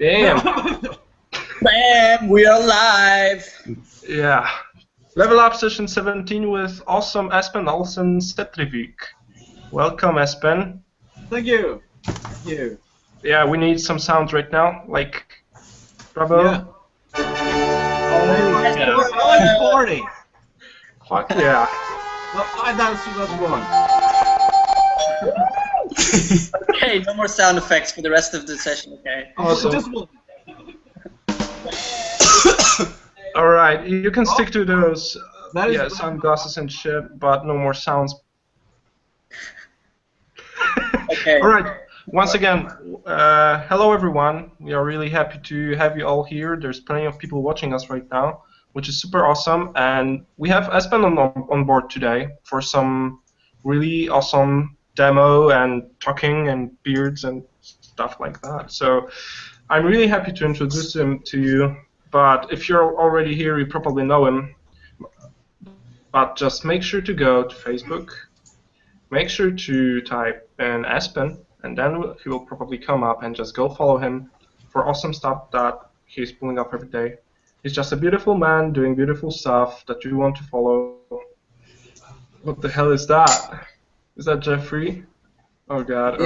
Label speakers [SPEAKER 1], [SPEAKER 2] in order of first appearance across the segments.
[SPEAKER 1] Damn.
[SPEAKER 2] Bam! We are live.
[SPEAKER 1] Yeah. Level up session 17 with awesome Espen OLSEN SÆTERVIK. Welcome, Espen.
[SPEAKER 3] Thank you. Thank you.
[SPEAKER 1] Yeah, we need some sounds right now, like bravo.
[SPEAKER 3] Yeah.
[SPEAKER 2] Oh,
[SPEAKER 1] yeah.
[SPEAKER 3] I like 40.
[SPEAKER 1] Fuck yeah.
[SPEAKER 3] No, that's one.
[SPEAKER 2] Okay, no more sound effects for the rest of the session, okay?
[SPEAKER 1] Awesome.
[SPEAKER 3] Just one.
[SPEAKER 1] Alright, you can stick to those
[SPEAKER 3] That is
[SPEAKER 1] sunglasses and shit, but no more sounds.
[SPEAKER 2] Okay.
[SPEAKER 1] Alright, once again, hello everyone. We are really happy to have you all here. There's plenty of people watching us right now, which is super awesome. And we have Espen on board today for some really awesome demo and talking and beards and stuff like that. So I'm really happy to introduce him to you. But if you're already here, you probably know him. But just make sure to go to Facebook. Make sure to type in Espen, and then he will probably come up, and just go follow him for awesome stuff that he's pulling up every day. He's just a beautiful man doing beautiful stuff that you want to follow. What the hell is that? Is that Jeffrey? Oh god.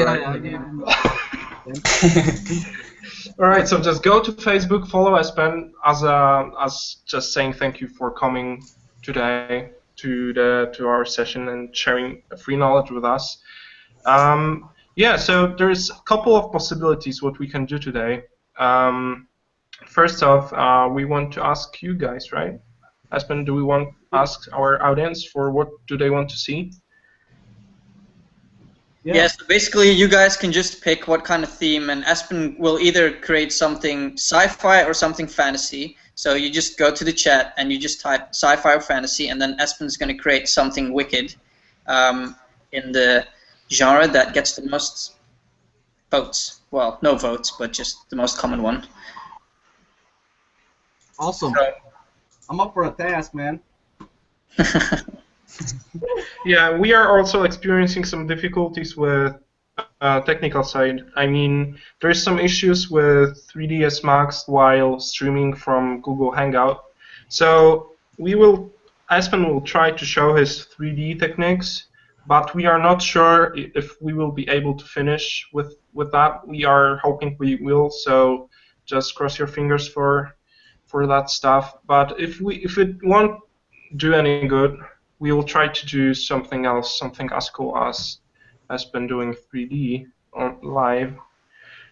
[SPEAKER 1] Alright, so just go to Facebook, follow Espen as just saying thank you for coming today to our session and sharing free knowledge with us. Yeah, so there's a couple of possibilities what we can do today. First off, we want to ask you guys, right? Espen, do we want to ask our audience for what do they want to see?
[SPEAKER 2] Yeah, so basically you guys can just pick what kind of theme, and Espen will either create something sci-fi or something fantasy. So you just go to the chat and you just type sci-fi or fantasy, and then Espen's going to create something wicked in the genre that gets the most votes. Well, no votes, but just the most common one.
[SPEAKER 3] Awesome.
[SPEAKER 2] So,
[SPEAKER 3] I'm up for a task, man.
[SPEAKER 1] Yeah, we are also experiencing some difficulties with technical side. I mean, there's some issues with 3ds Max while streaming from Google Hangout. So Espen will try to show his 3D techniques, but we are not sure if we will be able to finish with that. We are hoping we will, so just cross your fingers for that stuff. But if it won't do any good, we will try to do something else, something as cool as Espen doing 3D on live.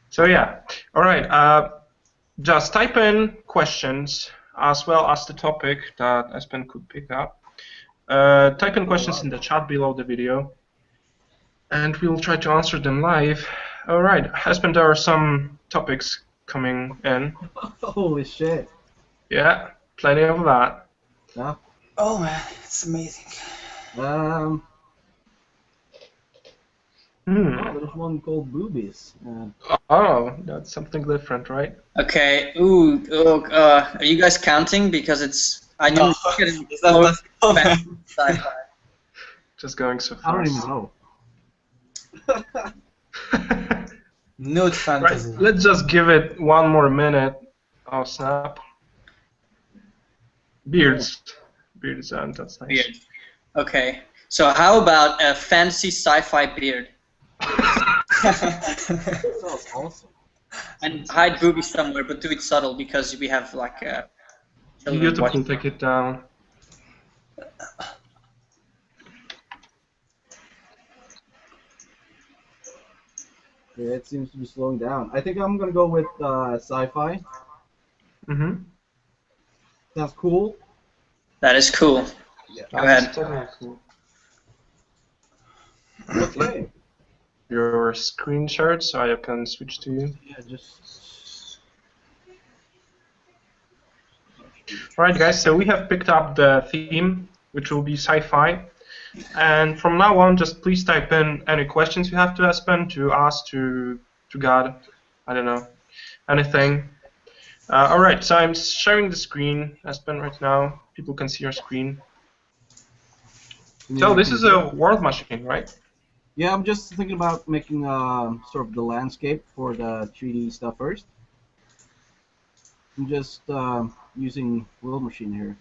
[SPEAKER 1] So yeah, all right. Just type in questions as well as the topic that Espen could pick up. Type in questions in the chat below the video, and we will try to answer them live. All right, Espen, there are some topics coming in.
[SPEAKER 3] Holy shit.
[SPEAKER 1] Yeah, plenty of that.
[SPEAKER 3] Yeah.
[SPEAKER 2] oh man, it's amazing.
[SPEAKER 3] There's one called boobies.
[SPEAKER 1] Oh, that's something different, right?
[SPEAKER 2] Okay, are you guys counting? Because it's, I know
[SPEAKER 4] Is that
[SPEAKER 2] sci-fi.
[SPEAKER 1] Just going so fast.
[SPEAKER 3] I don't even know.
[SPEAKER 4] nude
[SPEAKER 1] Right,
[SPEAKER 4] fantasy?
[SPEAKER 1] let's just give it one more minute. Oh snap! Beards, and that's nice.
[SPEAKER 2] Beard. Okay, so how about a fantasy sci-fi beard?
[SPEAKER 3] That sounds awesome.
[SPEAKER 2] And hide boobies somewhere, but do it subtle because we have like a children
[SPEAKER 1] YouTube
[SPEAKER 2] watching.
[SPEAKER 1] will take it down.
[SPEAKER 3] Yeah, it seems to be slowing down. I think I'm gonna go with sci-fi.
[SPEAKER 1] Mm-hmm.
[SPEAKER 3] Sounds cool.
[SPEAKER 2] That is cool.
[SPEAKER 3] Yeah.
[SPEAKER 2] Go ahead.
[SPEAKER 1] Totally cool.
[SPEAKER 3] Okay.
[SPEAKER 1] Your screen shared, so I can switch to you.
[SPEAKER 3] Yeah, just.
[SPEAKER 1] Alright guys, so we have picked up the theme, which will be sci-fi. And from now on, just please type in any questions you have to Espen, to ask to God, I don't know, anything. Alright, so I'm sharing the screen, Espen, right now. People can see your screen. So this is a world machine, right?
[SPEAKER 3] Yeah, I'm just thinking about making sort of the landscape for the 3D stuff first. I'm just using World Machine here.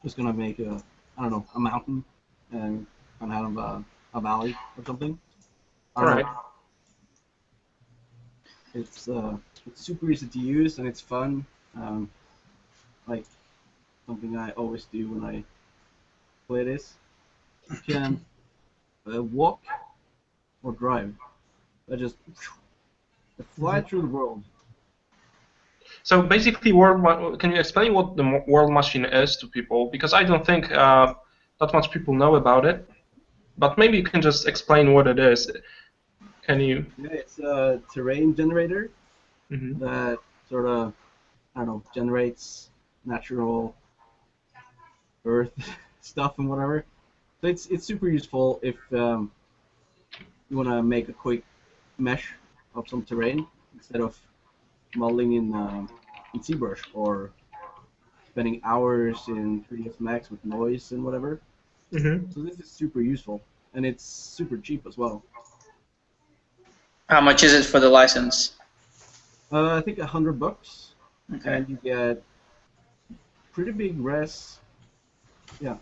[SPEAKER 3] Just gonna make I don't know, a mountain and kind of have a valley or something. I
[SPEAKER 1] All
[SPEAKER 3] don't
[SPEAKER 1] right.
[SPEAKER 3] know. It's super easy to use and it's fun. Like something I always do when I play this. You can walk or drive. I just fly through the world.
[SPEAKER 1] So basically, can you explain what the World Machine is to people? Because I don't think that much people know about it. But maybe you can just explain what it is. Can you?
[SPEAKER 3] Yeah, it's a terrain generator
[SPEAKER 1] Mm-hmm.
[SPEAKER 3] that sort of, I don't know, generates natural earth stuff and whatever. So it's super useful if you want to make a quick mesh of some terrain instead of modeling in ZBrush or spending hours in 3ds Max with noise and whatever.
[SPEAKER 1] Mm-hmm.
[SPEAKER 3] So this is super useful and it's super cheap as well.
[SPEAKER 2] How much is it for the license?
[SPEAKER 3] I think $100,
[SPEAKER 2] Okay.
[SPEAKER 3] and you get pretty big res. Yeah.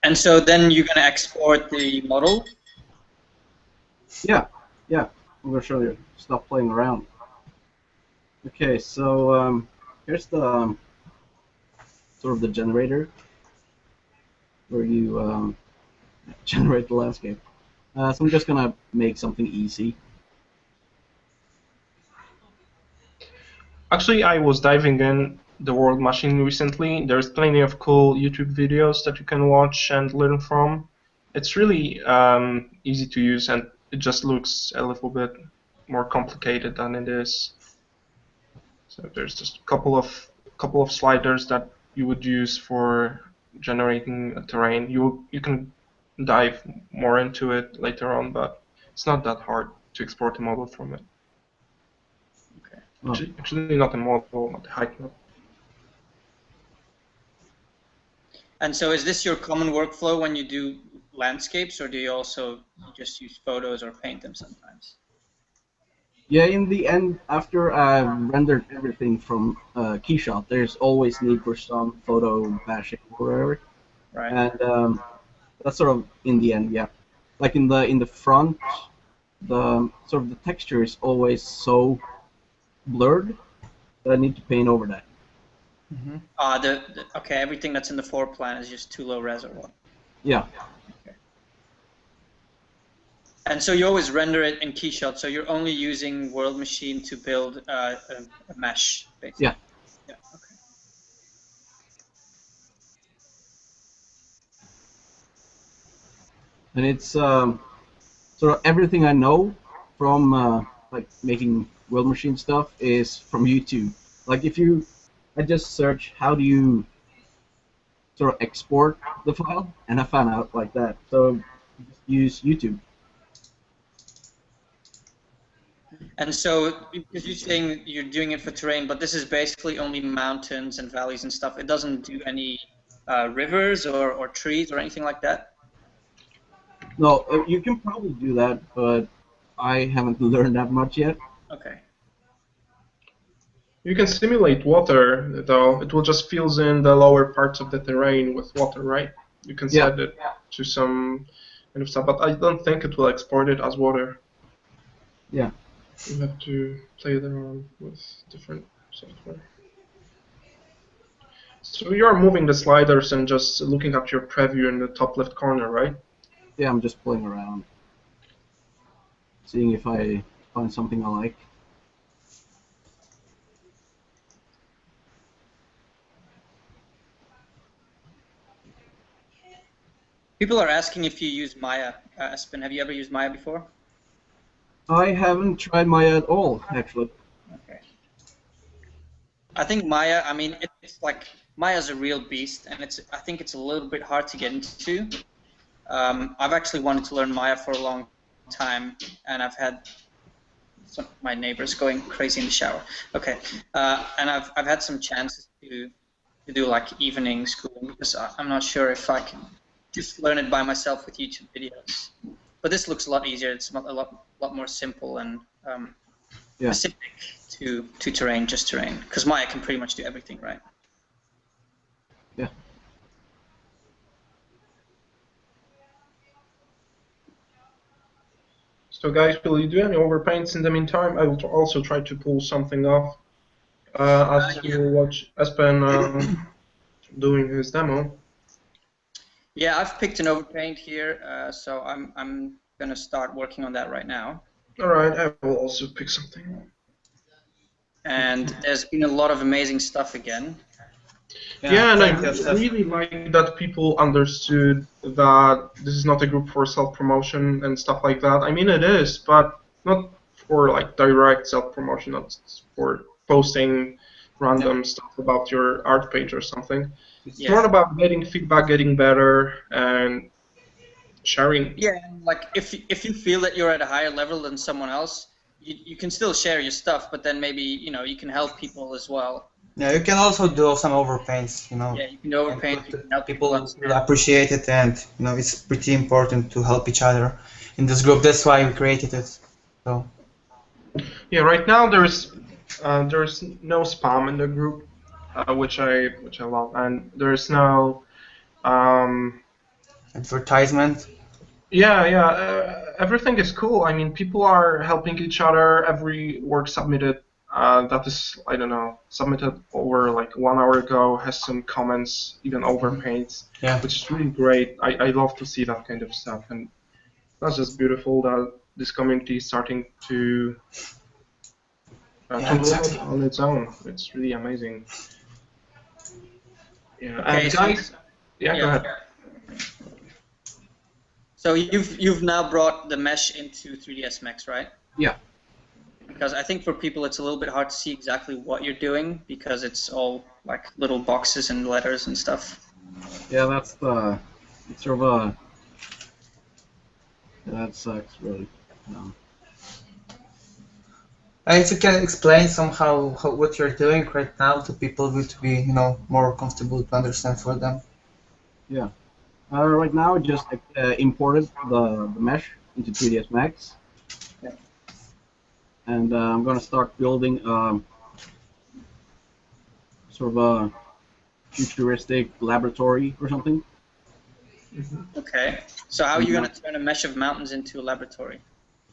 [SPEAKER 2] And so then you're going to export the model?
[SPEAKER 3] Yeah. I'm gonna show you. Stop playing around. Okay, so here's the sort of the generator where you generate the landscape. So I'm just gonna make something easy.
[SPEAKER 1] Actually, I was diving in the World Machine recently. There's plenty of cool YouTube videos that you can watch and learn from. It's really easy to use, and it just looks a little bit more complicated than it is. So there's just a couple of sliders that you would use for generating a terrain. You can dive more into it later on, but it's not that hard to export a model from it.
[SPEAKER 2] Okay.
[SPEAKER 3] Oh.
[SPEAKER 1] Actually not a model, not a height map.
[SPEAKER 2] And so is this your common workflow when you do landscapes, or do you also just use photos or paint them sometimes?
[SPEAKER 3] Yeah, in the end, after I've rendered everything from Keyshot, there's always need for some photo bashing or whatever,
[SPEAKER 2] Right.
[SPEAKER 3] and that's sort of in the end, yeah. Like in the front, the sort of the texture is always so blurred that I need to paint over that.
[SPEAKER 2] Okay, everything that's in the floor plan is just too low res or what?
[SPEAKER 3] Yeah.
[SPEAKER 2] And so you always render it in Keyshot, so you're only using World Machine to build a mesh, basically.
[SPEAKER 3] Yeah.
[SPEAKER 2] Yeah. Okay.
[SPEAKER 3] And it's sort of everything I know from like making World Machine stuff is from YouTube. Like I just search how do you sort of export the file, and I found out like that. So just use YouTube.
[SPEAKER 2] And so, because you're saying you're doing it for terrain, but this is basically only mountains and valleys and stuff. It doesn't do any rivers or trees or anything like that?
[SPEAKER 3] No, you can probably do that, but I haven't learned that much yet.
[SPEAKER 2] Okay.
[SPEAKER 1] You can simulate water, though. It will just fill in the lower parts of the terrain with water, right? You can set it to some kind of stuff, but I don't think it will export it as water.
[SPEAKER 3] Yeah.
[SPEAKER 1] You have to play around with different software. So you are moving the sliders and just looking at your preview in the top left corner, right?
[SPEAKER 3] Yeah, I'm just playing around, seeing if I find something I like.
[SPEAKER 2] People are asking if you use Maya. Espen, have you ever used Maya before?
[SPEAKER 3] I haven't tried Maya at all, actually.
[SPEAKER 2] Okay. I think Maya, I mean, it's like, Maya's a real beast, and I think it's a little bit hard to get into. I've actually wanted to learn Maya for a long time, and I've had my neighbors going crazy in the shower. Okay, and I've had some chances to do like evening schooling because I'm not sure if I can just learn it by myself with YouTube videos. But this looks a lot easier. It's a lot more simple and specific to terrain, just terrain, because Maya can pretty much do everything, right?
[SPEAKER 3] Yeah.
[SPEAKER 1] So guys, will you do any overpaints in the meantime? I will also try to pull something off as
[SPEAKER 2] Yeah.
[SPEAKER 1] you watch Espen doing his demo.
[SPEAKER 2] Yeah, I've picked an overpaint here, so I'm gonna start working on that right now.
[SPEAKER 1] All right, I will also pick something.
[SPEAKER 2] And there's been a lot of amazing stuff again.
[SPEAKER 1] Yeah, and I
[SPEAKER 4] plenty of stuff.
[SPEAKER 1] really like that people understood that this is not a group for self-promotion and stuff like that. I mean, it is, but not for like direct self-promotion. Not for posting random stuff about your art page or something. It's
[SPEAKER 2] Yeah.
[SPEAKER 1] more about getting feedback, getting better, and sharing.
[SPEAKER 2] Yeah, and like if you feel that you're at a higher level than someone else, you can still share your stuff, but then maybe you can help people as well.
[SPEAKER 4] Yeah, you can also do some overpaints,
[SPEAKER 2] Yeah, you can overpaint. You can help
[SPEAKER 4] people will
[SPEAKER 2] understand.
[SPEAKER 4] appreciate it, and it's pretty important to help each other in this group. That's why we created it. So
[SPEAKER 1] Yeah, right now there's no spam in the group, which I love, and there's no
[SPEAKER 4] advertisement.
[SPEAKER 1] Yeah, everything is cool. I mean, people are helping each other. Every work submitted that is, I don't know, submitted over like 1 hour ago has some comments, even overpaints,
[SPEAKER 4] Yeah.
[SPEAKER 1] which is really great. I love to see that kind of stuff, and that's just beautiful that this community is starting to
[SPEAKER 4] Yeah, exactly.
[SPEAKER 1] live on its own. It's really amazing. Yeah,
[SPEAKER 2] Okay,
[SPEAKER 1] and guys, yeah, go ahead.
[SPEAKER 2] So you've now brought the mesh into 3ds Max, right?
[SPEAKER 3] Yeah.
[SPEAKER 2] Because I think for people it's a little bit hard to see exactly what you're doing because it's all like little boxes and letters and stuff.
[SPEAKER 3] Yeah, that's the. It's sort of a. That sucks, really.
[SPEAKER 4] If you can explain somehow what you're doing right now to people, it would be more comfortable to understand for them.
[SPEAKER 3] Yeah. Right now, I just imported the mesh into 3ds Max, and I'm gonna start building sort of a futuristic laboratory or something.
[SPEAKER 2] Okay. So how are you going to turn a mesh of mountains into a laboratory?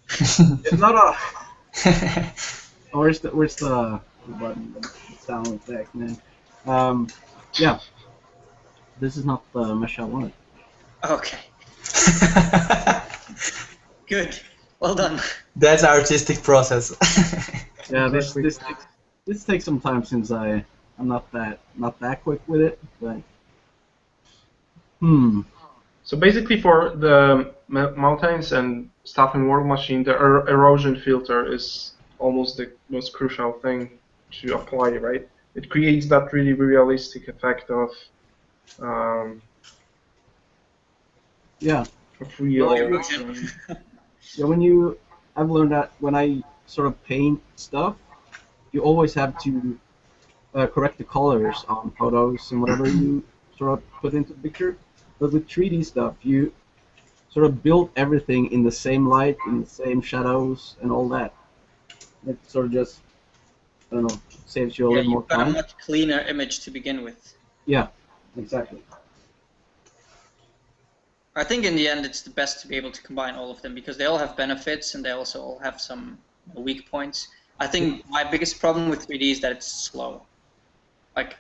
[SPEAKER 3] It's not a. Where's the button? The sound effect, man. Yeah. This is not the mesh I wanted.
[SPEAKER 2] Okay. Good. Well done.
[SPEAKER 4] That's artistic process.
[SPEAKER 3] Yeah, this takes some time since I'm not that quick with it, but
[SPEAKER 1] So basically, for the mountains and stuff in World Machine, the erosion filter is almost the most crucial thing to apply, right? It creates that really realistic effect of
[SPEAKER 3] yeah.
[SPEAKER 1] real.
[SPEAKER 3] Yeah, I've learned that when I sort of paint stuff, you always have to correct the colors on photos and whatever you sort of put into the picture. But with 3D stuff, you sort of build everything in the same light, in the same shadows, and all that. It sort of just, I don't know, saves you a little more
[SPEAKER 2] you've got
[SPEAKER 3] time.
[SPEAKER 2] a much cleaner image to begin with.
[SPEAKER 3] Yeah, exactly.
[SPEAKER 2] I think in the end it's the best to be able to combine all of them because they all have benefits and they also all have some weak points. I think my biggest problem with 3D is that it's slow. Like,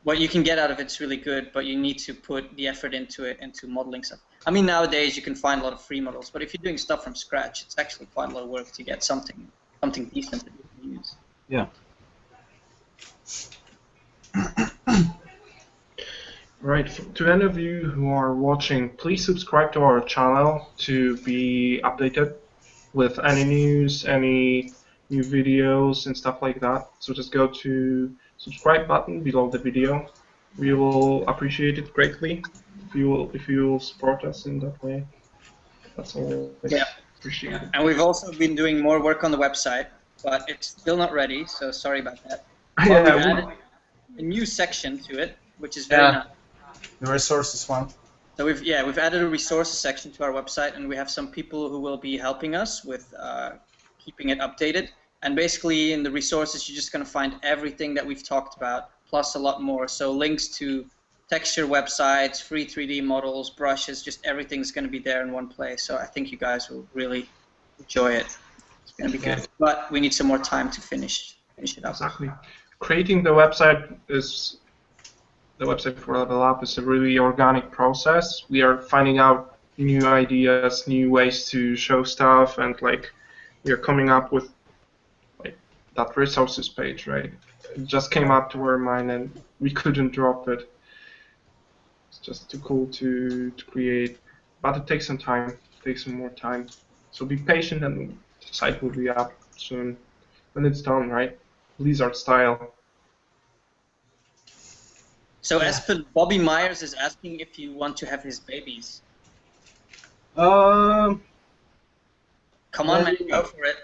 [SPEAKER 2] what you can get out of it's really good, but you need to put the effort into it, into modeling stuff. I mean, nowadays you can find a lot of free models, but if you're doing stuff from scratch, it's actually quite a lot of work to get something decent that you can use.
[SPEAKER 3] Yeah.
[SPEAKER 1] Right, to any of you who are watching, please subscribe to our channel to be updated with any news, any new videos and stuff like that. So just go to subscribe button below the video. We will appreciate it greatly if you will support us in that way. That's always appreciated.
[SPEAKER 2] And we've also been doing more work on the website, but it's still not ready, so sorry about that. But we've added a new section to it, which is very nice.
[SPEAKER 4] The resources one.
[SPEAKER 2] So we've added a resources section to our website, and we have some people who will be helping us with keeping it updated. And basically in the resources, you're just going to find everything that we've talked about, plus a lot more. So links to texture websites, free 3D models, brushes, just everything's going to be there in one place. So I think you guys will really enjoy it. It's going to be good. But we need some more time to finish it up.
[SPEAKER 1] Exactly. Creating the website for Level Up is a really organic process. We are finding out new ideas, new ways to show stuff, and like we are coming up with like that resources page, right? It just came up to our mind and we couldn't drop it. It's just too cool to create, but it takes some time. It takes some more time. So be patient, and the site will be up soon when it's done, right? Blizzard style.
[SPEAKER 2] So Espen, Bobby Myers is asking if you want to have his babies.
[SPEAKER 3] Um,
[SPEAKER 2] Come on, man, go for it.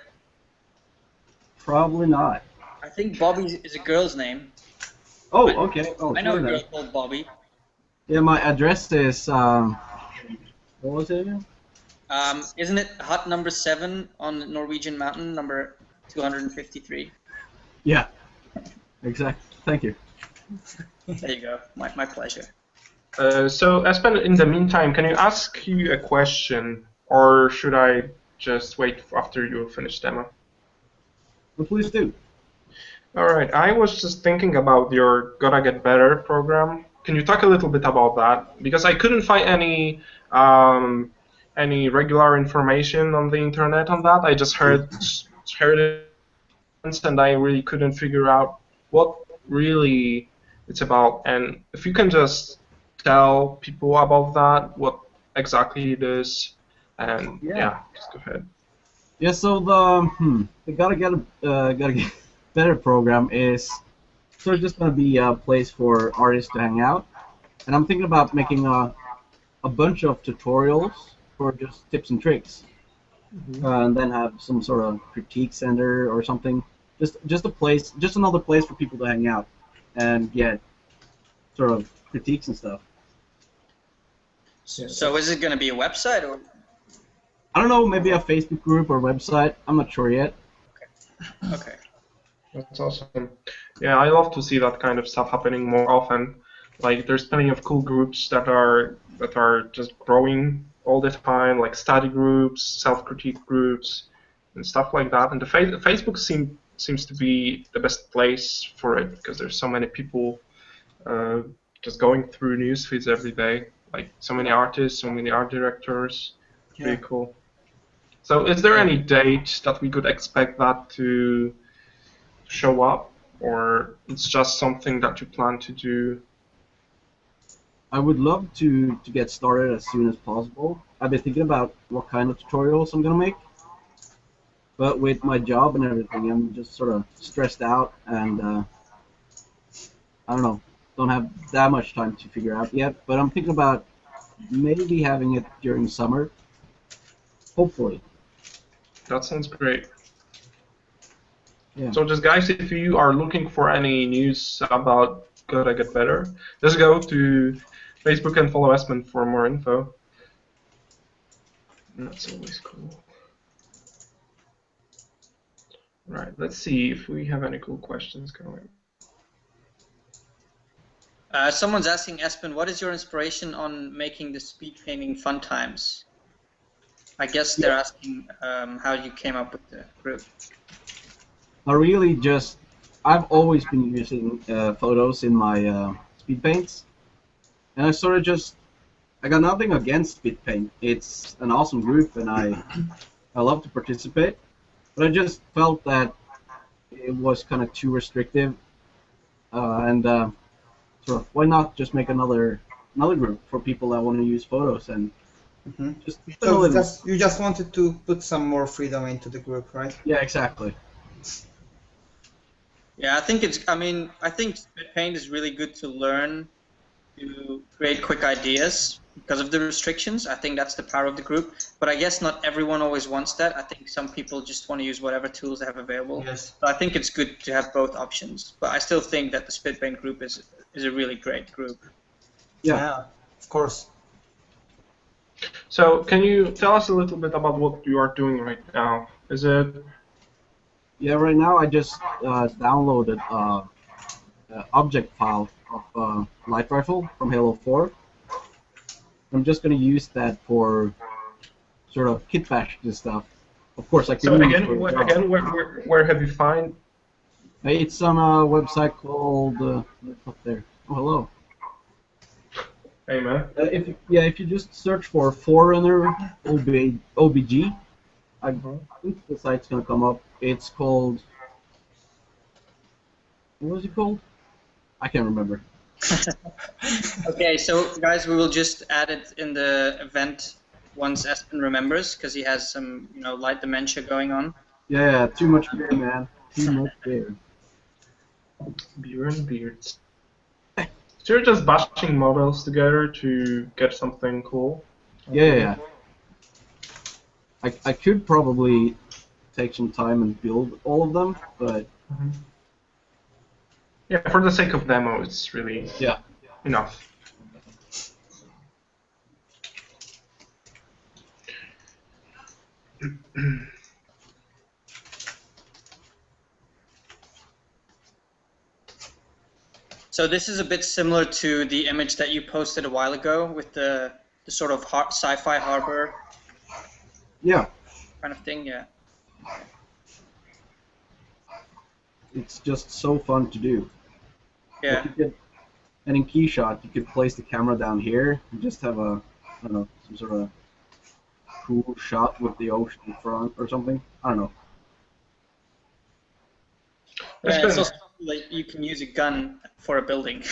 [SPEAKER 3] Probably not.
[SPEAKER 2] I think Bobby is a girl's name.
[SPEAKER 3] Oh, okay. Oh,
[SPEAKER 2] I know a
[SPEAKER 3] sure
[SPEAKER 2] girl
[SPEAKER 3] then.
[SPEAKER 2] called Bobby.
[SPEAKER 3] Yeah, my address is what was it again?
[SPEAKER 2] Isn't it hut number 7 on Norwegian Mountain, number 253?
[SPEAKER 3] Yeah, exactly. Thank you.
[SPEAKER 2] There you go. My pleasure.
[SPEAKER 1] So Espen, in the meantime, can you ask you a question, or should I just wait after you finish demo?
[SPEAKER 3] Well, please do.
[SPEAKER 1] All right. I was just thinking about your Gotta Get Better program. Can you talk a little bit about that? Because I couldn't find any regular information on the internet on that. I just heard it, and I really couldn't figure out what really it's about. And if you can just tell people about that, what exactly it is, and yeah just go ahead.
[SPEAKER 3] Yeah. So the gotta get better program is sort of just gonna be a place for artists to hang out, and I'm thinking about making a bunch of tutorials for just tips and tricks, and then have some sort of critique center or something. Just a place, just another place for people to hang out and get sort of critiques and stuff.
[SPEAKER 2] So is it going to be a website or?
[SPEAKER 3] I don't know, maybe a Facebook group or website. I'm not sure yet.
[SPEAKER 2] Okay.
[SPEAKER 1] That's awesome. Yeah, I love to see that kind of stuff happening more often. Like, there's plenty of cool groups that are just growing all the time, like study groups, self-critique groups, and stuff like that. And the Facebook seems to be the best place for it because there's so many people just going through news feeds every day. Like, so many artists, so many art directors. It's really cool. So, is there any date that we could expect that to show up, or it's just something that you plan to do?
[SPEAKER 3] I would love to get started as soon as possible. I've been thinking about what kind of tutorials I'm gonna make, but with my job and everything, I'm just sort of stressed out, and I don't know, don't have that much time to figure out yet. But I'm thinking about maybe having it during summer, hopefully.
[SPEAKER 1] That sounds great.
[SPEAKER 3] Yeah.
[SPEAKER 1] So just guys, if you are looking for any news about Gotta Get Better, just go to Facebook and follow Espen for more info. That's always cool. Right, let's see if we have any cool questions going.
[SPEAKER 2] Someone's asking, Espen, what is your inspiration on making the speed painting fun times? I guess they're asking how you came up with the group.
[SPEAKER 3] I really just, I've always been using photos in my speed paints, and I sort of just, I got nothing against speed paint. It's an awesome group, and I love to participate, but I just felt that it was kind of too restrictive, and sort of, why not just make another group for people that want to use photos and just
[SPEAKER 4] So you just wanted to put some more freedom into the group, right?
[SPEAKER 3] Yeah, exactly.
[SPEAKER 2] Yeah, I think I think spit paint is really good to learn to create quick ideas because of the restrictions. I think that's the power of the group. But I guess not everyone always wants that. I think some people just want to use whatever tools they have available.
[SPEAKER 4] Yes.
[SPEAKER 2] So I think it's good to have both options. But I still think that the spit paint group is a really great group.
[SPEAKER 4] Yeah, of course.
[SPEAKER 1] So can you tell us a little bit about what you are doing right now? Is it
[SPEAKER 3] Yeah, right now I just downloaded object file of light rifle from Halo 4. I'm just gonna use that for sort of kit bash this stuff. Of course, I
[SPEAKER 1] So
[SPEAKER 3] can use
[SPEAKER 1] again,
[SPEAKER 3] for a job.
[SPEAKER 1] where have you find?
[SPEAKER 3] It's on a website called up there. Oh, hello.
[SPEAKER 1] Hey man.
[SPEAKER 3] If you just search for Forerunner OBG, I think the site's gonna come up. It's called. What was it called? I can't remember.
[SPEAKER 2] Okay, so guys, we will just add it in the event once Espen remembers, because he has some, light dementia going on.
[SPEAKER 3] Yeah, too much beer, man. Too much beer.
[SPEAKER 1] Beer and beards. So you're just bashing models together to get something cool?
[SPEAKER 3] Yeah. I could probably take some time and build all of them, but
[SPEAKER 1] Yeah, for the sake of demo, it's really enough.
[SPEAKER 2] So this is a bit similar to the image that you posted a while ago with the sort of sci-fi harbor kind of thing, yeah. Okay.
[SPEAKER 3] It's just so fun to do.
[SPEAKER 2] Yeah.
[SPEAKER 3] And in Keyshot, you could place the camera down here and just have I don't know, some sort of cool shot with the ocean in front or something. I don't know.
[SPEAKER 2] Yeah, it's also like you can use a gun for a building.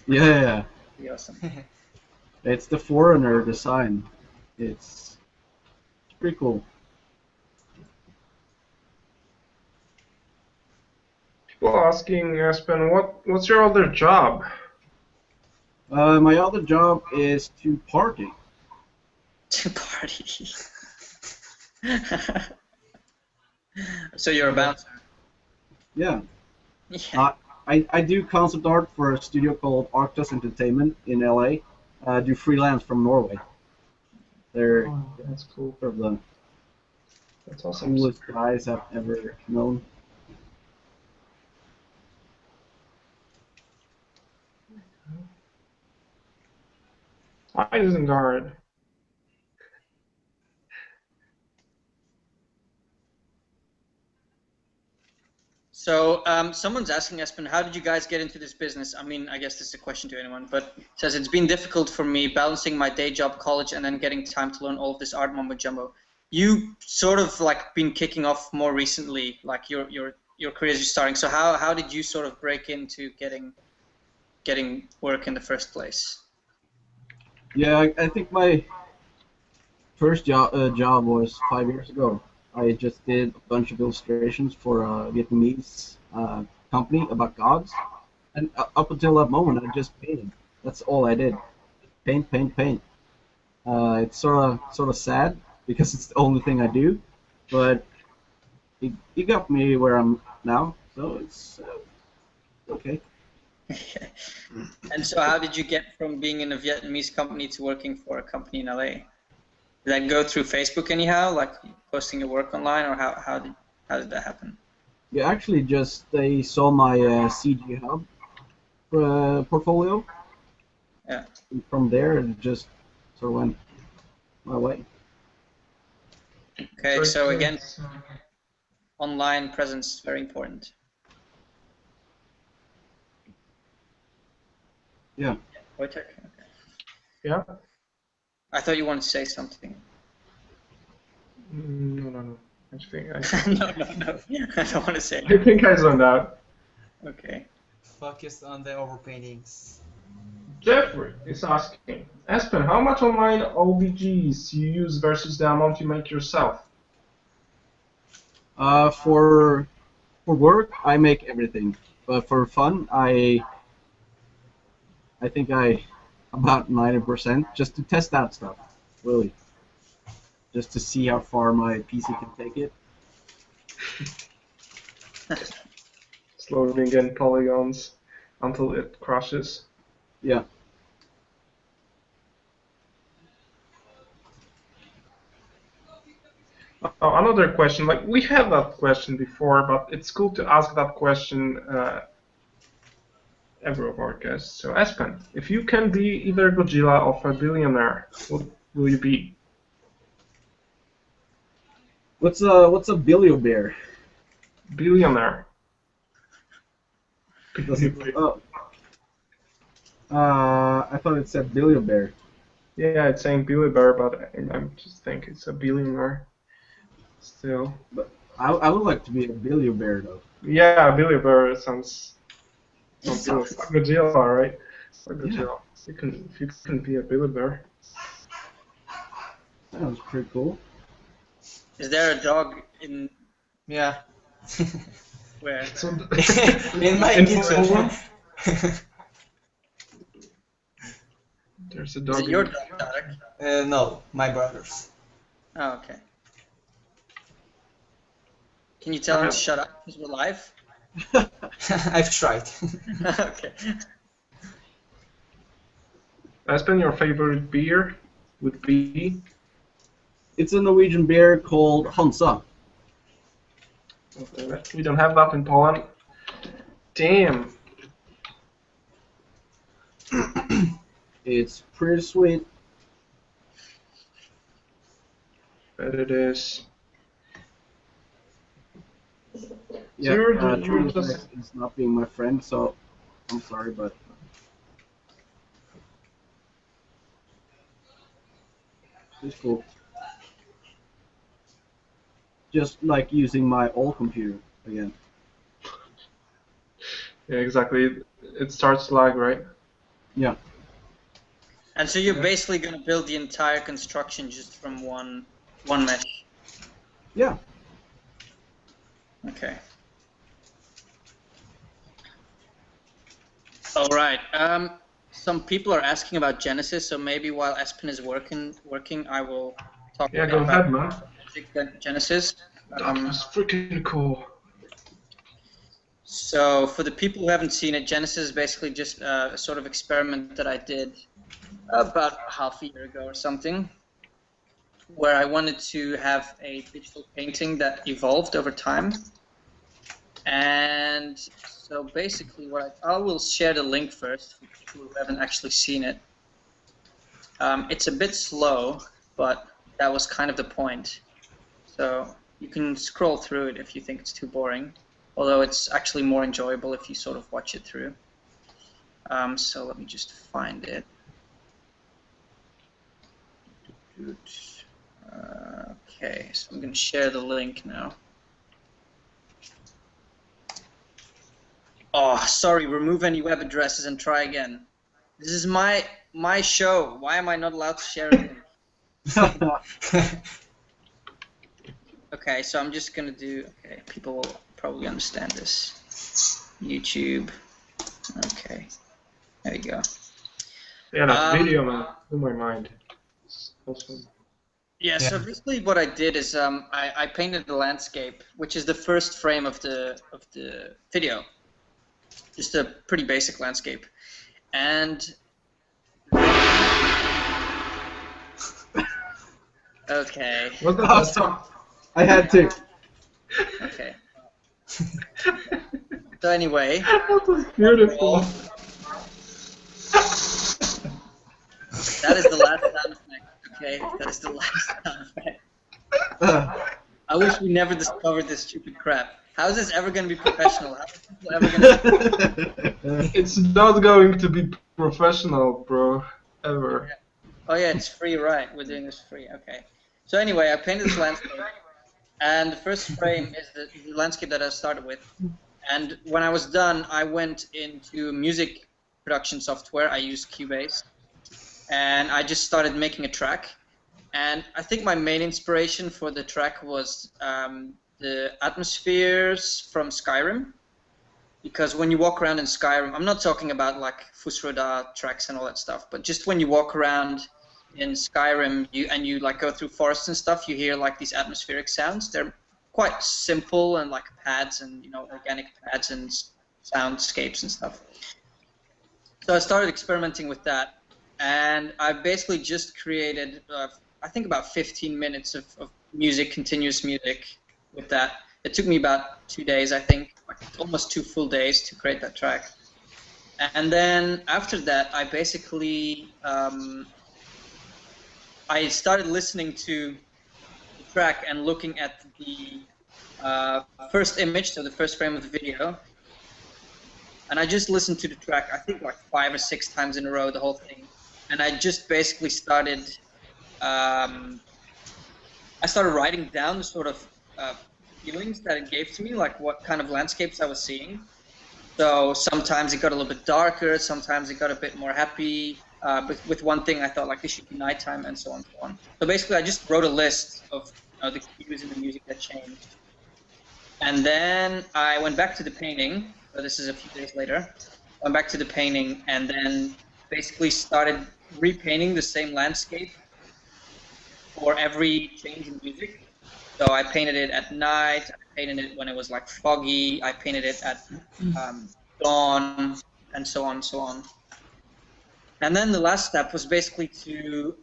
[SPEAKER 3] Yeah.
[SPEAKER 2] Pretty awesome.
[SPEAKER 3] It's the Forerunner design. It's pretty cool.
[SPEAKER 1] People asking, Espen, what's your other job?
[SPEAKER 3] My other job is to party.
[SPEAKER 2] To party. So you're a bouncer.
[SPEAKER 3] Yeah.
[SPEAKER 2] Yeah.
[SPEAKER 3] I do concept art for a studio called Arctus Entertainment in LA. I do freelance from Norway. They're
[SPEAKER 1] That's cool.
[SPEAKER 3] sort of the
[SPEAKER 1] That's awesome.
[SPEAKER 3] coolest guys I've ever known.
[SPEAKER 1] Isengard.
[SPEAKER 2] So someone's asking Espen, how did you guys get into this business? I mean, I guess this is a question to anyone, but it says it's been difficult for me balancing my day job, college, and then getting time to learn all of this art mumbo jumbo. You sort of like been kicking off more recently, like your career is starting. So how did you sort of break into getting work in the first place?
[SPEAKER 3] Yeah, I think my first job was 5 years ago. I just did a bunch of illustrations for a Vietnamese company about gods, and up until that moment, I just painted. That's all I did. Paint, paint, paint. It's sort of sad because it's the only thing I do, but it got me where I'm now, so it's okay.
[SPEAKER 2] And so how did you get from being in a Vietnamese company to working for a company in LA? Did that go through Facebook anyhow, like posting your work online, or how did that happen?
[SPEAKER 3] Yeah, actually, just they saw my CG Hub portfolio.
[SPEAKER 2] Yeah.
[SPEAKER 3] And from there, it just sort of went my way.
[SPEAKER 2] Okay, so again, online presence is very important.
[SPEAKER 3] Yeah.
[SPEAKER 2] Wojtek?
[SPEAKER 1] Yeah?
[SPEAKER 2] I thought you wanted to say something.
[SPEAKER 1] No. I think
[SPEAKER 2] No. I don't want to say
[SPEAKER 1] I think I zoned out.
[SPEAKER 2] Okay.
[SPEAKER 4] Focused on the overpaintings.
[SPEAKER 1] Jeffrey is asking, Espen, how much online OBGs you use versus the amount you make yourself?
[SPEAKER 3] For work, I make everything. But for fun, I think about 90% just to test out stuff, really. Just to see how far my PC can take it.
[SPEAKER 1] It's loading in polygons until it crashes.
[SPEAKER 3] Yeah.
[SPEAKER 1] Oh, another question. Like we had that question before, but it's cool to ask that question every of our guests. So Espen, if you can be either Godzilla or a billionaire, what will you be?
[SPEAKER 3] What's a billionaire?
[SPEAKER 1] Billionaire.
[SPEAKER 3] Does it, oh. I thought it said billionaire.
[SPEAKER 1] Yeah, it's saying Billy Bear, but I'm just think it's a billionaire. Still.
[SPEAKER 3] But I would like to be a billionaire though.
[SPEAKER 1] Yeah, Billy Bear sounds good. Fuck Godzilla, right? Fuck Godzilla. If you can be a Billy Bear.
[SPEAKER 3] Sounds pretty cool.
[SPEAKER 2] Is there a dog in
[SPEAKER 4] Yeah.
[SPEAKER 2] where?
[SPEAKER 1] So,
[SPEAKER 4] In my
[SPEAKER 1] in
[SPEAKER 4] kitchen.
[SPEAKER 1] Poland, there's a
[SPEAKER 2] Is
[SPEAKER 1] dog.
[SPEAKER 2] it your dog, Darek?
[SPEAKER 4] No, my brother's.
[SPEAKER 2] Oh, okay. Can you tell him to shut up because we're live?
[SPEAKER 4] I've tried.
[SPEAKER 2] Okay.
[SPEAKER 1] Espen, your favorite beer would be?
[SPEAKER 3] It's a Norwegian beer called Hansa.
[SPEAKER 1] We don't have that in Poland. Damn.
[SPEAKER 3] It's pretty sweet.
[SPEAKER 1] Bet it is.
[SPEAKER 3] Yeah,
[SPEAKER 1] you're just...
[SPEAKER 3] is not being my friend, so I'm sorry, but it's cool. Just like using my old computer again.
[SPEAKER 1] Yeah, exactly. It starts to lag, right?
[SPEAKER 3] Yeah.
[SPEAKER 2] And so you're basically going to build the entire construction just from one mesh.
[SPEAKER 3] Yeah.
[SPEAKER 2] Okay. All right. Some people are asking about Genesis, so maybe while Espen is working, I will talk
[SPEAKER 1] Yeah, go
[SPEAKER 2] about
[SPEAKER 1] ahead, man.
[SPEAKER 2] Genesis.
[SPEAKER 1] That was freaking cool.
[SPEAKER 2] So for the people who haven't seen it, Genesis is basically just a sort of experiment that I did about half a year ago or something, where I wanted to have a digital painting that evolved over time. And so basically what I will share the link first for people who haven't actually seen it. It's a bit slow, but that was kind of the point. So you can scroll through it if you think it's too boring, although it's actually more enjoyable if you sort of watch it through. So let me just find it. Okay, so I'm going to share the link now. Oh, sorry, remove any web addresses and try again. This is my show. Why am I not allowed to share it? Okay, so I'm just going to do... Okay, people will probably understand this. YouTube. Okay, there you go.
[SPEAKER 1] Yeah, that video, man, blew my mind. It's awesome.
[SPEAKER 2] Yeah, so basically what I did is I painted the landscape, which is the first frame of the video. Just a pretty basic landscape. And... Okay.
[SPEAKER 1] What's the best one?
[SPEAKER 3] I had to.
[SPEAKER 2] Okay. So anyway...
[SPEAKER 1] That was beautiful.
[SPEAKER 2] That is the last sound effect. Okay, that is the last sound effect. I wish we never discovered this stupid crap. How is this ever going to be professional? How are people ever going to...
[SPEAKER 1] It's not going to be professional, bro. Ever.
[SPEAKER 2] Oh yeah, it's free, right? We're doing this free. Okay. So anyway, I painted this landscape, and the first frame is the landscape that I started with. And when I was done, I went into music production software. I used Cubase, and I just started making a track. And I think my main inspiration for the track was the atmospheres from Skyrim, because when you walk around in Skyrim, I'm not talking about like Fusroda tracks and all that stuff, but just when you walk around in Skyrim you like go through forests and stuff, you hear like these atmospheric sounds. They're quite simple and like pads and organic pads and soundscapes and stuff. So I started experimenting with that, and I basically just created I think about 15 minutes of music, continuous music with that. It took me about 2 days, I think, like almost 2 full days to create that track. And then after that, I basically I started listening to the track and looking at the first image, so the first frame of the video. And I just listened to the track, I think like 5 or 6 times in a row, the whole thing. And I just basically started, I started writing down the sort of feelings that it gave to me, like what kind of landscapes I was seeing. So sometimes it got a little bit darker, sometimes it got a bit more happy. But with one thing, I thought like this should be nighttime, and so on and so on. So basically, I just wrote a list of the cues in the music that changed. And then I went back to the painting. So this is a few days later. Went back to the painting and then basically started repainting the same landscape for every change in music. So I painted it at night, I painted it when it was like foggy, I painted it at dawn, and so on and so on. And then the last step was basically to,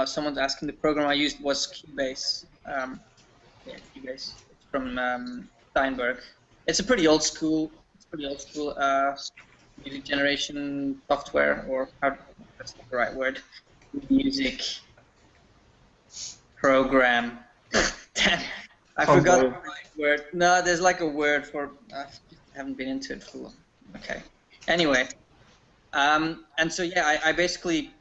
[SPEAKER 2] someone's asking, the program I used was Cubase. Yeah, Cubase. It's from Steinberg. It's a pretty old school music generation software, or that's not the right word, music program. I forgot the right word. No, there's like a word for. I haven't been into it for long. Okay. Anyway, and so yeah, I basically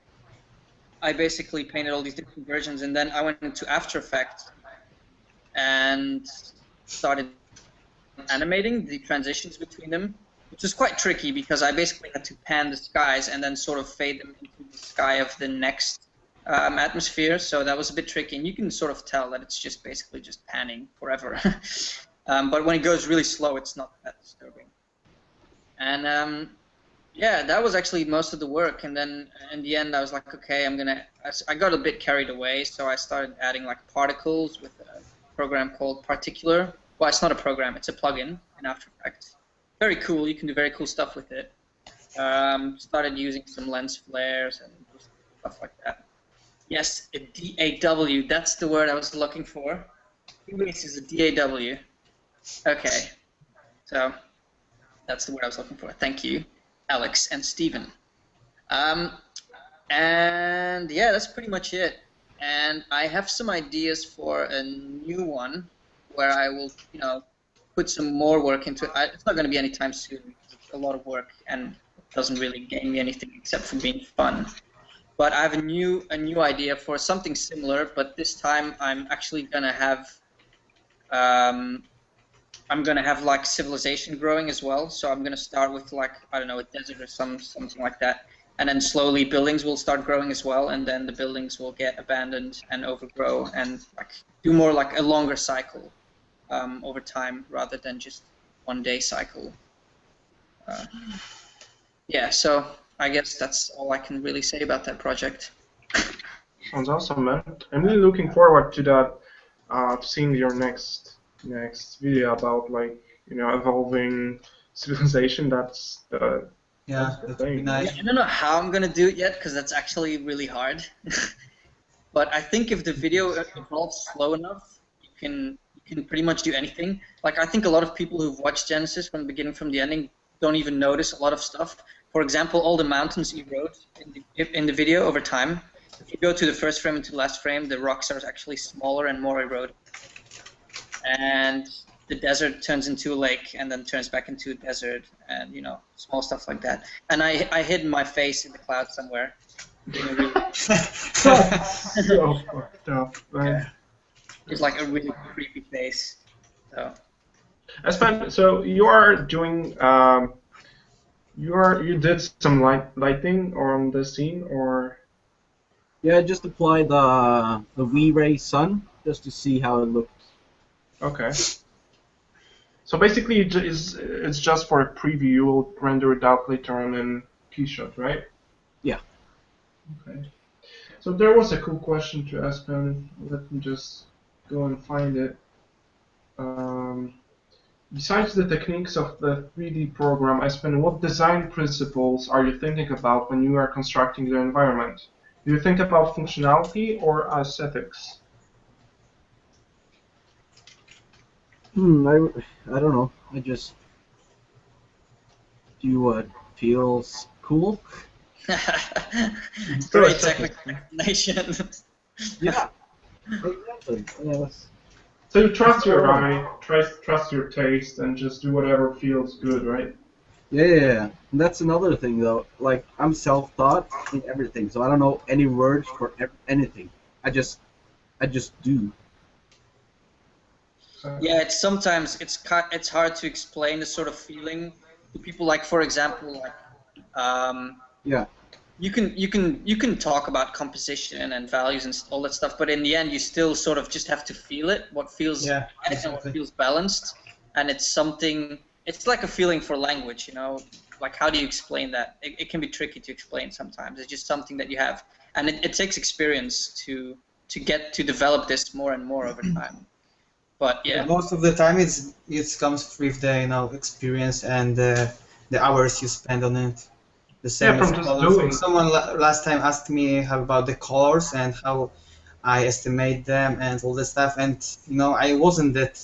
[SPEAKER 2] painted all these different versions, and then I went into After Effects and started animating the transitions between them, which was quite tricky because I basically had to pan the skies and then sort of fade them into the sky of the next atmosphere. So that was a bit tricky, and you can sort of tell that it's just basically just panning forever. But when it goes really slow, it's not that disturbing. And yeah, that was actually most of the work. And then in the end, I was like, okay, I got a bit carried away, so I started adding like particles with a program called Particular. Well, it's not a program, it's a plugin in After Effects. Very cool, you can do very cool stuff with it. Started using some lens flares and stuff like that. Yes, a DAW, that's the word I was looking for. Cubase is a DAW. Okay, so that's the word I was looking for. Thank you, Alex and Steven. And yeah, that's pretty much it. And I have some ideas for a new one where I will, put some more work into it. It's not going to be anytime soon because it's a lot of work and it doesn't really gain me anything except for being fun. But I have a new idea for something similar, but this time I'm actually going to have like civilization growing as well. So I'm going to start with like, I don't know, a desert or something like that. And then slowly buildings will start growing as well, and then the buildings will get abandoned and overgrow and like do more like a longer cycle over time rather than just 1 day cycle. Yeah, so I guess that's all I can really say about that project.
[SPEAKER 1] Sounds awesome, man. I'm really looking forward to that, seeing your next video about like evolving civilization. That's the
[SPEAKER 4] that would be nice.
[SPEAKER 2] Yeah, I don't know how I'm gonna do it yet because that's actually really hard. But I think if the video evolves slow enough, you can pretty much do anything. Like I think a lot of people who've watched Genesis from the beginning from the ending don't even notice a lot of stuff. For example, all the mountains erode in the video over time. If you go to the first frame and to the last frame, the rocks are actually smaller and more eroded. And the desert turns into a lake and then turns back into a desert, and small stuff like that. And I hid my face in the cloud somewhere.
[SPEAKER 1] So fucked up, man.
[SPEAKER 2] Yeah. It's like a really creepy face. So.
[SPEAKER 1] Espen, so you are doing you did some lighting on the scene, or?
[SPEAKER 3] Yeah, I just applied the V-Ray Sun just to see how it looked.
[SPEAKER 1] Okay. So basically, it's just for a preview. You will render it out later on in Keyshot, right?
[SPEAKER 3] Yeah.
[SPEAKER 1] Okay. So there was a cool question to Espen. Let me just go and find it. Besides the techniques of the 3D program, Espen, what design principles are you thinking about when you are constructing the environment? Do you think about functionality or aesthetics?
[SPEAKER 3] I don't know. I just do what feels cool.
[SPEAKER 1] Still
[SPEAKER 2] Great
[SPEAKER 1] aesthetics.
[SPEAKER 2] technical explanation.
[SPEAKER 3] Yeah. Exactly. Yeah,
[SPEAKER 1] So you trust your eye, trust your taste, and just do whatever feels good, right?
[SPEAKER 3] yeah. And that's another thing, though. Like, I'm self-taught in everything, so I don't know any words for anything. I just do.
[SPEAKER 2] Yeah, it's sometimes it's hard to explain the sort of feeling to people. Like, for example, like
[SPEAKER 3] Yeah.
[SPEAKER 2] you can talk about composition and values and all that stuff, but in the end, you still sort of just have to feel it, what feels
[SPEAKER 4] Yeah,
[SPEAKER 2] right and what
[SPEAKER 4] exactly.
[SPEAKER 2] feels balanced, and it's something. It's like a feeling for language, you know. Like, how do you explain that? It can be tricky to explain sometimes. It's just something that you have, and it takes experience to get to develop this more and more over time. But yeah.
[SPEAKER 4] Most of the time, it comes with the experience and the hours you spend on it. The
[SPEAKER 1] Yeah,
[SPEAKER 4] same as
[SPEAKER 1] from just
[SPEAKER 4] colors.
[SPEAKER 1] doing.
[SPEAKER 4] Someone last time asked me about the colors and how I estimate them and all this stuff, and I wasn't that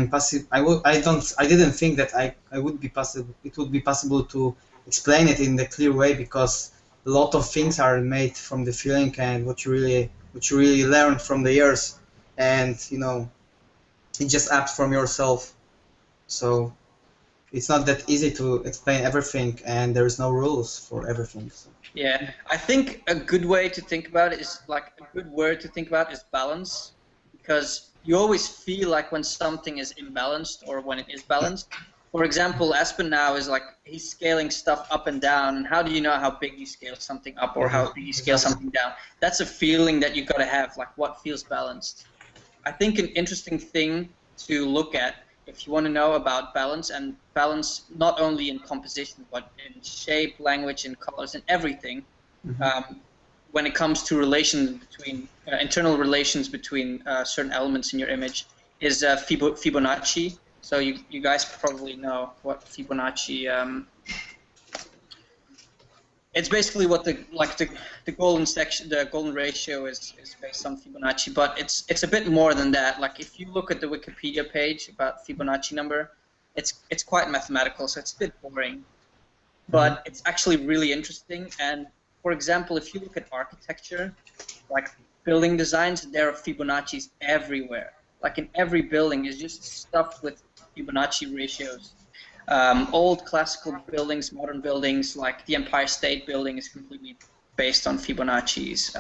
[SPEAKER 4] passive. I didn't think that I would be possible. It would be possible to explain it in the clear way because a lot of things are made from the feeling and what you really learn from the years, and it just apps from yourself. So it's not that easy to explain everything, and there's no rules for everything. So.
[SPEAKER 2] Yeah, I think a good way to think about it is like a good word to think about is balance, because you always feel like when something is imbalanced or when it is balanced. For example, Espen now is like he's scaling stuff up and down, and how do you know how big you scale something up or how big you scale something down? That's a feeling that you gotta have, like what feels balanced. I think an interesting thing to look at if you want to know about balance, and balance not only in composition but in shape, language, and colors and everything, when it comes to relations between internal relations between certain elements in your image, is Fibonacci. So you guys probably know what Fibonacci. It's basically what the golden section, the golden ratio is based on Fibonacci, but it's a bit more than that. Like if you look at the Wikipedia page about Fibonacci number, it's quite mathematical, so it's a bit boring, but it's actually really interesting. And for example, if you look at architecture, like building designs, there are Fibonacci's everywhere. Like in every building is just stuffed with Fibonacci ratios. Old classical buildings, modern buildings, like the Empire State Building is completely based on Fibonacci's.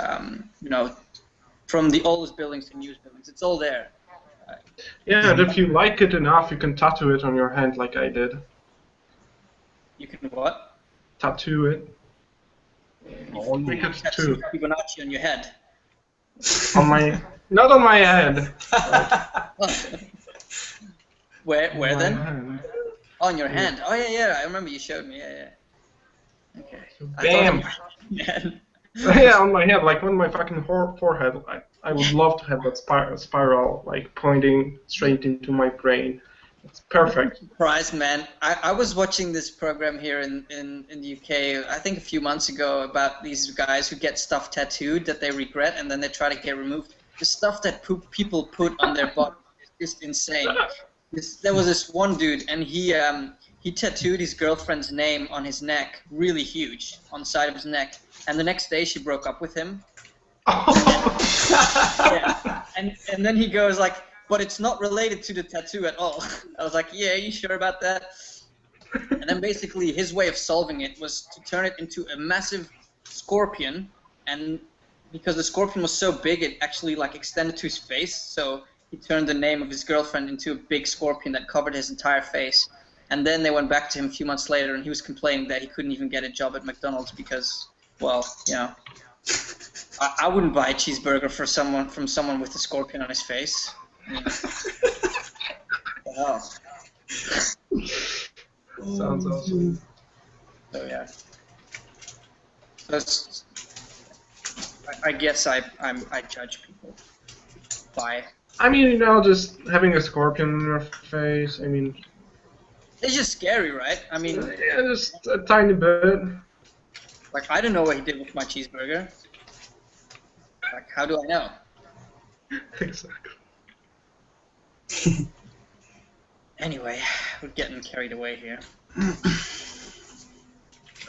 [SPEAKER 2] From the oldest buildings to newest buildings, it's all there.
[SPEAKER 1] Yeah, and if you like it enough, you can tattoo it on your hand like I did.
[SPEAKER 2] You can what?
[SPEAKER 1] Tattoo it.
[SPEAKER 3] Oh,
[SPEAKER 1] Make
[SPEAKER 3] yeah.
[SPEAKER 1] it
[SPEAKER 2] Tattoo
[SPEAKER 1] too.
[SPEAKER 2] Fibonacci on your head.
[SPEAKER 1] On my, not on my head.
[SPEAKER 2] Where
[SPEAKER 1] On my
[SPEAKER 2] then?
[SPEAKER 1] hand.
[SPEAKER 2] On your hand. Oh yeah, I remember you showed me. Yeah. Okay.
[SPEAKER 1] Bam!
[SPEAKER 2] Yeah.
[SPEAKER 1] Yeah, on my head, like on my fucking forehead. I would love to have that spiral, like pointing straight into my brain. It's perfect.
[SPEAKER 2] Surprised, man. I was watching this program here in the UK, I think a few months ago, about these guys who get stuff tattooed that they regret and then they try to get removed. The stuff that people put on their body is just insane. There was this one dude, and he tattooed his girlfriend's name on his neck, really huge, on the side of his neck. And the next day she broke up with him. Yeah. And then he goes like, but it's not related to the tattoo at all. I was like, yeah, you sure about that? And then basically his way of solving it was to turn it into a massive scorpion, and because the scorpion was so big, it actually like extended to his face, so he turned the name of his girlfriend into a big scorpion that covered his entire face. And then they went back to him a few months later, and he was complaining that he couldn't even get a job at McDonald's because, well, I wouldn't buy a cheeseburger from someone with a scorpion on his face. Wow.
[SPEAKER 1] Sounds awesome.
[SPEAKER 2] So yeah. I guess I judge people by.
[SPEAKER 1] I mean, just having a scorpion in your face. I mean,
[SPEAKER 2] It's just scary, right? I mean,
[SPEAKER 1] yeah, just a tiny bit.
[SPEAKER 2] Like, I don't know what he did with my cheeseburger. Like, how do I know?
[SPEAKER 1] Exactly.
[SPEAKER 2] Anyway, we're getting carried away here.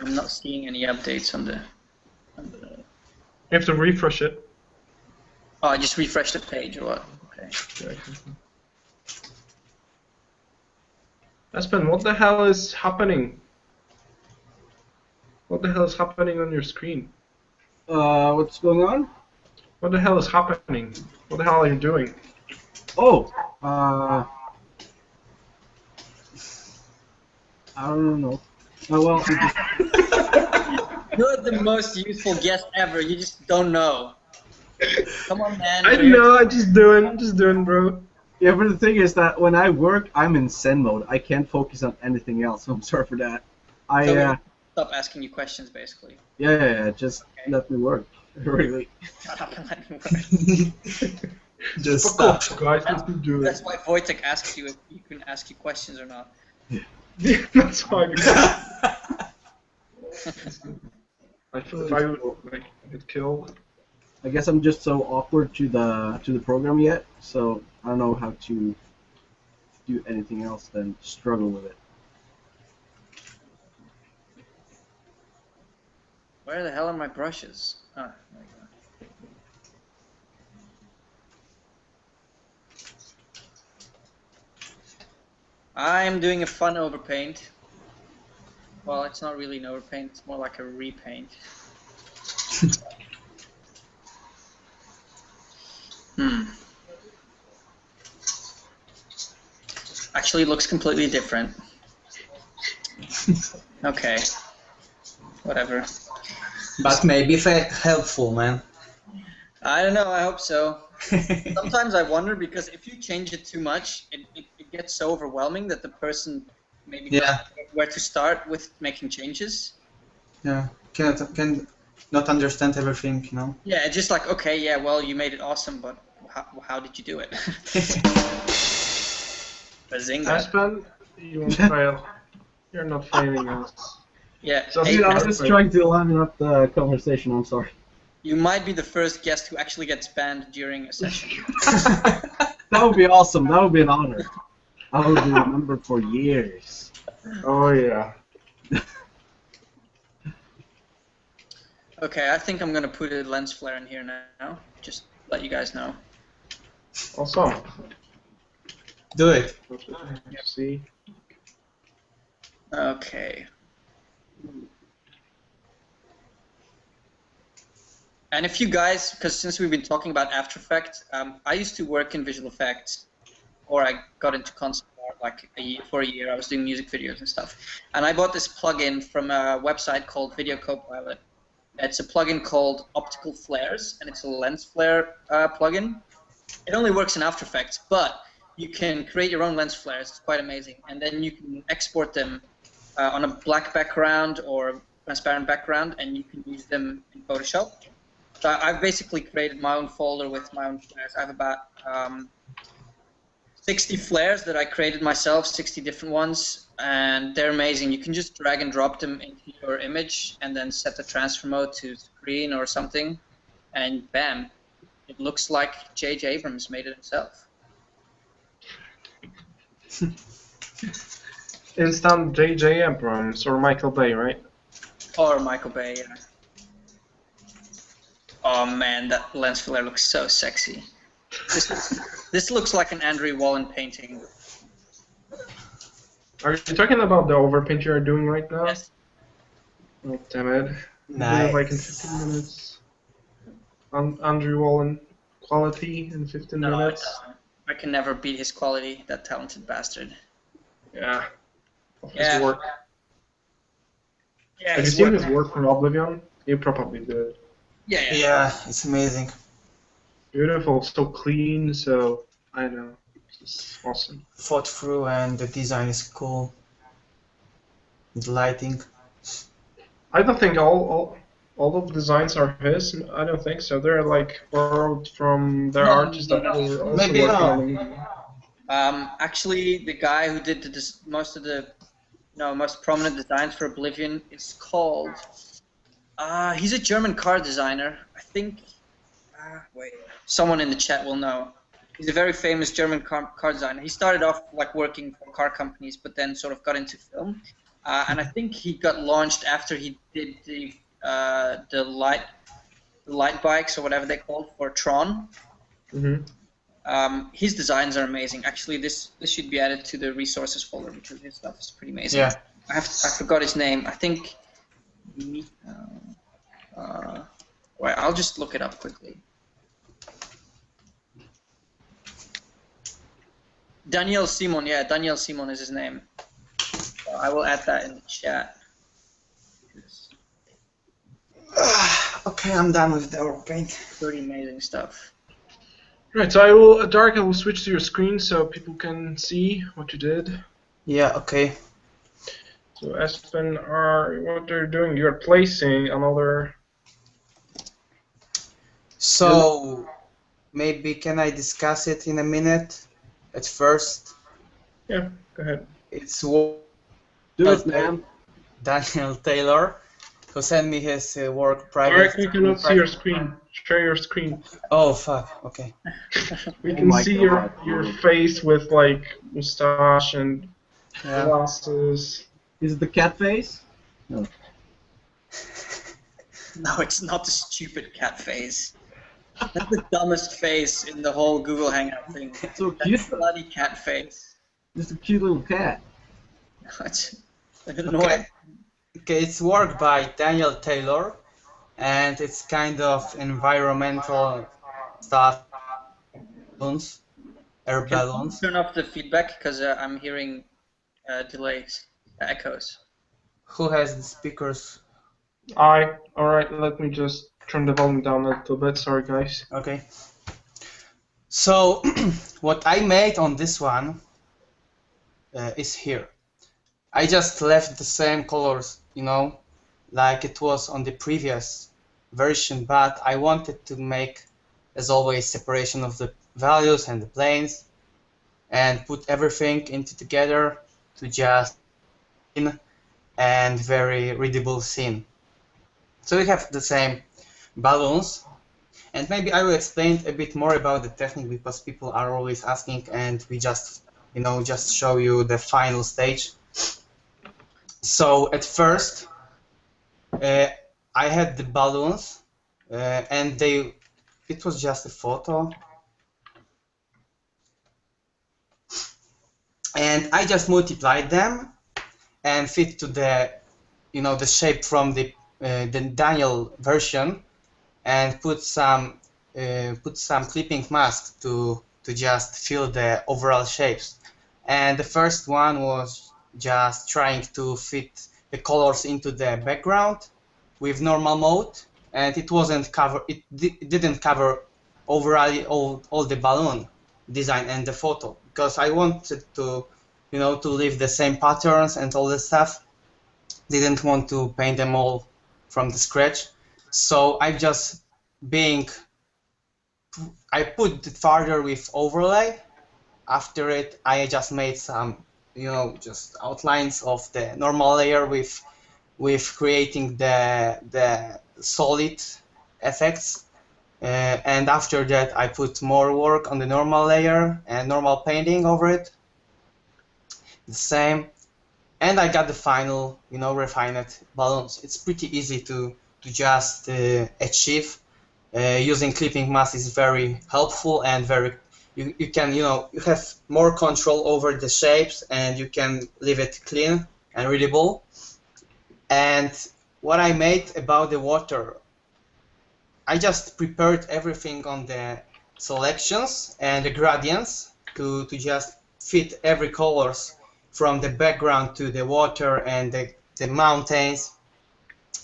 [SPEAKER 2] I'm not seeing any updates on the...
[SPEAKER 1] You have to refresh it.
[SPEAKER 2] Oh, I just refreshed the page or what? Okay.
[SPEAKER 1] Espen, what the hell is happening? What the hell is happening on your screen?
[SPEAKER 3] What's going on?
[SPEAKER 1] What the hell is happening? What the hell are you doing?
[SPEAKER 3] Oh, I don't know. Oh well,
[SPEAKER 2] You're the most useful guest ever. You just don't know. Come on, man.
[SPEAKER 1] I know, I'm just doing, bro.
[SPEAKER 3] yeah, but the thing is that when I work, I'm in Zen mode. I can't focus on anything else. So I'm sorry for that.
[SPEAKER 2] So stop asking you questions, basically.
[SPEAKER 3] Yeah, just let me work. Really.
[SPEAKER 2] Shut up and let me work.
[SPEAKER 4] Just
[SPEAKER 1] Fuck
[SPEAKER 4] stop.
[SPEAKER 1] off, guys. Let me do
[SPEAKER 2] That's
[SPEAKER 1] it.
[SPEAKER 2] why Wojtek asks you if he can ask you questions or not.
[SPEAKER 1] That's why. I feel if I would like get killed.
[SPEAKER 3] I guess I'm just so awkward to the program yet, so I don't know how to do anything else than struggle with it.
[SPEAKER 2] Where the hell are my brushes? Ah, there you go. I'm doing a fun overpaint. Well, it's not really an overpaint, it's more like a repaint. Actually, it looks completely different. Okay. Whatever.
[SPEAKER 4] But maybe helpful, man.
[SPEAKER 2] I don't know, I hope so. Sometimes I wonder, because if you change it too much, it gets so overwhelming that the person maybe doesn't know where to start with making changes.
[SPEAKER 4] Yeah, can not understand everything, you know.
[SPEAKER 2] Yeah, it's just like, okay, yeah, well, you made it awesome, but how did you do it? Bazinga.
[SPEAKER 1] Espen, you won't fail. You're not failing us.
[SPEAKER 2] Yeah,
[SPEAKER 1] So
[SPEAKER 2] hey,
[SPEAKER 1] see,
[SPEAKER 3] I'm just trying to line up the conversation. I'm sorry.
[SPEAKER 2] you might be the first guest who actually gets banned during a session.
[SPEAKER 3] That would be awesome. That would be an honor. I will be remembered for years.
[SPEAKER 1] Oh yeah.
[SPEAKER 2] Okay, I think I'm gonna put a lens flare in here now. Just let you guys know.
[SPEAKER 1] Awesome.
[SPEAKER 4] Do it.
[SPEAKER 1] See.
[SPEAKER 2] Okay. And if you guys, because since we've been talking about After Effects, I used to work in visual effects, or I got into concept art like for a year. I was doing music videos and stuff. And I bought this plugin from a website called Video Copilot. It's a plugin called Optical Flares, and it's a lens flare plugin. It only works in After Effects, but you can create your own lens flares. It's quite amazing. And then you can export them on a black background or transparent background, and you can use them in Photoshop. So I've basically created my own folder with my own flares. I have about 60 flares that I created myself, 60 different ones, and they're amazing. You can just drag and drop them into your image and then set the transfer mode to screen or something, and bam, it looks like J.J. Abrams made it himself.
[SPEAKER 1] Instant J.J. Abrams or Michael Bay, right?
[SPEAKER 2] Or Michael Bay, yeah. Oh man, that lens flare looks so sexy. This looks like an Andrew Wallen painting.
[SPEAKER 1] Are you talking about the overpaint you're doing right now?
[SPEAKER 2] Yes.
[SPEAKER 1] Oh, damn it.
[SPEAKER 4] Nice.
[SPEAKER 1] Like in 15 minutes. Andrew Wallen quality in 15
[SPEAKER 2] No,
[SPEAKER 1] minutes.
[SPEAKER 2] I can never beat his quality, that talented bastard.
[SPEAKER 1] Yeah. Of his
[SPEAKER 2] Yeah.
[SPEAKER 1] work.
[SPEAKER 2] Yeah,
[SPEAKER 1] Have you
[SPEAKER 2] his
[SPEAKER 1] seen
[SPEAKER 2] work.
[SPEAKER 1] his work from Oblivion? You probably did.
[SPEAKER 2] Yeah.
[SPEAKER 4] Yeah, it's amazing.
[SPEAKER 1] Beautiful, so clean, so I don't know. It's awesome.
[SPEAKER 4] Thought through, and the design is cool. The lighting.
[SPEAKER 1] I don't think all of the designs are his. I don't think so. They're like borrowed from their artists that were also
[SPEAKER 4] Maybe
[SPEAKER 1] working
[SPEAKER 4] not.
[SPEAKER 1] on the movie.
[SPEAKER 2] Actually, the guy who did most of the most prominent designs for Oblivion is called He's a German car designer. I think. Wait, someone in the chat will know. He's a very famous German car designer. He started off like working for car companies, but then sort of got into film. And I think he got launched after he did the light bikes or whatever they called for Tron. His designs are amazing. Actually, this should be added to the resources folder because his stuff is pretty amazing.
[SPEAKER 4] Yeah.
[SPEAKER 2] I forgot his name. I think. Wait, I'll just look it up quickly. Daniel Simon, yeah, Daniel Simon is his name. I will add that in the chat.
[SPEAKER 4] Okay, I'm done with the overpaint.
[SPEAKER 2] Pretty amazing stuff.
[SPEAKER 1] Right, so Darek, I will switch to your screen so people can see what you did.
[SPEAKER 4] Yeah, okay.
[SPEAKER 1] So Espen, what are you doing? You're placing another...
[SPEAKER 4] So, maybe can I discuss it in a minute? At first,
[SPEAKER 1] Yeah, go ahead.
[SPEAKER 4] it's
[SPEAKER 3] Do it, man.
[SPEAKER 4] Daniel Taylor, who sent me his work
[SPEAKER 1] Darek,
[SPEAKER 4] private.
[SPEAKER 1] we cannot see your screen. Share your screen.
[SPEAKER 4] Oh fuck. Okay.
[SPEAKER 1] We
[SPEAKER 3] Oh
[SPEAKER 1] can
[SPEAKER 3] my
[SPEAKER 1] see
[SPEAKER 3] God.
[SPEAKER 1] your face with like mustache and
[SPEAKER 4] Yeah.
[SPEAKER 1] glasses.
[SPEAKER 3] Is it the cat face? No.
[SPEAKER 2] No, it's not the stupid cat face. That's the dumbest face in the whole Google Hangout thing.
[SPEAKER 3] So cute.
[SPEAKER 2] That bloody cat face.
[SPEAKER 3] Just a cute little cat.
[SPEAKER 2] It's annoying.
[SPEAKER 4] Okay, it's work by Daniel Taylor, and it's kind of environmental stuff. Balloons, air
[SPEAKER 2] Can you
[SPEAKER 4] balloons.
[SPEAKER 2] turn off the feedback because I'm hearing delays, echoes.
[SPEAKER 4] Who has the speakers?
[SPEAKER 1] Alright, let me just turn the volume down a little bit. Sorry, guys.
[SPEAKER 4] Okay. So, what I made on this one is here. I just left the same colors, you know, like it was on the previous version, but I wanted to make, as always, separation of the values and the planes, and put everything into together to just and very readable scene. So we have the same balloons, and maybe I will explain a bit more about the technique because people are always asking, and we just, you know, just show you the final stage. So at first, I had the balloons, and it was just a photo, and I just multiplied them and fit to the, you know, the shape from the Daniel version, and put some clipping mask to just fill the overall shapes. And the first one was just trying to fit the colors into the background with normal mode, and it wasn't cover. It didn't cover overall all the balloon design and the photo, because I wanted to, you know, to leave the same patterns and all the stuff. Didn't want to paint them all from the scratch, so I put it further with overlay. After it, I just made some, you know, just outlines of the normal layer with creating the solid effects. And after that, I put more work on the normal layer and normal painting over it. The same. And I got the final, you know, refined balloons. It's pretty easy to just achieve. Using clipping mask is very helpful, and you can, you know, you have more control over the shapes, and you can leave it clean and readable. And what I made about the water, I just prepared everything on the selections and the gradients to just fit every colors from the background to the water and the mountains,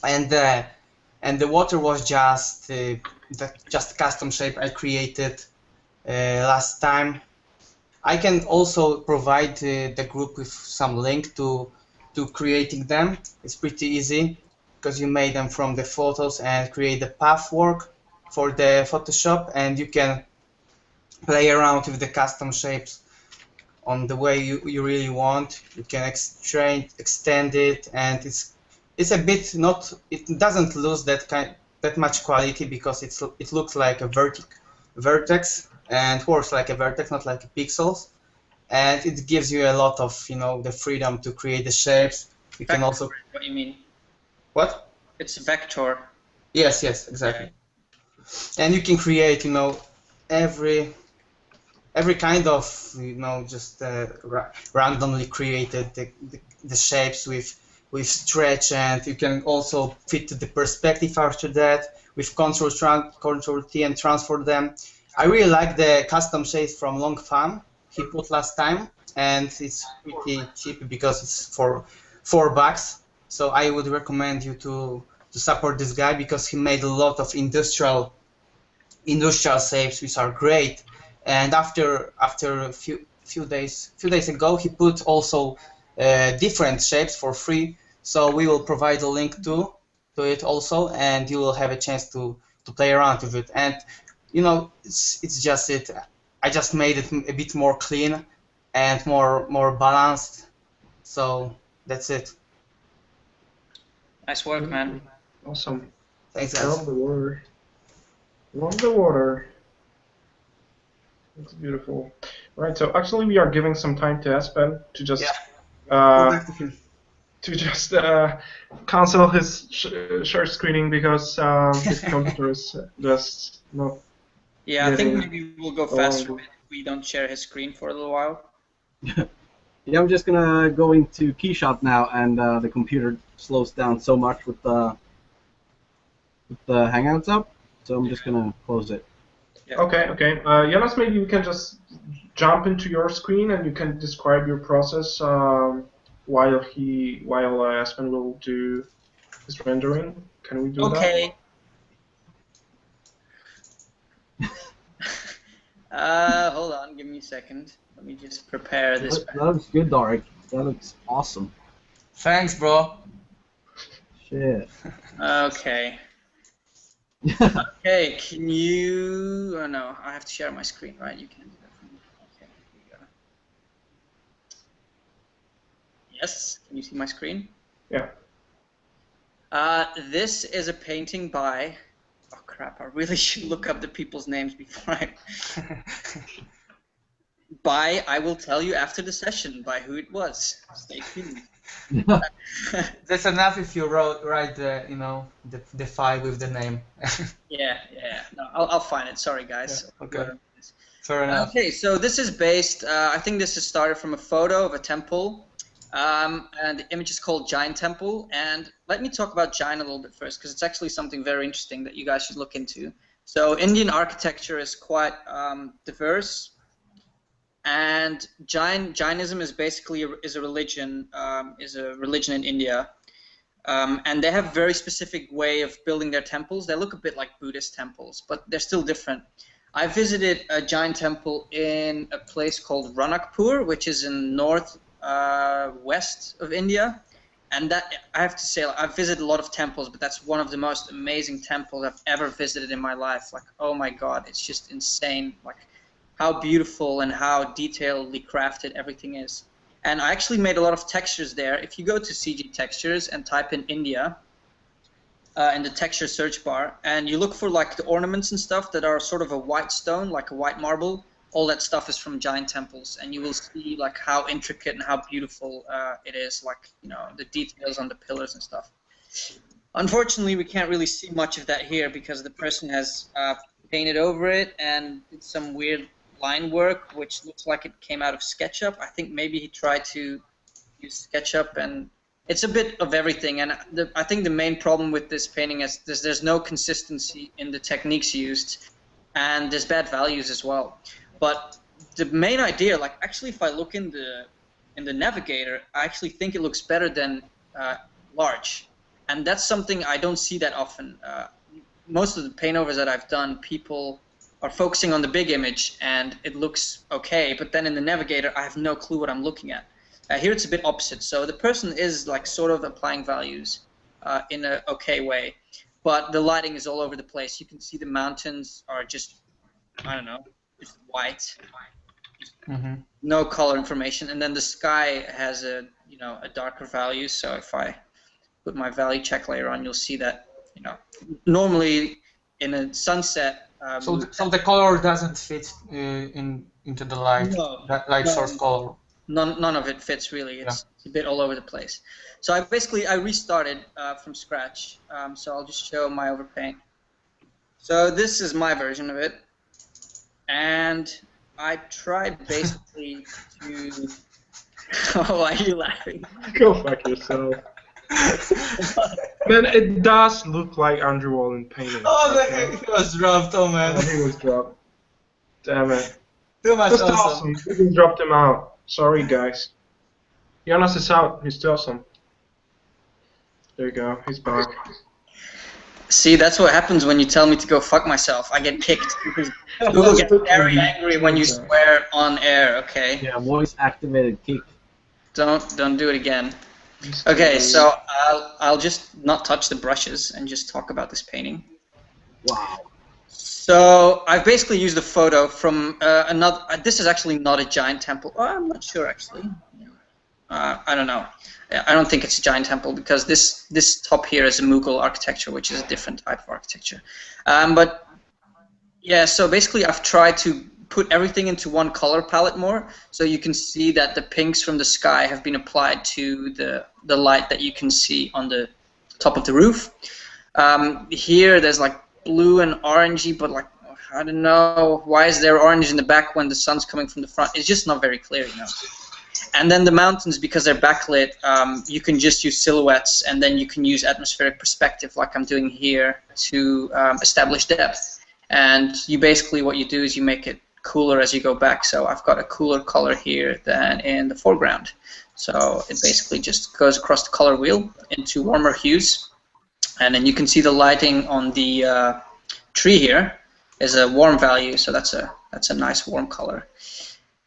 [SPEAKER 4] and the water was just custom shape I created last time. I can also provide the group with some link to creating them. It's pretty easy because you made them from the photos and create the path work for the Photoshop, and you can play around with the custom shapes on the way you really want. You can extend it, and it's a bit not. It doesn't lose that much quality because it looks like a vertex and works like a vertex, not like a pixels. And it gives you a lot of the freedom to create the shapes. You can also.
[SPEAKER 2] What do you mean?
[SPEAKER 4] What?
[SPEAKER 2] It's vector.
[SPEAKER 4] Yes, exactly. And you can create every kind of just randomly created the shapes with stretch, and you can also fit the perspective after that with Control T and transfer them. I really like the custom shapes from Long Fan he put last time, and it's pretty cheap because it's for $4. So I would recommend you to support this guy because he made a lot of industrial shapes which are great. And after a few days ago, he put also different shapes for free. So we will provide a link to it also, and you will have a chance to play around with it. And it's just it. I just made it a bit more clean and more balanced. So that's it.
[SPEAKER 2] Nice work, man.
[SPEAKER 1] Awesome.
[SPEAKER 4] Thanks,
[SPEAKER 1] Love
[SPEAKER 4] guys.
[SPEAKER 1] the water. Love the water. It's beautiful. Right. So actually, we are giving some time to Espen to just
[SPEAKER 4] Go back to him.
[SPEAKER 1] cancel his share screening because his computer is just not.
[SPEAKER 2] Yeah, I think
[SPEAKER 1] getting
[SPEAKER 2] maybe we'll go faster if we don't share his screen for a little while.
[SPEAKER 3] Yeah, I'm just gonna go into Keyshot now, and the computer slows down so much with the Hangouts up, so I'm just gonna close it.
[SPEAKER 2] Yeah.
[SPEAKER 1] Okay. Jonas, maybe you can just jump into your screen and you can describe your process while Espen will do his rendering. Can we do that?
[SPEAKER 2] Okay. Hold on, give me a second. Let me just prepare this.
[SPEAKER 3] That looks good, Darek. That looks awesome.
[SPEAKER 4] Thanks, bro.
[SPEAKER 3] Shit.
[SPEAKER 2] Okay. Okay, can you... Oh no, I have to share my screen, right? You can't do that for me. Okay, here we go. Yes, can you see my screen?
[SPEAKER 1] Yeah.
[SPEAKER 2] This is a painting by... Oh crap, I really should look up the people's names before I... I will tell you after the session by who it was. Stay tuned.
[SPEAKER 4] That's enough if you write the file with the name.
[SPEAKER 2] Yeah. No, I'll find it. Sorry, guys.
[SPEAKER 4] Yeah, okay. Fair enough.
[SPEAKER 2] Okay, so this is based. I think this is started from a photo of a temple, and the image is called Giant Temple. And let me talk about Giant a little bit first, because it's actually something very interesting that you guys should look into. So Indian architecture is quite diverse. And Jainism is basically a religion in India, and they have a very specific way of building their temples. They look a bit like Buddhist temples, but they're still different. I visited a Jain temple in a place called Ranakpur, which is in west of India, and that I have to say, I've visited a lot of temples, but that's one of the most amazing temples I've ever visited in my life. Like, oh my God, it's just insane. Like, how beautiful and how detailedly crafted everything is. And I actually made a lot of textures there. If you go to CG Textures and type in India in the texture search bar, and you look for like the ornaments and stuff that are sort of a white stone, like a white marble, all that stuff is from giant temples, and you will see like how intricate and how beautiful it is, like, you know, the details on the pillars and stuff. Unfortunately, we can't really see much of that here because the person has painted over it and did some weird line work, which looks like it came out of SketchUp. I think maybe he tried to use SketchUp, and it's a bit of everything. And I think the main problem with this painting is there's no consistency in the techniques used, and there's bad values as well. But the main idea, like, actually, if I look in the navigator, I actually think it looks better than large, and that's something I don't see that often. Most of the paint overs that I've done, people are focusing on the big image and it looks okay, but then in the navigator I have no clue what I'm looking at. Here it's a bit opposite, so the person is like sort of applying values in an okay way, but the lighting is all over the place. You can see the mountains are just, I don't know, just white, no color information, and then the sky has a darker value. So if I put my value check layer on, you'll see that, you know, normally in a sunset.
[SPEAKER 4] So the color doesn't fit into the light,
[SPEAKER 2] No,
[SPEAKER 4] that light source color.
[SPEAKER 2] None of it fits really. It's a bit all over the place. So I restarted from scratch. So I'll just show my overpaint. So this is my version of it, and I tried basically to. Oh, why are you laughing?
[SPEAKER 1] Go fuck yourself. Man, it does look like Andrew Wallen painting.
[SPEAKER 4] Oh, he was dropped. Oh man,
[SPEAKER 1] Oh, he was dropped. Damn it.
[SPEAKER 4] too much
[SPEAKER 1] That's
[SPEAKER 4] awesome.
[SPEAKER 1] awesome. We just dropped him out. Sorry, guys. Jonas is out. He's still awesome. There you go. He's back.
[SPEAKER 2] See, that's what happens when you tell me to go fuck myself. I get kicked because Google gets very angry when you swear on air. Okay.
[SPEAKER 3] Yeah, voice activated kick.
[SPEAKER 2] Don't do it again. Okay, so I'll just not touch the brushes and just talk about this painting.
[SPEAKER 3] Wow.
[SPEAKER 2] So I've basically used a photo from another. This is actually not a giant temple. Oh, I'm not sure actually. I don't know. I don't think it's a giant temple because this top here is a Mughal architecture, which is a different type of architecture. But yeah, so basically I've tried to put everything into one color palette more, so you can see that the pinks from the sky have been applied to the light that you can see on the top of the roof. Here there's like blue and orangey, but like I don't know, why is there orange in the back when the sun's coming from the front? It's just not very clear, you know. And then the mountains, because they're backlit, you can just use silhouettes, and then you can use atmospheric perspective like I'm doing here to establish depth. And you basically, what you do is you make it cooler as you go back. So I've got a cooler color here than in the foreground. So it basically just goes across the color wheel into warmer hues. And then you can see the lighting on the tree here is a warm value, so that's a nice warm color.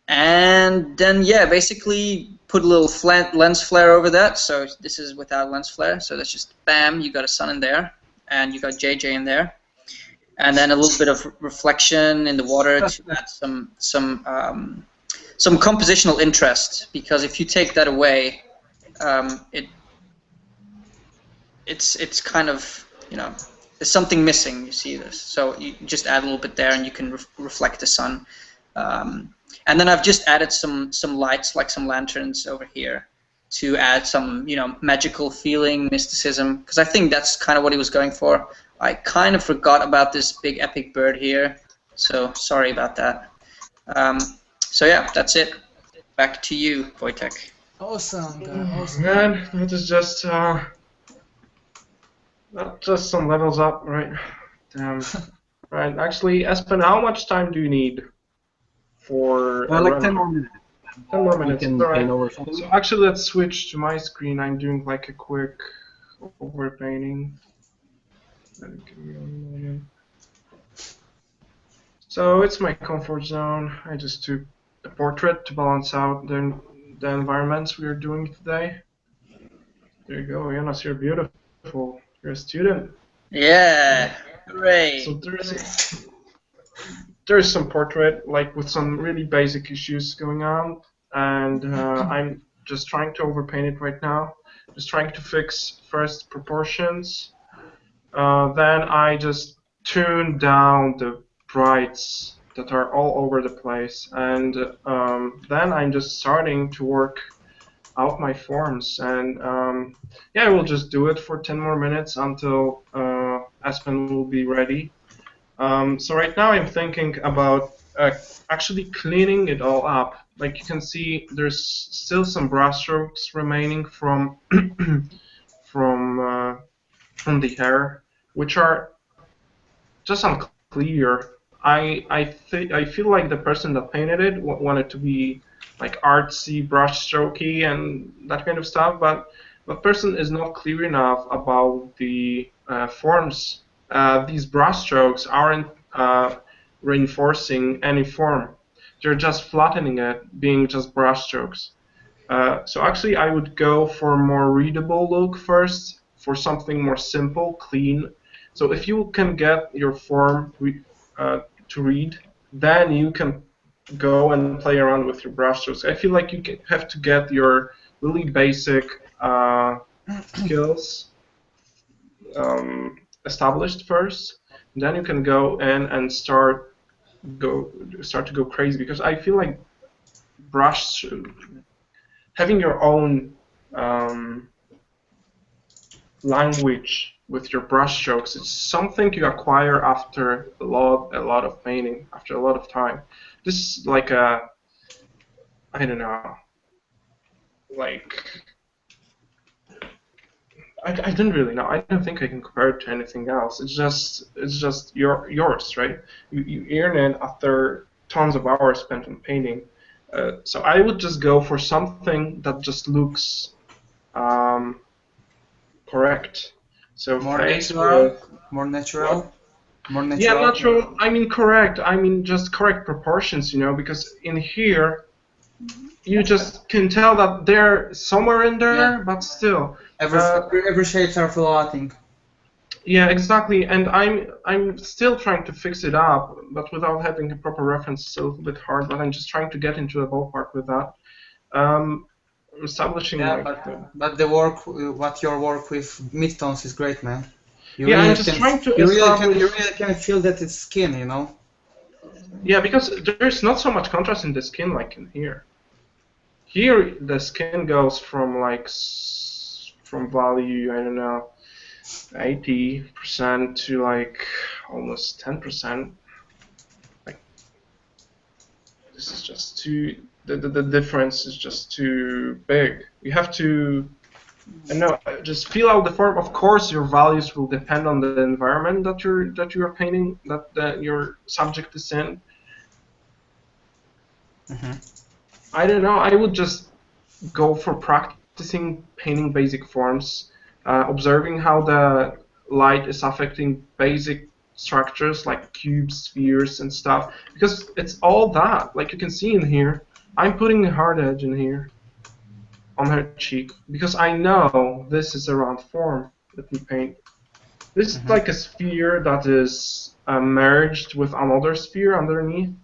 [SPEAKER 2] And then yeah, basically put a little lens flare over that. So this is without lens flare. So that's just bam, you got a sun in there, and you got JJ in there, and then a little bit of reflection in the water to add some compositional interest. Because if you take that away, it's kind of, you know, there's something missing. You see this, so you just add a little bit there, and you can reflect the sun. And then I've just added some lights, like some lanterns over here, to add some, you know, magical feeling, mysticism, because I think that's kind of what he was going for. I kind of forgot about this big epic bird here, so sorry about that. So yeah, that's it. Back to you, Wojtek.
[SPEAKER 4] Awesome, awesome.
[SPEAKER 1] Man, that is just some levels up, right? Damn. Right. Actually, Espen, how much time do you need for?
[SPEAKER 3] Like 10 more minutes.
[SPEAKER 1] 10 more minutes.
[SPEAKER 3] Can
[SPEAKER 1] All right.
[SPEAKER 3] paint over something.
[SPEAKER 1] So actually, let's switch to my screen. I'm doing like a quick overpainting. Give me 1 moment. So it's my comfort zone. I just took a portrait to balance out the environments we are doing today. There you go, Jonas, you're beautiful. You're a student.
[SPEAKER 2] Yeah, hooray.
[SPEAKER 1] So there's some portrait, like with some really basic issues going on, and I'm just trying to overpaint it right now. Just trying to fix first proportions. Then I just tune down the brights that are all over the place, and then I'm just starting to work out my forms, and yeah, I will just do it for 10 more minutes until Espen will be ready. So right now I'm thinking about actually cleaning it all up. Like you can see, there's still some brush strokes remaining from from the hair, which are just unclear. I feel like the person that painted it wanted to be like artsy, brush strokey, and that kind of stuff, but the person is not clear enough about the forms. These brush strokes aren't reinforcing any form. They're just flattening it, being just brush strokes. So actually I would go for a more readable look first, for something more simple, clean. So if you can get your form to read, then you can go and play around with your brush strokes. I feel like you have to get your really basic skills established first. Then you can go in and start to go crazy, because I feel like having your own language with your brush strokes, it's something you acquire after a lot of painting, after a lot of time. This is like I don't know, like I don't really know. I don't think I can compare it to anything else. It's just yours, right? You earn it after tons of hours spent on painting. So I would just go for something that just looks correct. So
[SPEAKER 4] More
[SPEAKER 1] face
[SPEAKER 4] natural,
[SPEAKER 1] with
[SPEAKER 4] more natural,
[SPEAKER 1] what?
[SPEAKER 4] more
[SPEAKER 1] Yeah,
[SPEAKER 4] natural.
[SPEAKER 1] natural. I mean correct. I mean just correct proportions, you know, because in here you just can tell that they're somewhere in there,
[SPEAKER 4] Yeah.
[SPEAKER 1] but still.
[SPEAKER 4] Every shapes are floating.
[SPEAKER 1] Yeah, exactly. And I'm still trying to fix it up, but without having a proper reference, it's a little bit hard. But I'm just trying to get into a ballpark with that. Establishing
[SPEAKER 4] Yeah,
[SPEAKER 1] like
[SPEAKER 4] but the work, what your work with midtones is great, man. You
[SPEAKER 1] yeah, I'm
[SPEAKER 4] really
[SPEAKER 1] just
[SPEAKER 4] can,
[SPEAKER 1] trying to
[SPEAKER 4] you
[SPEAKER 1] establish.
[SPEAKER 4] really can feel that it's skin, you know.
[SPEAKER 1] Yeah, because there's not so much contrast in the skin like in here. Here the skin goes from like from value, I don't know, 80% to like almost 10%. Like this is just too. The difference is just too big. You have to. I know. Just feel out the form. Of course, your values will depend on the environment that you're painting, that your subject is in. I don't know. I would just go for practicing painting basic forms, observing how the light is affecting basic structures like cubes, spheres, and stuff. Because it's all that. Like you can see in here, I'm putting a hard edge in here on her cheek because I know this is a round form that we paint. This is like a sphere that is merged with another sphere underneath.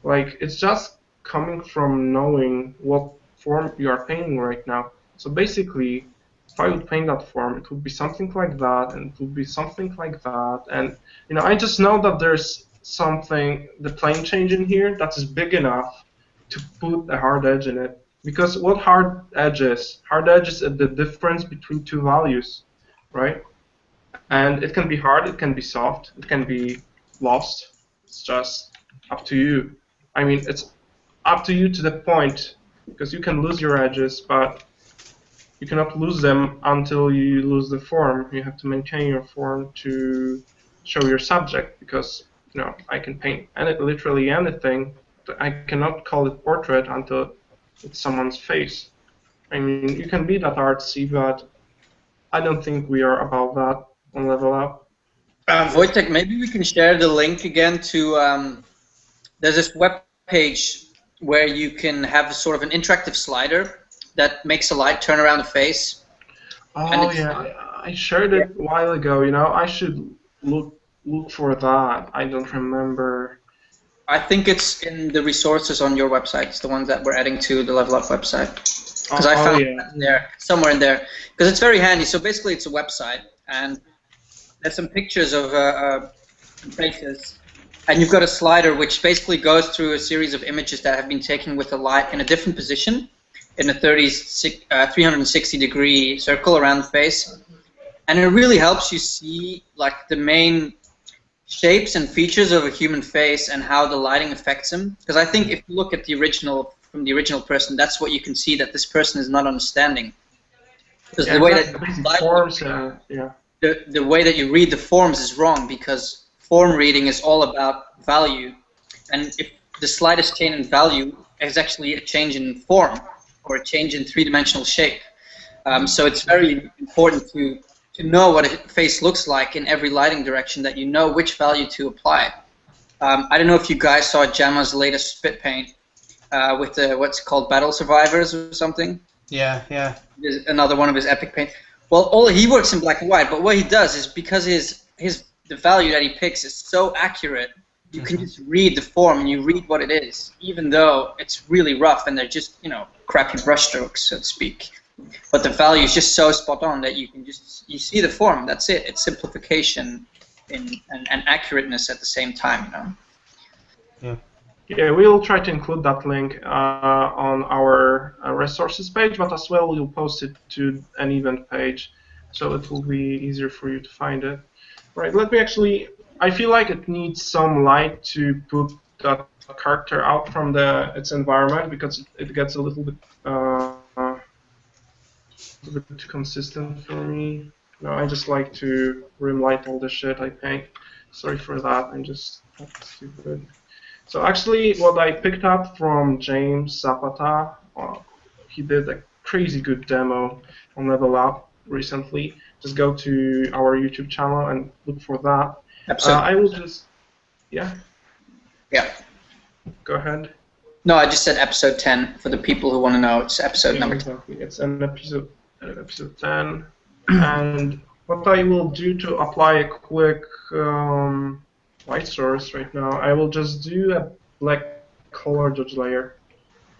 [SPEAKER 1] Like it's just coming from knowing what form you are painting right now. So basically, if I would paint that form, it would be something like that, and it would be something like that, and you know, I just know that there's something, the plane change in here that is big enough to put a hard edge in it. Because what hard edge is? Hard edge is the difference between two values, right? And it can be hard, it can be soft, it can be lost. It's just up to you. I mean, it's up to you to the point, because you can lose your edges, but you cannot lose them until you lose the form. You have to maintain your form to show your subject, because you know I can paint literally anything, but I cannot call it portrait until it's someone's face. I mean, you can be that artsy, but I don't think we are about that on Level Up.
[SPEAKER 2] Wojtek, maybe we can share the link again to. There's this web page where you can have a sort of an interactive slider that makes a light turn around the face.
[SPEAKER 1] Oh yeah, I shared it a while ago. You know, I should look for that. I don't remember.
[SPEAKER 2] I think it's in the resources on your website. It's the ones that we're adding to the Level Up website. Because I found it there, somewhere in there. Because it's very handy. So basically, it's a website, and there's some pictures of faces, and you've got a slider which basically goes through a series of images that have been taken with the light in a different position, in a 360-degree circle around the face, and it really helps you see like the main shapes and features of a human face and how the lighting affects them. Because I think if you look at the original, from the original person, that's what you can see, that this person is not understanding. Because the way that the way that you read the forms is wrong, because form reading is all about value, and if the slightest change in value is actually a change in form or a change in three-dimensional shape. So it's very important to know what a face looks like in every lighting direction, that you know which value to apply. I don't know if you guys saw Jamma's latest spit paint with the what's called Battle Survivors or something.
[SPEAKER 4] Yeah, yeah.
[SPEAKER 2] There's another one of his epic paint. Well, he works in black and white, but what he does is, because the value that he picks is so accurate, you can just read the form and you read what it is, even though it's really rough and they're just, you know, crappy brush strokes, so to speak. But the value is just so spot on that you can you see the form. That's it. It's simplification and accurateness at the same time, you know.
[SPEAKER 4] Yeah.
[SPEAKER 1] Yeah, we'll try to include that link on our resources page, but as well we'll post it to an event page, so it will be easier for you to find it. Right, let me actually, I feel like it needs some light to put that character out from its environment, because it gets a little bit too consistent for me. No, I just like to rim light all the shit I paint. Sorry for that, I'm just stupid. So actually, what I picked up from James Zapata, he did a crazy good demo on Level Up recently. Just go to our YouTube channel and look for that. I will just, yeah.
[SPEAKER 2] Yeah.
[SPEAKER 1] Go ahead.
[SPEAKER 2] No, I just said episode 10 for the people who want to know. It's episode number 10.
[SPEAKER 1] Exactly. It's an episode 10, and what I will do to apply a quick light source right now, I will just do a black color dodge layer.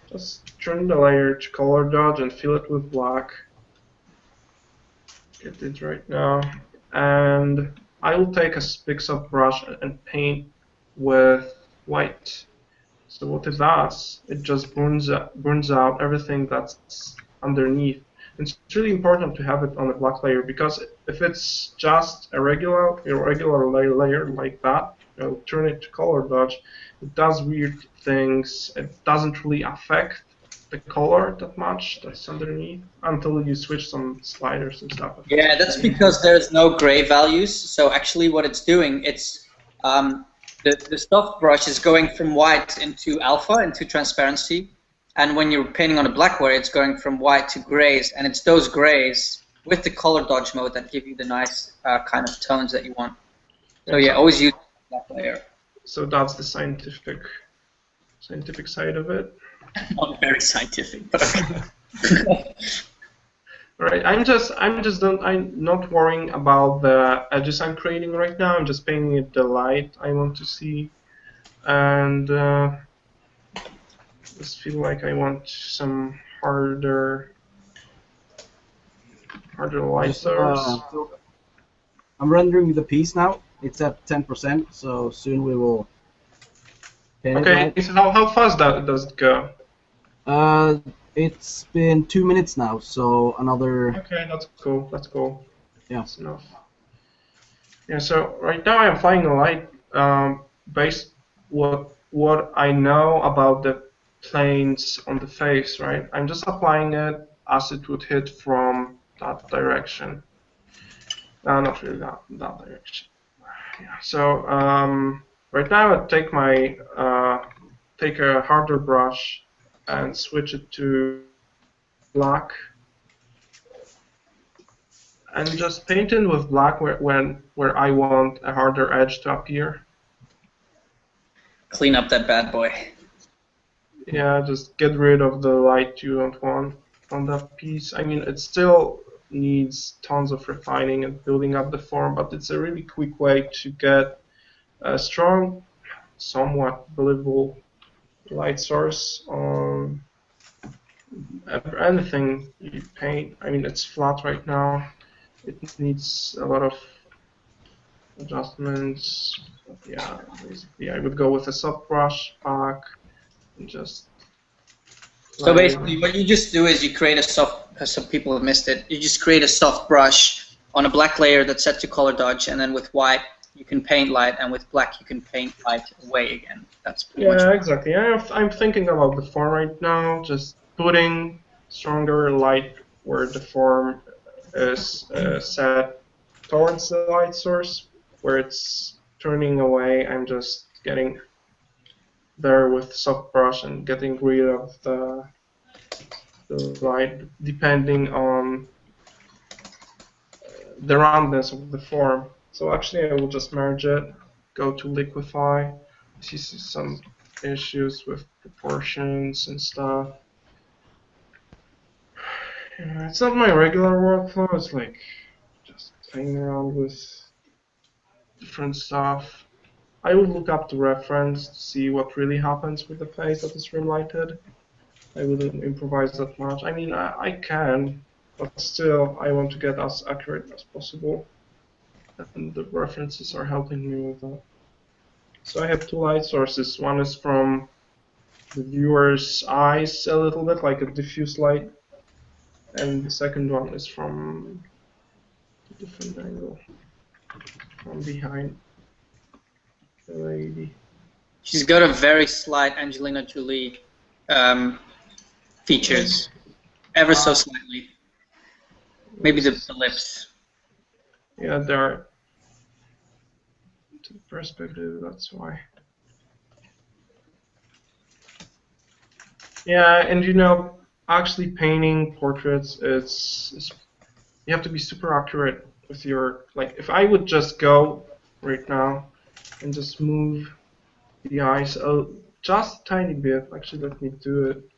[SPEAKER 1] Just turn the layer to color dodge and fill it with black. Get it right now, and I will take a big soft brush and paint with white. So what it does, it just burns out everything that's underneath. It's really important to have it on a black layer, because if it's just a regular layer like that, turn it to color dodge, it does weird things. It doesn't really affect the color that much that's underneath until you switch some sliders and stuff.
[SPEAKER 2] Yeah, that's because there's no gray values. So actually what it's doing, it's the soft brush is going from white into alpha, into transparency. And when you're painting on a black layer, it's going from white to grays. And it's those grays with the color dodge mode that give you the nice kind of tones that you want. So yeah, always use the black layer.
[SPEAKER 1] So that's the scientific side of it.
[SPEAKER 2] Not very scientific, but
[SPEAKER 1] All right, I'm not worrying about the edges I'm creating right now. I'm just painting it the light I want to see, and just feel like I want some harder light source.
[SPEAKER 3] I'm rendering the piece now. It's at 10%, so soon we will paint it.
[SPEAKER 1] Okay, so how fast does it go?
[SPEAKER 3] It's been 2 minutes now, so another.
[SPEAKER 1] Okay, that's cool. That's cool.
[SPEAKER 3] Yeah.
[SPEAKER 1] That's enough. Yeah. So right now I'm applying a light based what I know about the planes on the face. Right. I'm just applying it as it would hit from that direction. Not really that direction. Yeah. So right now I take a harder brush and switch it to black, and just paint in with black where I want a harder edge to appear.
[SPEAKER 2] clean up that bad boy.
[SPEAKER 1] Yeah, just get rid of the light you don't want on that piece. I mean, it still needs tons of refining and building up the form, but it's a really quick way to get a strong, somewhat believable light source on anything you paint. I mean, it's flat right now. It needs a lot of adjustments. But yeah, basically, I would go with a soft brush back and just.
[SPEAKER 2] So basically, what you just do is you create a soft. Some people have missed it. You just create a soft brush on a black layer that's set to color dodge, and then with white you can paint light, and with black you can paint light away again. That's pretty much.
[SPEAKER 1] Yeah, exactly. I'm thinking about the form right now. Just putting stronger light where the form is set towards the light source. Where it's turning away, I'm just getting there with soft brush and getting rid of the light, depending on the roundness of the form. So actually, I will just merge it, go to liquify. I see some issues with proportions and stuff. Yeah, it's not my regular workflow. It's like just playing around with different stuff. I will look up the reference to see what really happens with the face that is rim lighted. I wouldn't improvise that much. I mean, I can, but still I want to get as accurate as possible, and the references are helping me with that. So I have two light sources. One is from the viewer's eyes a little bit, like a diffuse light, and the second one is from a different angle, from behind the lady.
[SPEAKER 2] She's got a very slight Angelina Jolie features, ever so slightly. Maybe the lips.
[SPEAKER 1] Yeah, they're to the perspective, that's why. Yeah, and you know, actually painting portraits, it's you have to be super accurate with your, like, if I would just go right now and just move the eyes just a tiny bit, actually let me do it,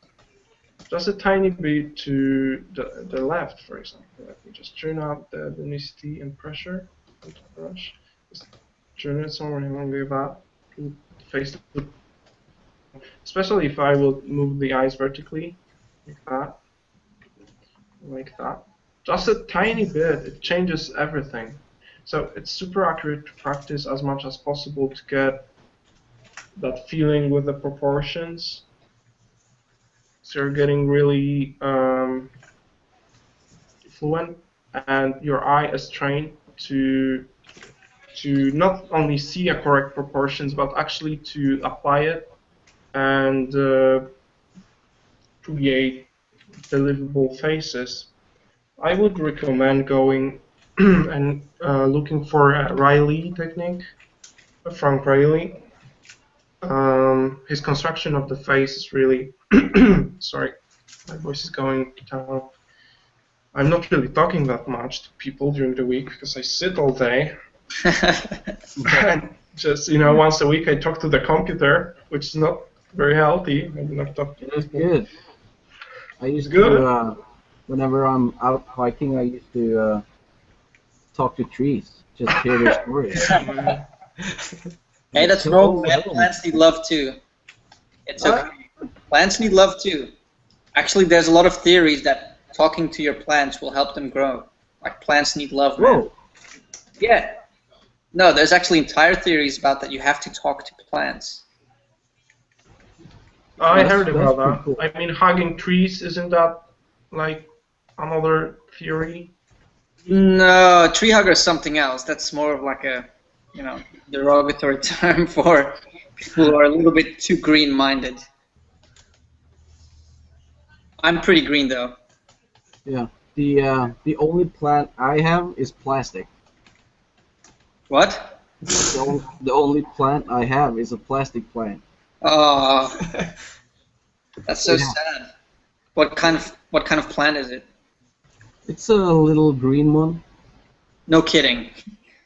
[SPEAKER 1] just a tiny bit to the left, for example. Let me just turn up the luminosity and pressure on the brush. Just turn it somewhere along that to face the, especially if I will move the eyes vertically, like that. Just a tiny bit, it changes everything. So it's super accurate to practice as much as possible to get that feeling with the proportions. So you're getting really fluent, and your eye is trained to not only see a correct proportions, but actually to apply it and create believable faces. I would recommend going and looking for a Riley technique, Frank Riley. His construction of the face is really sorry, my voice is going down. I'm not really talking that much to people during the week because I sit all day. And just, you know, once a week I talk to the computer, which is not very healthy. I do not talk to
[SPEAKER 3] It was
[SPEAKER 1] people.
[SPEAKER 3] good. I used to, whenever I'm out hiking, I used to talk to trees, just hear their stories.
[SPEAKER 2] Hey, that's wrong, man. Plants need love too. It's okay. Plants need love too. Actually, there's a lot of theories that talking to your plants will help them grow. Like, plants need love, man.
[SPEAKER 3] Whoa.
[SPEAKER 2] Yeah. No, there's actually entire theories about that you have to talk to plants.
[SPEAKER 1] I heard about
[SPEAKER 3] pretty
[SPEAKER 1] that.
[SPEAKER 3] cool.
[SPEAKER 1] I mean, hugging trees, isn't that like another theory?
[SPEAKER 2] No, tree hugger is something else. That's more of like a, you know, derogatory term for people who are a little bit too green-minded. I'm pretty green though.
[SPEAKER 3] Yeah. The only plant I have is plastic.
[SPEAKER 2] What?
[SPEAKER 3] The only plant I have is a plastic plant.
[SPEAKER 2] Oh, that's so
[SPEAKER 3] Yeah.
[SPEAKER 2] sad. What kind of plant is it?
[SPEAKER 3] It's a little green one.
[SPEAKER 2] No kidding.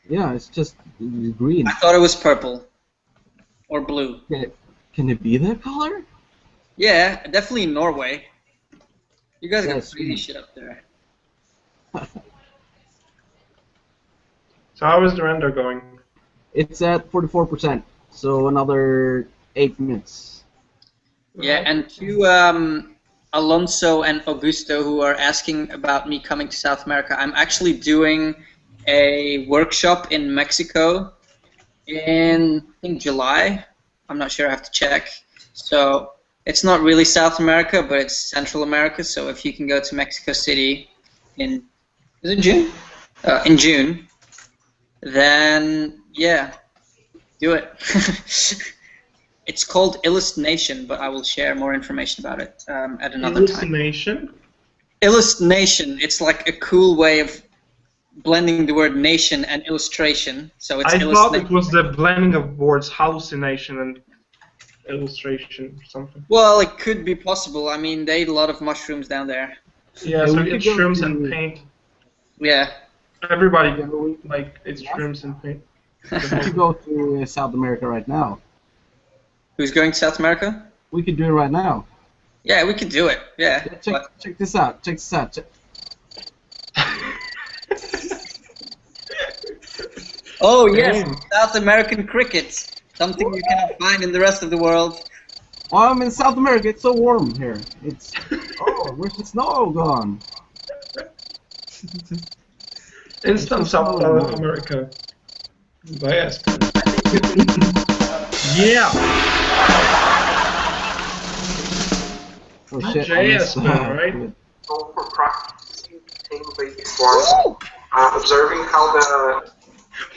[SPEAKER 3] Yeah, it's just green.
[SPEAKER 2] I thought it was purple or blue.
[SPEAKER 3] Can it be that color?
[SPEAKER 2] Yeah, definitely in Norway. You guys got
[SPEAKER 3] Yes.
[SPEAKER 2] crazy shit up there.
[SPEAKER 1] So how is the render going?
[SPEAKER 3] It's at 44%, so another 8 minutes.
[SPEAKER 2] Yeah, and to Alonso and Augusto, who are asking about me coming to South America, I'm actually doing a workshop in Mexico in, I think, July. I'm not sure, I have to check. So it's not really South America, but it's Central America. So if you can go to Mexico City in, is it June? In June, then yeah, do it. It's called Illustration, but I will share more information about it at another time.
[SPEAKER 1] Hallucination?
[SPEAKER 2] Illustration, it's like a cool way of blending the word nation and illustration. So it's
[SPEAKER 1] I thought it was the blending of words hallucination and illustration or something.
[SPEAKER 2] Well, it could be possible. I mean, they eat a lot of mushrooms down there.
[SPEAKER 1] Yeah, so it's shrooms and paint.
[SPEAKER 2] Yeah.
[SPEAKER 1] Everybody like it's shrooms and paint.
[SPEAKER 3] We could go to South America right now.
[SPEAKER 2] Who's going to South America?
[SPEAKER 3] We could do it right now.
[SPEAKER 2] Yeah, we could do it. Yeah.
[SPEAKER 3] Check this out. Check this out.
[SPEAKER 2] Oh yes, South American cricket. Something you cannot find in the rest of the world.
[SPEAKER 3] Oh, I'm in South America. It's so warm here. It's where's the snow gone?
[SPEAKER 1] Instant South America. By Espen. Yeah!
[SPEAKER 3] Oh shit, I missed,
[SPEAKER 1] Espen, right?
[SPEAKER 3] good.
[SPEAKER 1] For practicing table-based forms, observing how the...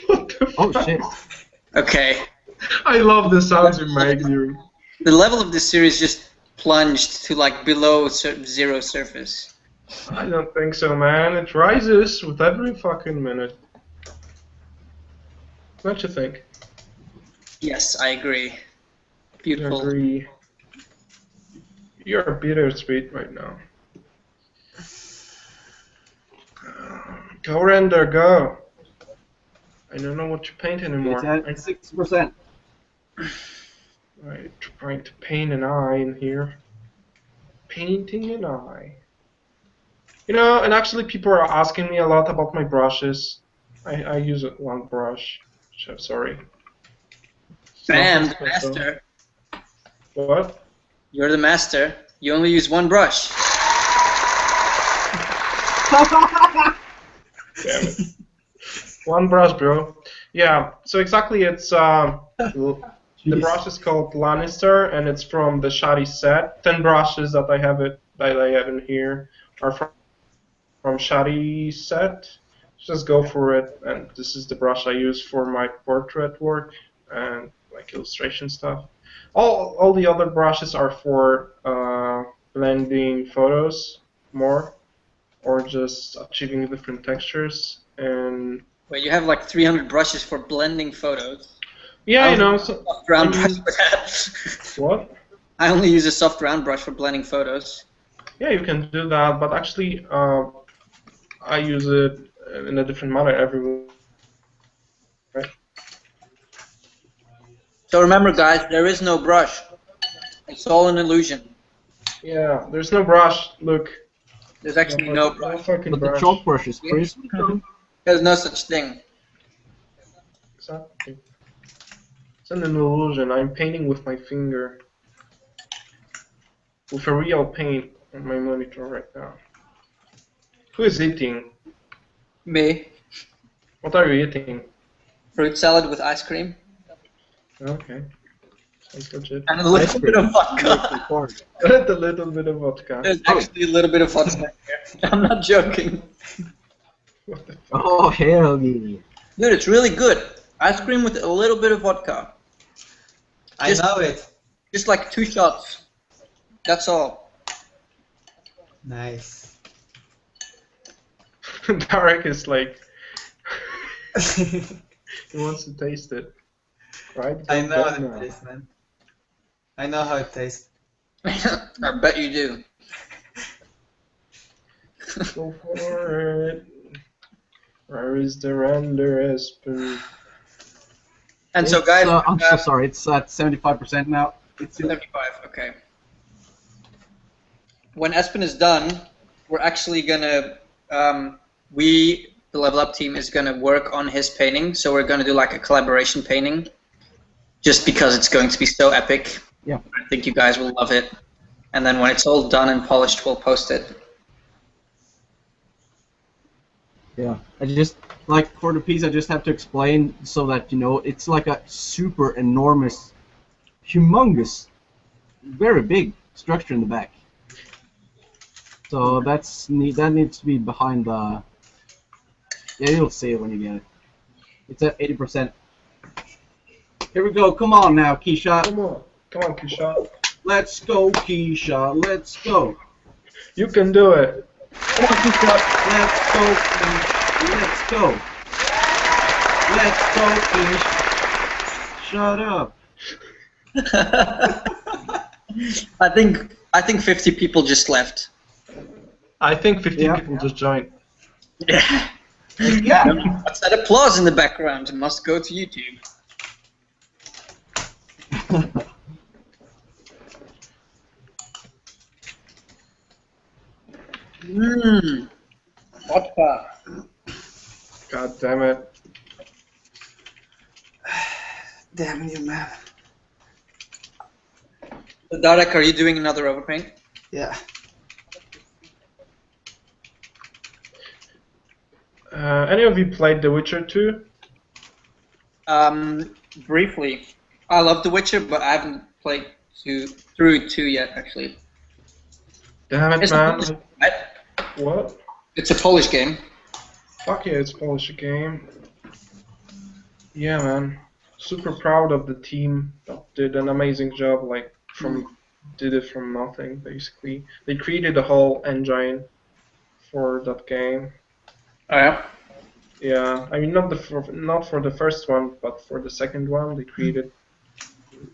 [SPEAKER 1] What the
[SPEAKER 3] Oh
[SPEAKER 1] fuck?
[SPEAKER 3] shit.
[SPEAKER 2] Okay.
[SPEAKER 1] I love the sounds you make, dude.
[SPEAKER 2] The level of this series just plunged to like below zero surface.
[SPEAKER 1] I don't think so, man. It rises with every fucking minute. Don't you think?
[SPEAKER 2] Yes, I agree.
[SPEAKER 1] I
[SPEAKER 2] Beautiful.
[SPEAKER 1] agree. You're bittersweet right now. Go render, go. I don't know what to paint anymore.
[SPEAKER 3] It's at 6%.
[SPEAKER 1] I'm trying to paint an eye in here. Painting an eye. You know, and actually people are asking me a lot about my brushes. I use one brush. Sorry.
[SPEAKER 2] Bam,
[SPEAKER 1] Nothing
[SPEAKER 2] the
[SPEAKER 1] special.
[SPEAKER 2] master.
[SPEAKER 1] What?
[SPEAKER 2] You're the master. You only use one brush.
[SPEAKER 1] Damn it. One brush, bro. Yeah, so exactly it's the brush is called Lannister and it's from the Shadi set. 10 brushes that I have in here are from Shadi set. Just go for it, and this is the brush I use for my portrait work and like illustration stuff. All the other brushes are for blending photos more, or just achieving different textures. And
[SPEAKER 2] Wait, you have like 300 brushes for blending photos.
[SPEAKER 1] yeah, you know.
[SPEAKER 2] Soft round brush for that.
[SPEAKER 1] What?
[SPEAKER 2] I only use a soft round brush for blending photos.
[SPEAKER 1] Yeah, you can do that, but actually, I use it in a different manner everywhere. Right?
[SPEAKER 2] So remember, guys, there is no brush. It's all an illusion.
[SPEAKER 1] Yeah, there's no brush. Look.
[SPEAKER 2] There's actually no brush.
[SPEAKER 1] fucking
[SPEAKER 3] But the
[SPEAKER 1] brush.
[SPEAKER 3] chalk brush is crisp.
[SPEAKER 2] There's no such thing.
[SPEAKER 1] Exactly. It's an illusion. I'm painting with my finger. With a real paint on my monitor right now. Who is eating?
[SPEAKER 2] Me.
[SPEAKER 1] What are you eating?
[SPEAKER 2] Fruit salad with ice cream.
[SPEAKER 1] Okay. Sounds legit.
[SPEAKER 2] And a little bit of vodka.
[SPEAKER 1] A little bit of vodka.
[SPEAKER 2] There's actually a little bit of vodka here. I'm not joking.
[SPEAKER 1] What the fuck?
[SPEAKER 3] Oh, hell yeah.
[SPEAKER 2] Dude, it's really good. Ice cream with a little bit of vodka.
[SPEAKER 4] I know it.
[SPEAKER 2] Just like 2 shots. That's all.
[SPEAKER 4] Nice.
[SPEAKER 1] Darek is like... he wants to taste it. Right?
[SPEAKER 4] I know
[SPEAKER 1] Don't
[SPEAKER 4] the taste, man. I know how it tastes.
[SPEAKER 2] I bet you do.
[SPEAKER 1] Go for it. Where is the render, Espen?
[SPEAKER 2] And so, guys,
[SPEAKER 3] I'm so sorry. It's at 75% now. It's
[SPEAKER 2] 75. Okay. When Espen is done, we're actually gonna the Level Up team is gonna work on his painting. So we're gonna do like a collaboration painting, just because it's going to be so epic.
[SPEAKER 3] Yeah.
[SPEAKER 2] I think you guys will love it. And then when it's all done and polished, we'll post it.
[SPEAKER 3] Yeah, I just, like, for the piece, I just have to explain so that, you know, it's like a super enormous, humongous, very big structure in the back. So that needs to be behind the, yeah, you'll see it when you get it. It's at 80%. Here we go, come on now, Keisha.
[SPEAKER 1] Come on, Kisha.
[SPEAKER 3] Let's go, Keisha, let's go.
[SPEAKER 1] You can do it.
[SPEAKER 3] Come on, Keisha, let's go, Keisha, let's go. Let's go, Keisha. Shut up.
[SPEAKER 2] I think 50 people just left.
[SPEAKER 1] I think 15
[SPEAKER 3] Yeah.
[SPEAKER 1] people just joined.
[SPEAKER 2] Yeah.
[SPEAKER 3] Yeah.
[SPEAKER 2] What's that applause in the background? It must go to YouTube. Mmm. Vodka.
[SPEAKER 1] God damn it.
[SPEAKER 4] Damn you, man.
[SPEAKER 2] So, Darek, are you doing another overpaint?
[SPEAKER 4] Yeah.
[SPEAKER 1] Any of you played The Witcher 2?
[SPEAKER 2] Briefly, I love The Witcher, but I haven't played through 2 yet, actually.
[SPEAKER 1] Damn it,
[SPEAKER 2] It's
[SPEAKER 1] man.
[SPEAKER 2] Polish, right?
[SPEAKER 1] What?
[SPEAKER 2] It's a Polish game.
[SPEAKER 1] Fuck yeah, it's a Polish game. Yeah, man. Super proud of the team that did an amazing job, like, did it from nothing, basically. They created a whole engine for that game.
[SPEAKER 2] Oh yeah.
[SPEAKER 1] Yeah, I mean, not for the first one, but for the second one, they created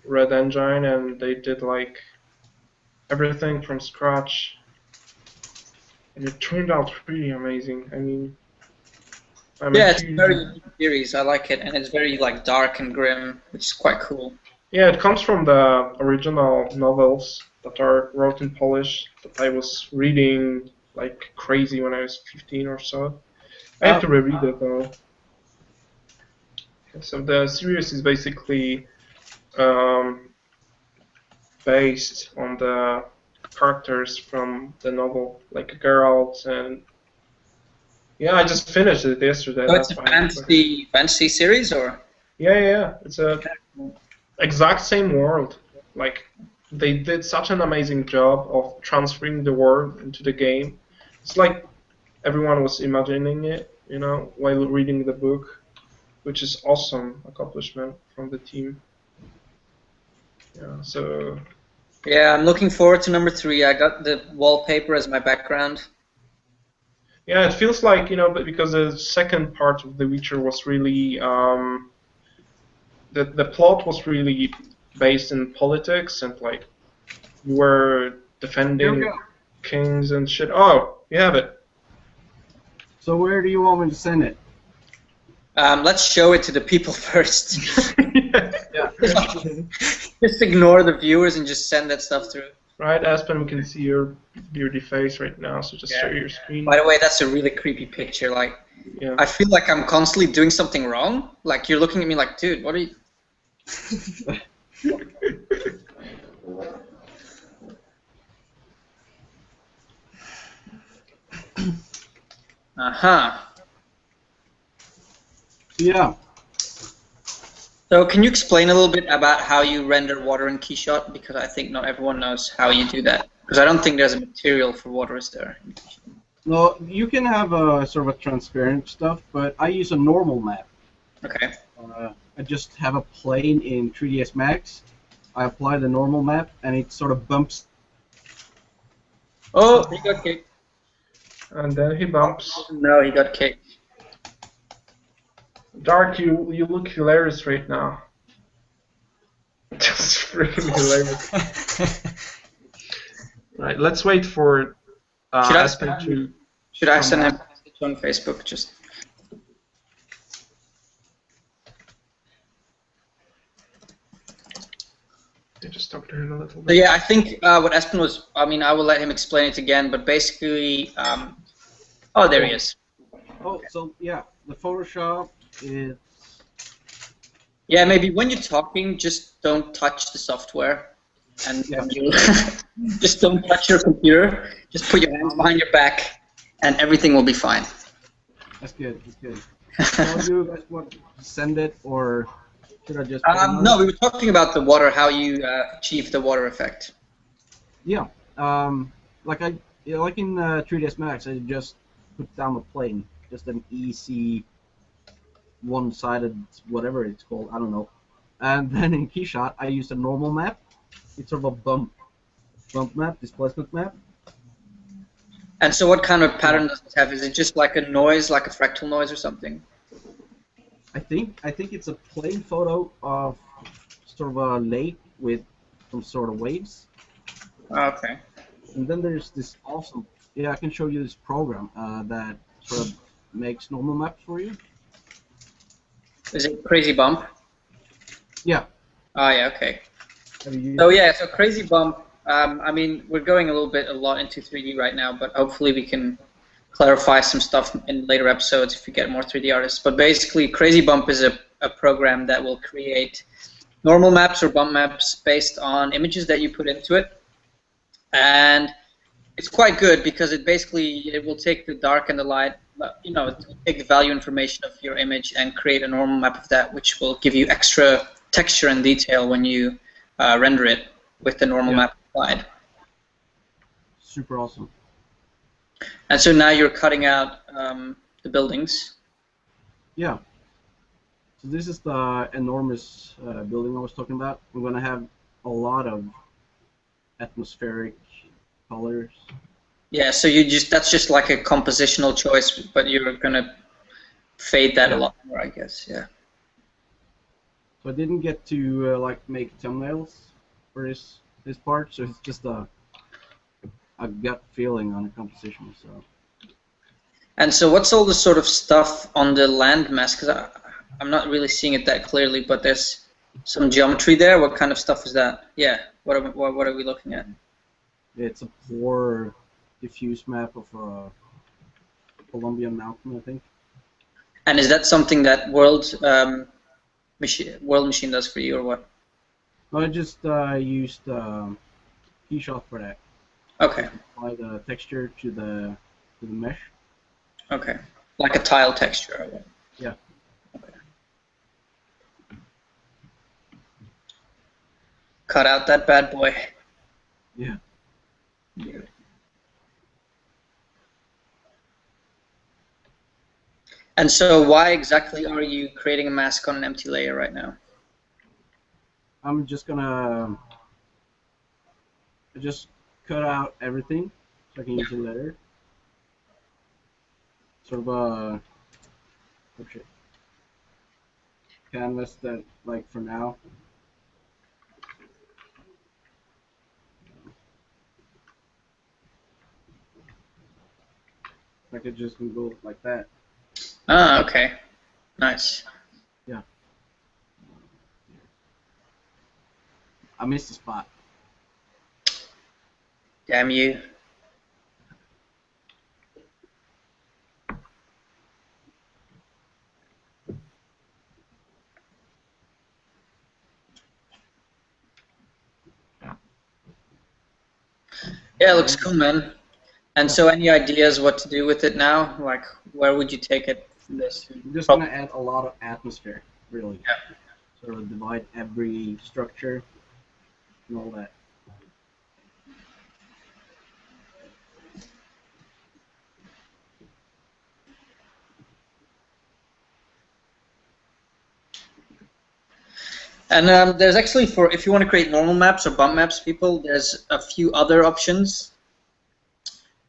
[SPEAKER 1] Red Engine, and they did, like, everything from scratch. And it turned out really amazing. I mean,
[SPEAKER 2] It's a very unique series. I like it, and it's very like dark and grim, which is quite cool.
[SPEAKER 1] Yeah, it comes from the original novels that are wrote in Polish that I was reading like crazy when I was 15 or so. I have to reread it though. So the series is basically based on the characters from the novel, like Geralt and. Yeah, I just finished it yesterday.
[SPEAKER 2] So it's a fantasy series, or?
[SPEAKER 1] Yeah. It's a exact same world. Like, they did such an amazing job of transferring the world into the game. It's like everyone was imagining it, you know, while reading the book, which is awesome accomplishment from the team. Yeah, so.
[SPEAKER 2] Yeah, I'm looking forward to number 3. I got the wallpaper as my background.
[SPEAKER 1] Yeah, it feels like, you know, because the second part of The Witcher was really, the plot was really based in politics and like you were defending kings and shit. Oh, you have it.
[SPEAKER 3] So where do you want me to send it?
[SPEAKER 2] Let's show it to the people first.
[SPEAKER 3] Yeah.
[SPEAKER 2] Just ignore the viewers and just send that stuff through.
[SPEAKER 1] Right, Espen, we can see your beauty face right now, so just share your screen.
[SPEAKER 2] By the way, that's a really creepy picture. Like,
[SPEAKER 1] yeah.
[SPEAKER 2] I feel like I'm constantly doing something wrong. Like, you're looking at me like, dude, what are you...
[SPEAKER 3] Yeah.
[SPEAKER 2] So can you explain a little bit about how you render water in Keyshot? Because I think not everyone knows how you do that. Because I don't think there's a material for water, is there?
[SPEAKER 3] No, you can have a sort of a transparent stuff, but I use a normal map.
[SPEAKER 2] Okay.
[SPEAKER 3] I just have a plane in 3ds Max. I apply the normal map, and it sort of bumps.
[SPEAKER 2] Oh, he got kicked.
[SPEAKER 1] And then he bumps.
[SPEAKER 2] No, he got kicked.
[SPEAKER 1] Dark, you look hilarious right now. Just freaking hilarious. Right, let's wait for Espen to.
[SPEAKER 2] Should I send him a message on Facebook? Just.
[SPEAKER 1] Just talk to him a little bit.
[SPEAKER 2] So yeah, I think what Espen was. I mean, I will let him explain it again, but basically, oh, there he is.
[SPEAKER 3] Oh, so yeah, the Photoshop is.
[SPEAKER 2] Yeah, maybe when you're talking, just don't touch the software, and you just don't touch your computer. Just put your hands behind your back, and everything will be fine.
[SPEAKER 3] That's good. That's good. So do you guys want to send it, or should I just?
[SPEAKER 2] No, we were talking about the water, how you achieve the water effect.
[SPEAKER 3] Yeah. Like in 3ds Max, I just put down a plane, just an easy one-sided whatever it's called, I don't know. And then in Keyshot, I use a normal map. It's sort of a bump map, displacement map.
[SPEAKER 2] And so what kind of pattern does it have? Is it just like a noise, like a fractal noise or something?
[SPEAKER 3] I think it's a plain photo of sort of a lake with some sort of waves.
[SPEAKER 2] Okay.
[SPEAKER 3] And then there's this awesome, I can show you this program that sort of makes normal maps for you.
[SPEAKER 2] Is it Crazy Bump?
[SPEAKER 3] Yeah.
[SPEAKER 2] Oh yeah, okay. So Crazy Bump, I mean, we're going a lot into 3D right now, but hopefully we can clarify some stuff in later episodes if we get more 3D artists. But basically, Crazy Bump is a program that will create normal maps or bump maps based on images that you put into it. And it's quite good because it will take the dark and the light you know, take the value information of your image and create a normal map of that, which will give you extra texture and detail when you render it with the normal map applied.
[SPEAKER 3] Super awesome.
[SPEAKER 2] And so now you're cutting out the buildings.
[SPEAKER 3] Yeah. So this is the enormous building I was talking about. We're gonna have a lot of atmospheric colors.
[SPEAKER 2] Yeah, so that's just like a compositional choice, but you're gonna fade that a lot more, I guess. Yeah.
[SPEAKER 3] So I didn't get to like make thumbnails for this part, so it's just a gut feeling on a composition. So.
[SPEAKER 2] And so what's all the sort of stuff on the land mass? Because I'm not really seeing it that clearly, but there's some geometry there. What kind of stuff is that? Yeah. What are we looking at?
[SPEAKER 3] It's a poor diffuse map of a Colombian mountain, I think.
[SPEAKER 2] And is that something that World Machine does for you, or what?
[SPEAKER 3] I just used Keyshot for that.
[SPEAKER 2] Okay.
[SPEAKER 3] Apply the texture to the mesh.
[SPEAKER 2] Okay. Like a tile texture. Okay.
[SPEAKER 3] Yeah.
[SPEAKER 2] Okay. Cut out that bad boy.
[SPEAKER 3] Yeah.
[SPEAKER 2] And so why exactly are you creating a mask on an empty layer right now?
[SPEAKER 3] I'm just gonna just cut out everything so I can use it later. Sort of a canvas that, like, for now. I could just go like that.
[SPEAKER 2] Ah, okay. Nice.
[SPEAKER 3] Yeah. I missed the spot.
[SPEAKER 2] Damn you. Yeah, it looks cool, man. And so any ideas what to do with it now? Like, where would you take it from this?
[SPEAKER 3] I'm just going to add a lot of atmosphere, really.
[SPEAKER 2] Yeah.
[SPEAKER 3] Sort of divide every structure and all that.
[SPEAKER 2] And there's actually, for if you want to create normal maps or bump maps, people, there's a few other options.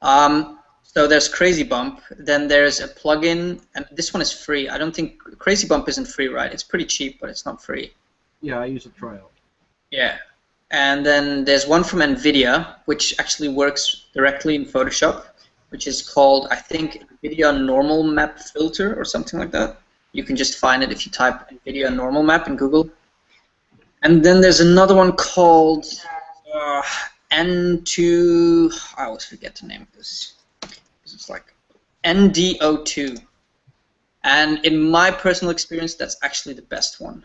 [SPEAKER 2] So there's Crazy Bump, then there's a plugin, and this one is free. I don't think Crazy Bump isn't free, right? It's pretty cheap, but it's not free.
[SPEAKER 3] Yeah, I use a trial.
[SPEAKER 2] Yeah. And then there's one from NVIDIA, which actually works directly in Photoshop, which is called, I think, NVIDIA Normal Map Filter or something like that. You can just find it if you type NVIDIA Normal Map in Google. And then there's another one called N2, I always forget the name of this. It's like NDO2. And in my personal experience, that's actually the best one.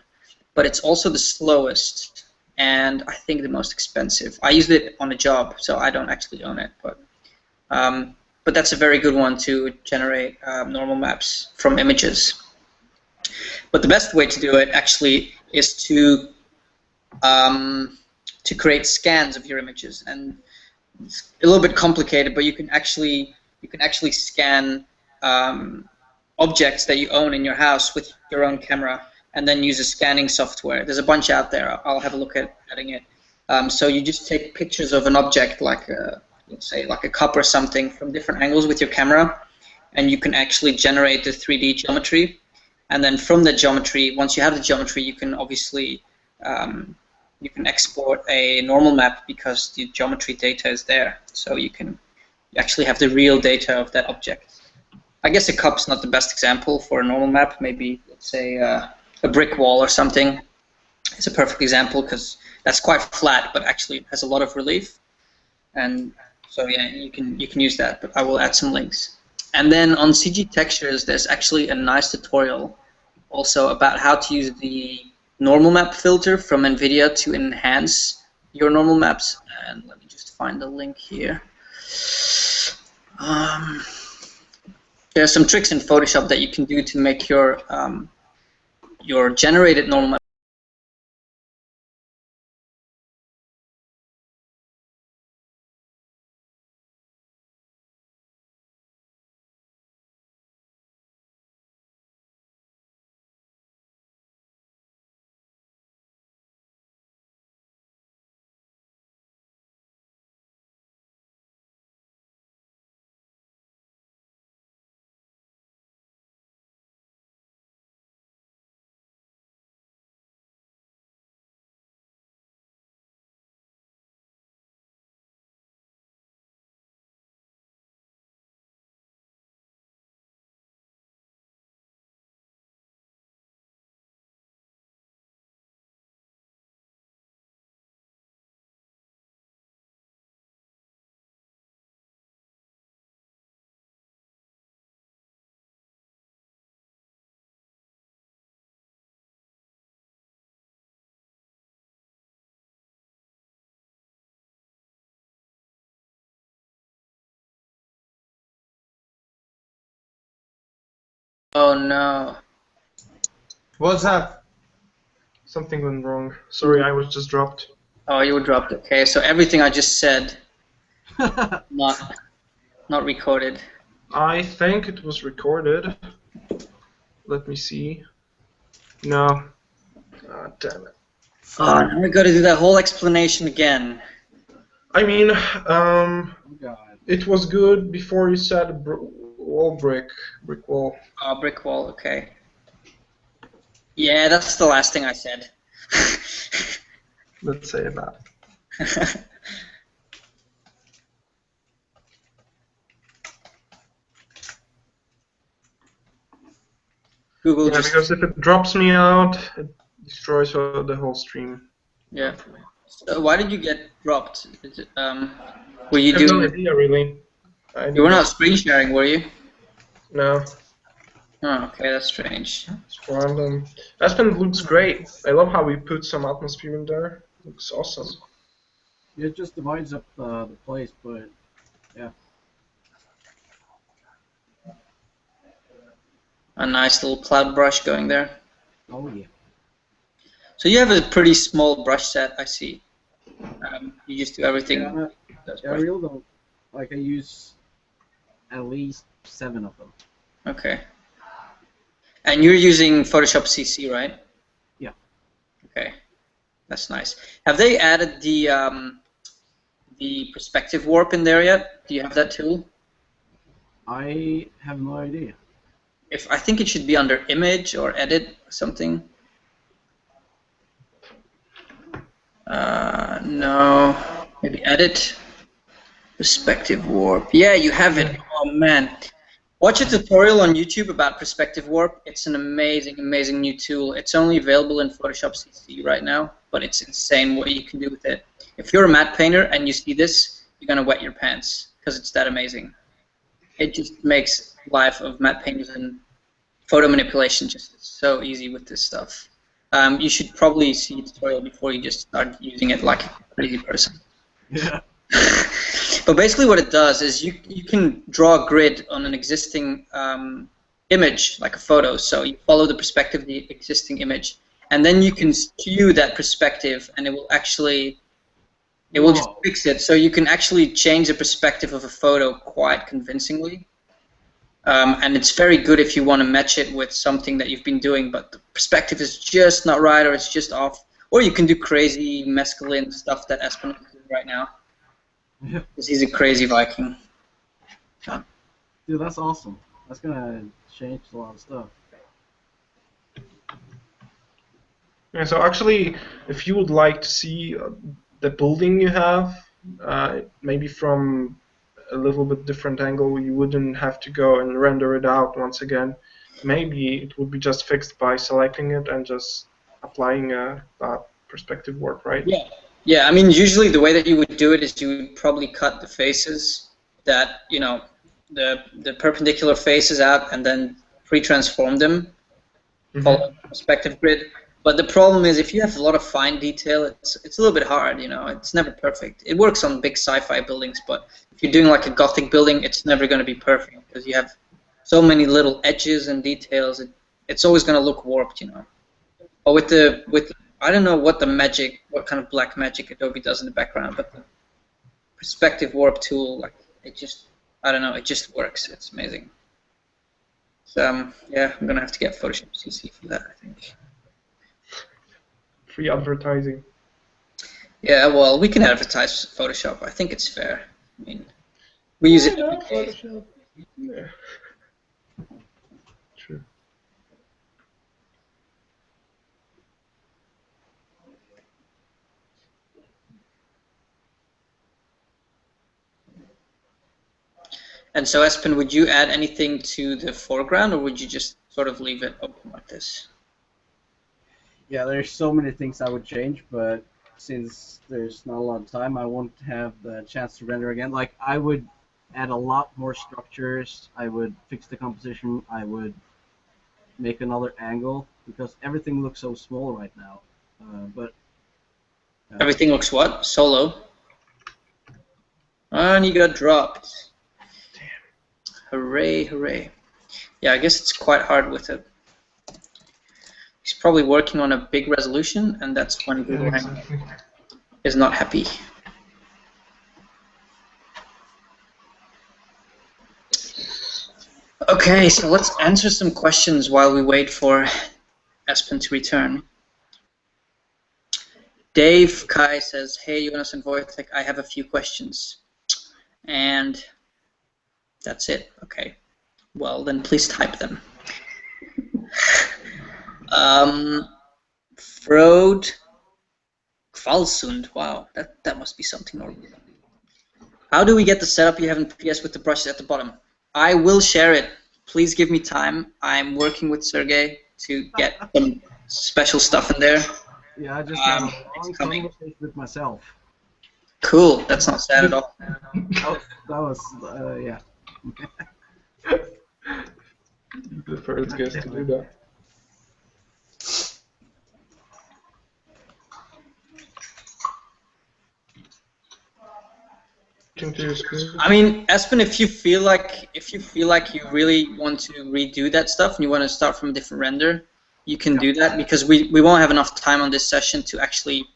[SPEAKER 2] But it's also the slowest, and I think the most expensive. I used it on a job, so I don't actually own it. But that's a very good one to generate normal maps from images. But the best way to do it, actually, is to create scans of your images. And it's a little bit complicated, but you can actually scan objects that you own in your house with your own camera, and then use a scanning software. There's a bunch out there. I'll have a look at adding it. So you just take pictures of an object, like let's say like a cup or something, from different angles with your camera, and you can actually generate the 3D geometry. And then from the geometry, once you have the geometry, you can obviously you can export a normal map because the geometry data is there. So you actually have the real data of that object. I guess a cup's not the best example for a normal map. Maybe, let's say, a brick wall or something is a perfect example because that's quite flat, but actually has a lot of relief. And so yeah, you can use that. But I will add some links. And then on CG Textures, there's actually a nice tutorial also about how to use the normal map filter from NVIDIA to enhance your normal maps. And let me just find the link here. There's some tricks in Photoshop that you can do to make your generated normal. Oh no.
[SPEAKER 4] What's up?
[SPEAKER 1] Something went wrong. Sorry, I was just dropped.
[SPEAKER 2] Oh, you were dropped. Okay, so everything I just said, not recorded.
[SPEAKER 1] I think it was recorded. Let me see. No. Ah, damn it.
[SPEAKER 2] Oh, now we got to do that whole explanation again.
[SPEAKER 1] I mean,
[SPEAKER 3] Oh God.
[SPEAKER 1] it was good before you said wall brick wall.
[SPEAKER 2] Oh, brick wall. Okay. Yeah, that's the last thing I said.
[SPEAKER 1] Let's say that.
[SPEAKER 2] Google
[SPEAKER 1] Yeah,
[SPEAKER 2] just.
[SPEAKER 1] because if it drops me out, it destroys the whole stream.
[SPEAKER 2] Yeah. So why did you get dropped? Is it, were you
[SPEAKER 1] I have no
[SPEAKER 2] doing?
[SPEAKER 1] idea, really.
[SPEAKER 2] You were not screen sharing, were you?
[SPEAKER 1] No,
[SPEAKER 2] Oh, okay, that's strange.
[SPEAKER 1] it's random. Espen looks great. I love how we put some atmosphere in there. Looks awesome.
[SPEAKER 3] It just divides up the place, but yeah.
[SPEAKER 2] A nice little cloud brush going there.
[SPEAKER 3] Oh yeah.
[SPEAKER 2] So you have a pretty small brush set, I see. You just do everything.
[SPEAKER 3] Yeah,
[SPEAKER 2] That's
[SPEAKER 3] I
[SPEAKER 2] brush.
[SPEAKER 3] really don't. Like, I use at least 7 of them.
[SPEAKER 2] Okay. And you're using Photoshop CC, right?
[SPEAKER 3] Yeah.
[SPEAKER 2] Okay, that's nice. Have they added the perspective warp in there yet? Do you have that tool?
[SPEAKER 3] I have no idea.
[SPEAKER 2] I think it should be under image or edit or something. No, maybe edit, perspective warp. Yeah, you have it. Oh man, watch a tutorial on YouTube about perspective warp. It's an amazing, amazing new tool. It's only available in Photoshop CC right now, but it's insane what you can do with it. If you're a matte painter and you see this, you're gonna wet your pants because it's that amazing. It just makes life of matte painters and photo manipulation just so easy with this stuff. You should probably see a tutorial before you just start using it like a crazy person.
[SPEAKER 3] Yeah.
[SPEAKER 2] But basically what it does is you can draw a grid on an existing image, like a photo. So you follow the perspective of the existing image, and then you can skew that perspective, and it will just fix it. So you can actually change the perspective of a photo quite convincingly. And it's very good if you want to match it with something that you've been doing, but the perspective is just not right, or it's just off. Or you can do crazy mescaline stuff that Espen is doing right now.
[SPEAKER 3] Yeah.
[SPEAKER 2] Because he's a crazy Viking.
[SPEAKER 3] Dude, that's awesome. That's gonna change a lot of stuff.
[SPEAKER 1] Yeah, so actually, if you would like to see the building you have, maybe from a little bit different angle, you wouldn't have to go and render it out once again. Maybe it would be just fixed by selecting it and just applying that perspective warp, right?
[SPEAKER 2] Yeah. Yeah, I mean, usually the way that you would do it is you would probably cut the faces that, you know, the perpendicular faces out and then pre-transform them, follow the perspective grid. But the problem is if you have a lot of fine detail, it's a little bit hard, you know, it's never perfect. It works on big sci-fi buildings, but if you're doing like a Gothic building, it's never going to be perfect because you have so many little edges and details. It's always going to look warped, you know. But with I don't know what kind of black magic Adobe does in the background, but the perspective warp tool, like I don't know, it just works. It's amazing. So yeah, I'm gonna have to get Photoshop CC for that, I think.
[SPEAKER 1] Free advertising.
[SPEAKER 2] Yeah, well, we can advertise Photoshop. I think it's fair. I mean, we use it every day.
[SPEAKER 1] Photoshop. Yeah. True.
[SPEAKER 2] And so, Espen, would you add anything to the foreground, or would you just sort of leave it open like this?
[SPEAKER 3] Yeah, there's so many things I would change, but since there's not a lot of time, I won't have the chance to render again. Like, I would add a lot more structures, I would fix the composition, I would make another angle, because everything looks so small right now.
[SPEAKER 2] Everything looks what? Solo? And you got dropped. Hooray, hooray. Yeah, I guess it's quite hard with it. He's probably working on a big resolution, and that's when Google
[SPEAKER 1] exactly.
[SPEAKER 2] is not happy. Okay, so let's answer some questions while we wait for Espen to return. Dave Kai says, "Hey, Jonas and Wojtek, I have a few questions." And that's it. Okay. Well, then please type them. Frode Kvalsund. Wow, that must be something Norwegian. How do we get the setup you have in PS with the brushes at the bottom? I will share it. Please give me time. I'm working with Sergey to get some special stuff in there.
[SPEAKER 3] Yeah, I just had a long conversation with myself.
[SPEAKER 2] Cool. That's not sad at all.
[SPEAKER 3] That was yeah.
[SPEAKER 1] The first guest to do that.
[SPEAKER 2] I mean, Espen, if you feel like you really want to redo that stuff and you want to start from a different render, you can do that, because we won't have enough time on this session to actually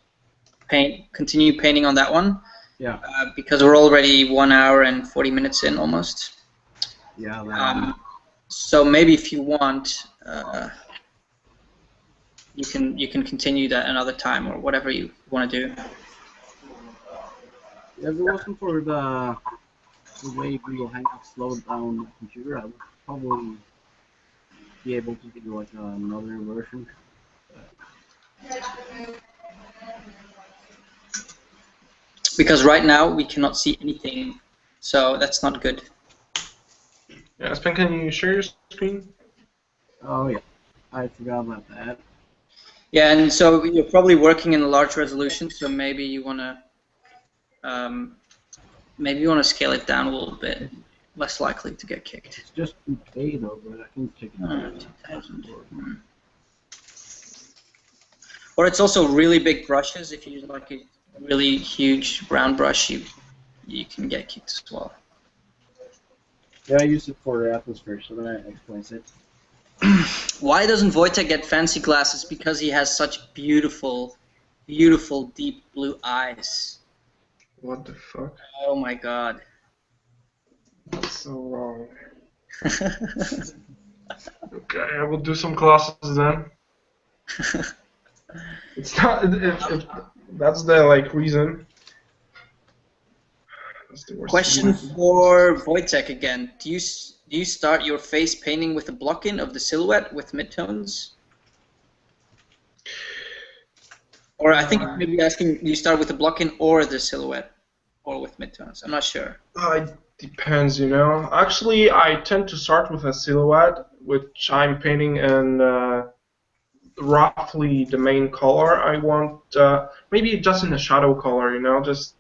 [SPEAKER 2] continue painting on that one.
[SPEAKER 3] Yeah.
[SPEAKER 2] Because we're already 1 hour and 40 minutes in almost.
[SPEAKER 3] Yeah.
[SPEAKER 2] So maybe if you want, you can continue that another time or whatever you want to do.
[SPEAKER 3] If it wasn't for the way Google Hangouts slowed down the computer, I would probably be able to do like another version.
[SPEAKER 2] Because right now we cannot see anything, so that's not good.
[SPEAKER 1] Yeah, Espen, can you share your screen?
[SPEAKER 3] Oh yeah, I forgot about that.
[SPEAKER 2] Yeah, and so you're probably working in a large resolution, so maybe you wanna scale it down a little bit, less likely to get kicked.
[SPEAKER 3] It's just 2K though, but I can check it out.
[SPEAKER 2] 2000. Or it's also really big brushes. If you use like a really huge brown brush, you can get kicked as well.
[SPEAKER 3] Yeah, I use it for atmosphere, so that explains it.
[SPEAKER 2] Why doesn't Wojtek get fancy glasses? Because he has such beautiful, beautiful deep blue eyes.
[SPEAKER 1] What the fuck?
[SPEAKER 2] Oh my god.
[SPEAKER 1] That's so wrong. Okay, I will do some classes then. It's not. If that's the like reason. That's the worst
[SPEAKER 2] Question
[SPEAKER 1] reason.
[SPEAKER 2] for Wojtek again. Do you start your face painting with a block-in of the silhouette with midtones? Or I think maybe asking, do you start with the block-in or the silhouette, or with midtones? I'm not sure.
[SPEAKER 1] It depends, you know. Actually, I tend to start with a silhouette, which I'm painting in roughly the main color I want. Maybe just in a shadow color, you know, just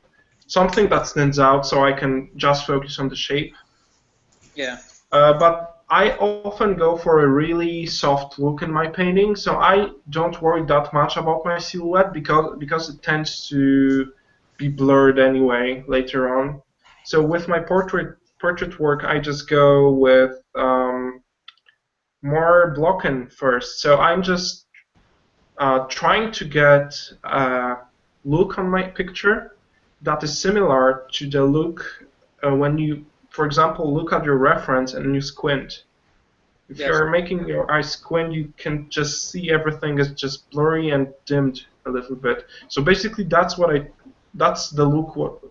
[SPEAKER 1] something that stands out so I can just focus on the shape.
[SPEAKER 2] Yeah.
[SPEAKER 1] But I often go for a really soft look in my painting, so I don't worry that much about my silhouette because it tends to be blurred anyway later on. So with my portrait portrait work, I just go with more blocking first. So I'm just trying to get a look on my picture that is similar to the look when you, for example, look at your reference and you squint. If
[SPEAKER 2] Yes.
[SPEAKER 1] you're making your eyes squint, you can just see everything is just blurry and dimmed a little bit. So basically, that's the look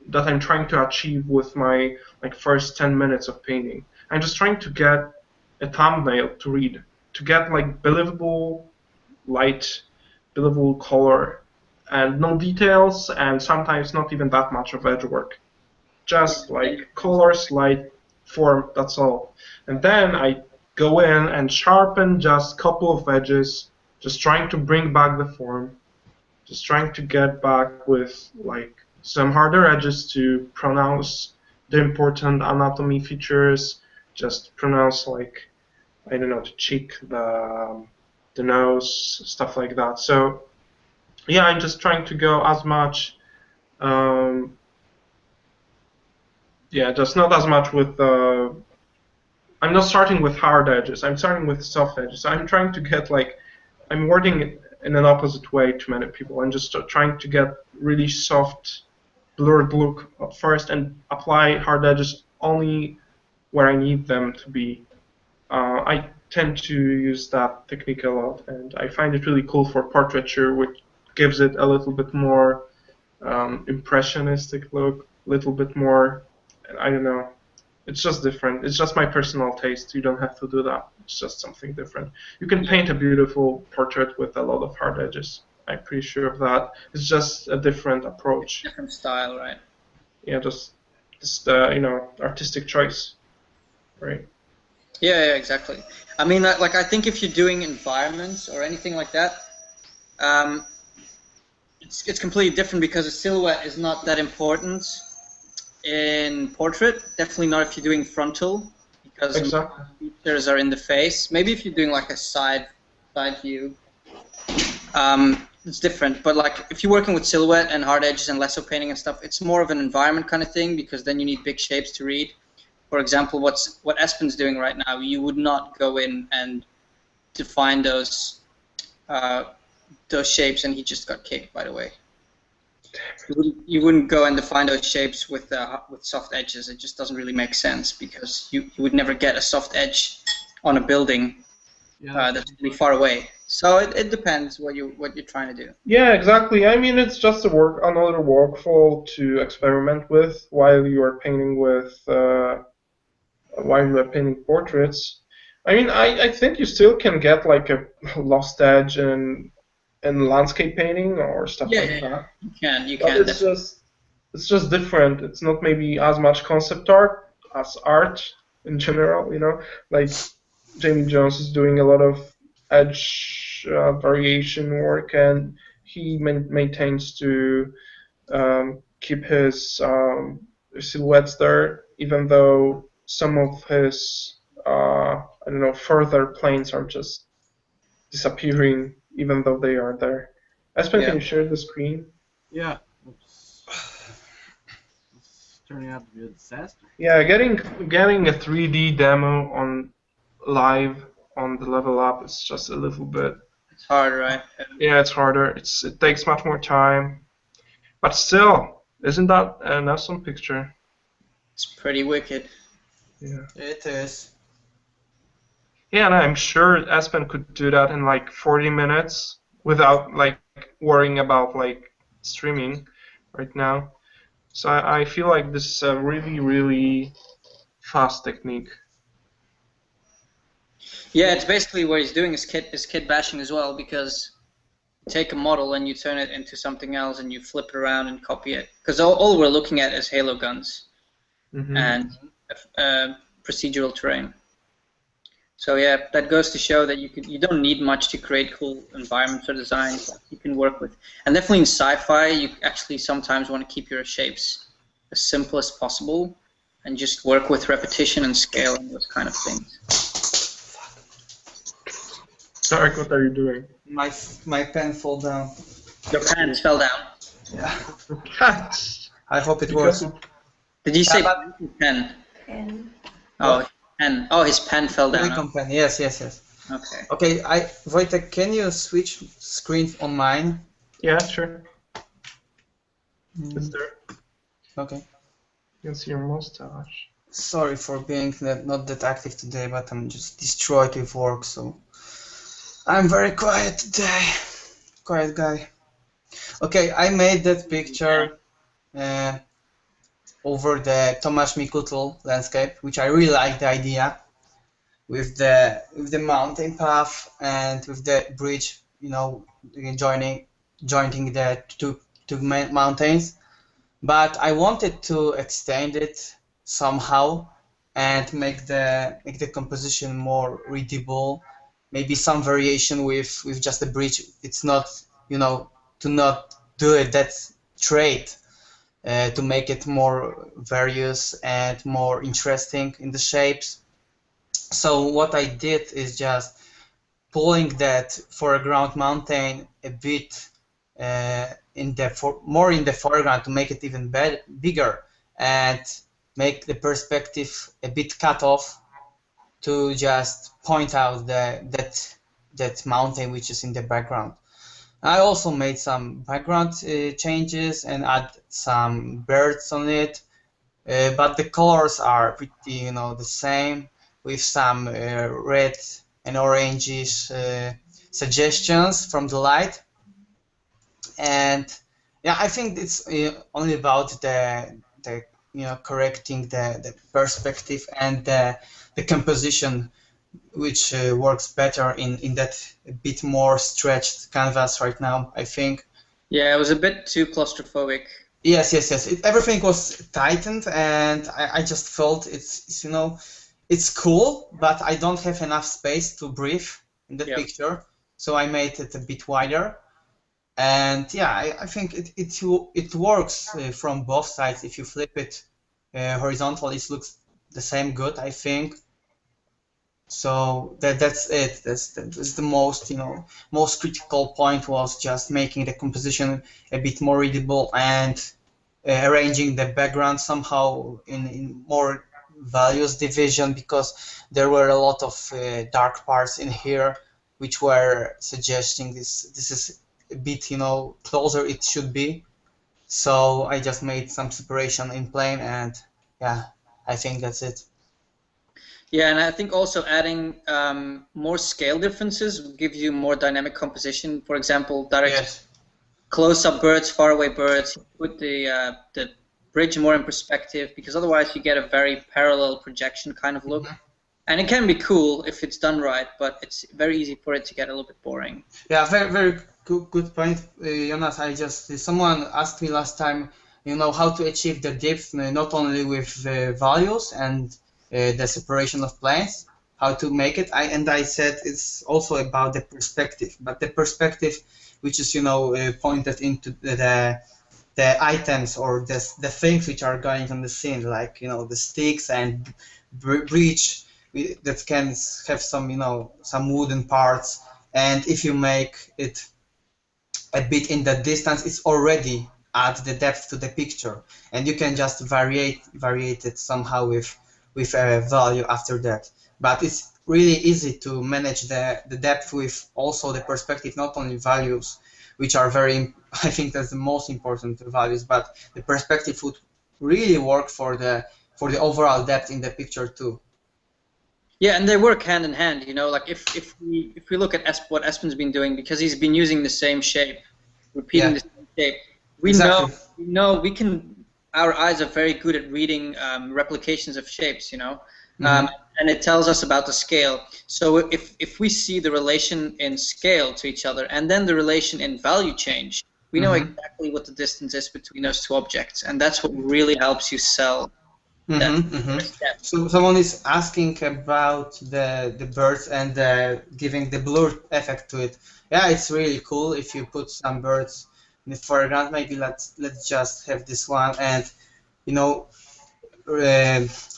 [SPEAKER 1] that I'm trying to achieve with my first 10 minutes of painting. I'm just trying to get a thumbnail to read, to get like believable light, believable color, and no details, and sometimes not even that much of edge work. Just like colors, light, form, that's all. And then I go in and sharpen just a couple of edges, just trying to bring back the form, just trying to get back with like some harder edges to pronounce the important anatomy features, just pronounce like, I don't know, the cheek, the nose, stuff like that. So yeah, I'm just trying to go as much, yeah, just not as much with, I'm not starting with hard edges, I'm starting with soft edges. I'm trying to get like, I'm wording it in an opposite way to many people. I'm just trying to get really soft, blurred look at first and apply hard edges only where I need them to be. I tend to use that technique a lot, and I find it really cool for portraiture, which gives it a little bit more impressionistic look, a little bit more, I don't know, it's just different. It's just my personal taste. You don't have to do that. It's just something different. You can paint a beautiful portrait with a lot of hard edges. I'm pretty sure of that. It's just a different approach.
[SPEAKER 2] Different style, right?
[SPEAKER 1] Yeah, just artistic choice, right?
[SPEAKER 2] Yeah, exactly. I mean, like I think if you're doing environments or anything like that, it's completely different because a silhouette is not that important in portrait. Definitely not if you're doing frontal, because
[SPEAKER 1] Exactly.
[SPEAKER 2] features are in the face. Maybe if you're doing like a side view, it's different. But like if you're working with silhouette and hard edges and lasso painting and stuff, it's more of an environment kind of thing because then you need big shapes to read. For example, what Espen's doing right now, you would not go in and define those shapes, and he just got kicked, by the way. You wouldn't go and define those shapes with soft edges. It just doesn't really make sense because you would never get a soft edge on a building that's really far away. So it depends what you're trying to do.
[SPEAKER 1] Yeah, exactly. I mean, it's just another workflow to experiment with while you are painting while you are painting portraits. I mean, I think you still can get like a lost edge in landscape painting or stuff like that.
[SPEAKER 2] You can.
[SPEAKER 1] But it's just different. It's not maybe as much concept art as art in general. Like Jamie Jones is doing a lot of edge variation work, and he maintains to keep his silhouettes there, even though some of his further planes are just disappearing, even though they are there. Espen, can you share the screen?
[SPEAKER 3] Yeah. Oops. It's turning out to be a disaster.
[SPEAKER 1] Yeah, getting a 3D demo on live on the level up is just a little bit.
[SPEAKER 2] It's hard, right?
[SPEAKER 1] Yeah, it's harder. It takes much more time, but still, isn't that an awesome picture?
[SPEAKER 2] It's pretty wicked.
[SPEAKER 1] Yeah.
[SPEAKER 4] It is.
[SPEAKER 1] Yeah, and I'm sure Espen could do that in like 40 minutes without like worrying about like streaming right now. So I feel like this is a really, really fast technique.
[SPEAKER 2] Yeah, it's basically what he's doing is kit bashing as well, because you take a model and you turn it into something else and you flip it around and copy it. Because all we're looking at is halo guns and procedural terrain. So yeah, that goes to show that you don't need much to create cool environments or designs that you can work with. And definitely in sci-fi, you actually sometimes want to keep your shapes as simple as possible and just work with repetition and scale and those kind of things.
[SPEAKER 1] Darek, what are you doing?
[SPEAKER 4] My pen fell down.
[SPEAKER 2] Your pen fell down.
[SPEAKER 4] Yeah. I hope it works.
[SPEAKER 2] Did you say
[SPEAKER 4] but
[SPEAKER 2] pen?
[SPEAKER 5] And
[SPEAKER 2] Oh, pen. Oh, his pen fell down.
[SPEAKER 4] company. Yes.
[SPEAKER 2] Okay.
[SPEAKER 4] Okay, Wojtek, can you switch screen on mine?
[SPEAKER 1] Yeah, sure. It's there.
[SPEAKER 4] Okay.
[SPEAKER 1] You can see your mustache.
[SPEAKER 4] Sorry for being not that active today, but I'm just destroyed with work, so I'm very quiet today. Quiet guy. Okay, I made that picture over the Tomasz Mikutl landscape, which I really like the idea with the mountain path and with the bridge, joining the two mountains. But I wanted to extend it somehow and make the composition more readable. Maybe some variation with just a bridge. It's not, to not do it that straight, to make it more various and more interesting in the shapes. So what I did is just pulling that foreground mountain a bit more in the foreground to make it even bigger and make the perspective a bit cut off to just point out that mountain which is in the background. I also made some background changes and add some birds on it, but the colors are pretty, the same with some red and orangish suggestions from the light. And yeah, I think it's only about the correcting the perspective and the composition, which works better in that a bit more stretched canvas right now, I think.
[SPEAKER 2] Yeah, it was a bit too claustrophobic.
[SPEAKER 4] Yes. Everything was tightened, and I just felt it's cool, but I don't have enough space to breathe in that picture, so I made it a bit wider. And yeah, I think it works from both sides. If you flip it horizontally, it looks the same good, I think. So that's it. That's the most critical point was just making the composition a bit more readable and arranging the background somehow in more values division, because there were a lot of dark parts in here which were suggesting this is a bit closer it should be. So I just made some separation in plane, and yeah, I think that's it.
[SPEAKER 2] Yeah, and I think also adding more scale differences will give you more dynamic composition. For example, Darek, close-up birds, far-away birds, put the bridge more in perspective, because otherwise you get a very parallel projection kind of look. And it can be cool if it's done right, but it's very easy for it to get a little bit boring.
[SPEAKER 4] Yeah, very good point, Jonas. Someone asked me last time, how to achieve the depth not only with values and the separation of planes, how to make it. I said it's also about the perspective, but the perspective which is pointed into the items or the things which are going on the scene, like the sticks and bridge that can have some wooden parts, and if you make it a bit in the distance, it's already add the depth to the picture, and you can just variate it somehow with a value after that. But it's really easy to manage the depth with also the perspective, not only values, which are I think that's the most important values, but the perspective would really work for the overall depth in the picture too.
[SPEAKER 2] Yeah, and they work hand in hand, like if we look at what Espen's been doing, because he's been using the same shape, repeating the same shape, we know we can, our eyes are very good at reading replications of shapes, and it tells us about the scale. So if we see the relation in scale to each other and then the relation in value change, we know exactly what the distance is between those two objects, and that's what really helps you sell.
[SPEAKER 4] So someone is asking about the birds and giving the blur effect to it. Yeah, it's really cool if you put some birds in the foreground. Maybe let's just have this one, and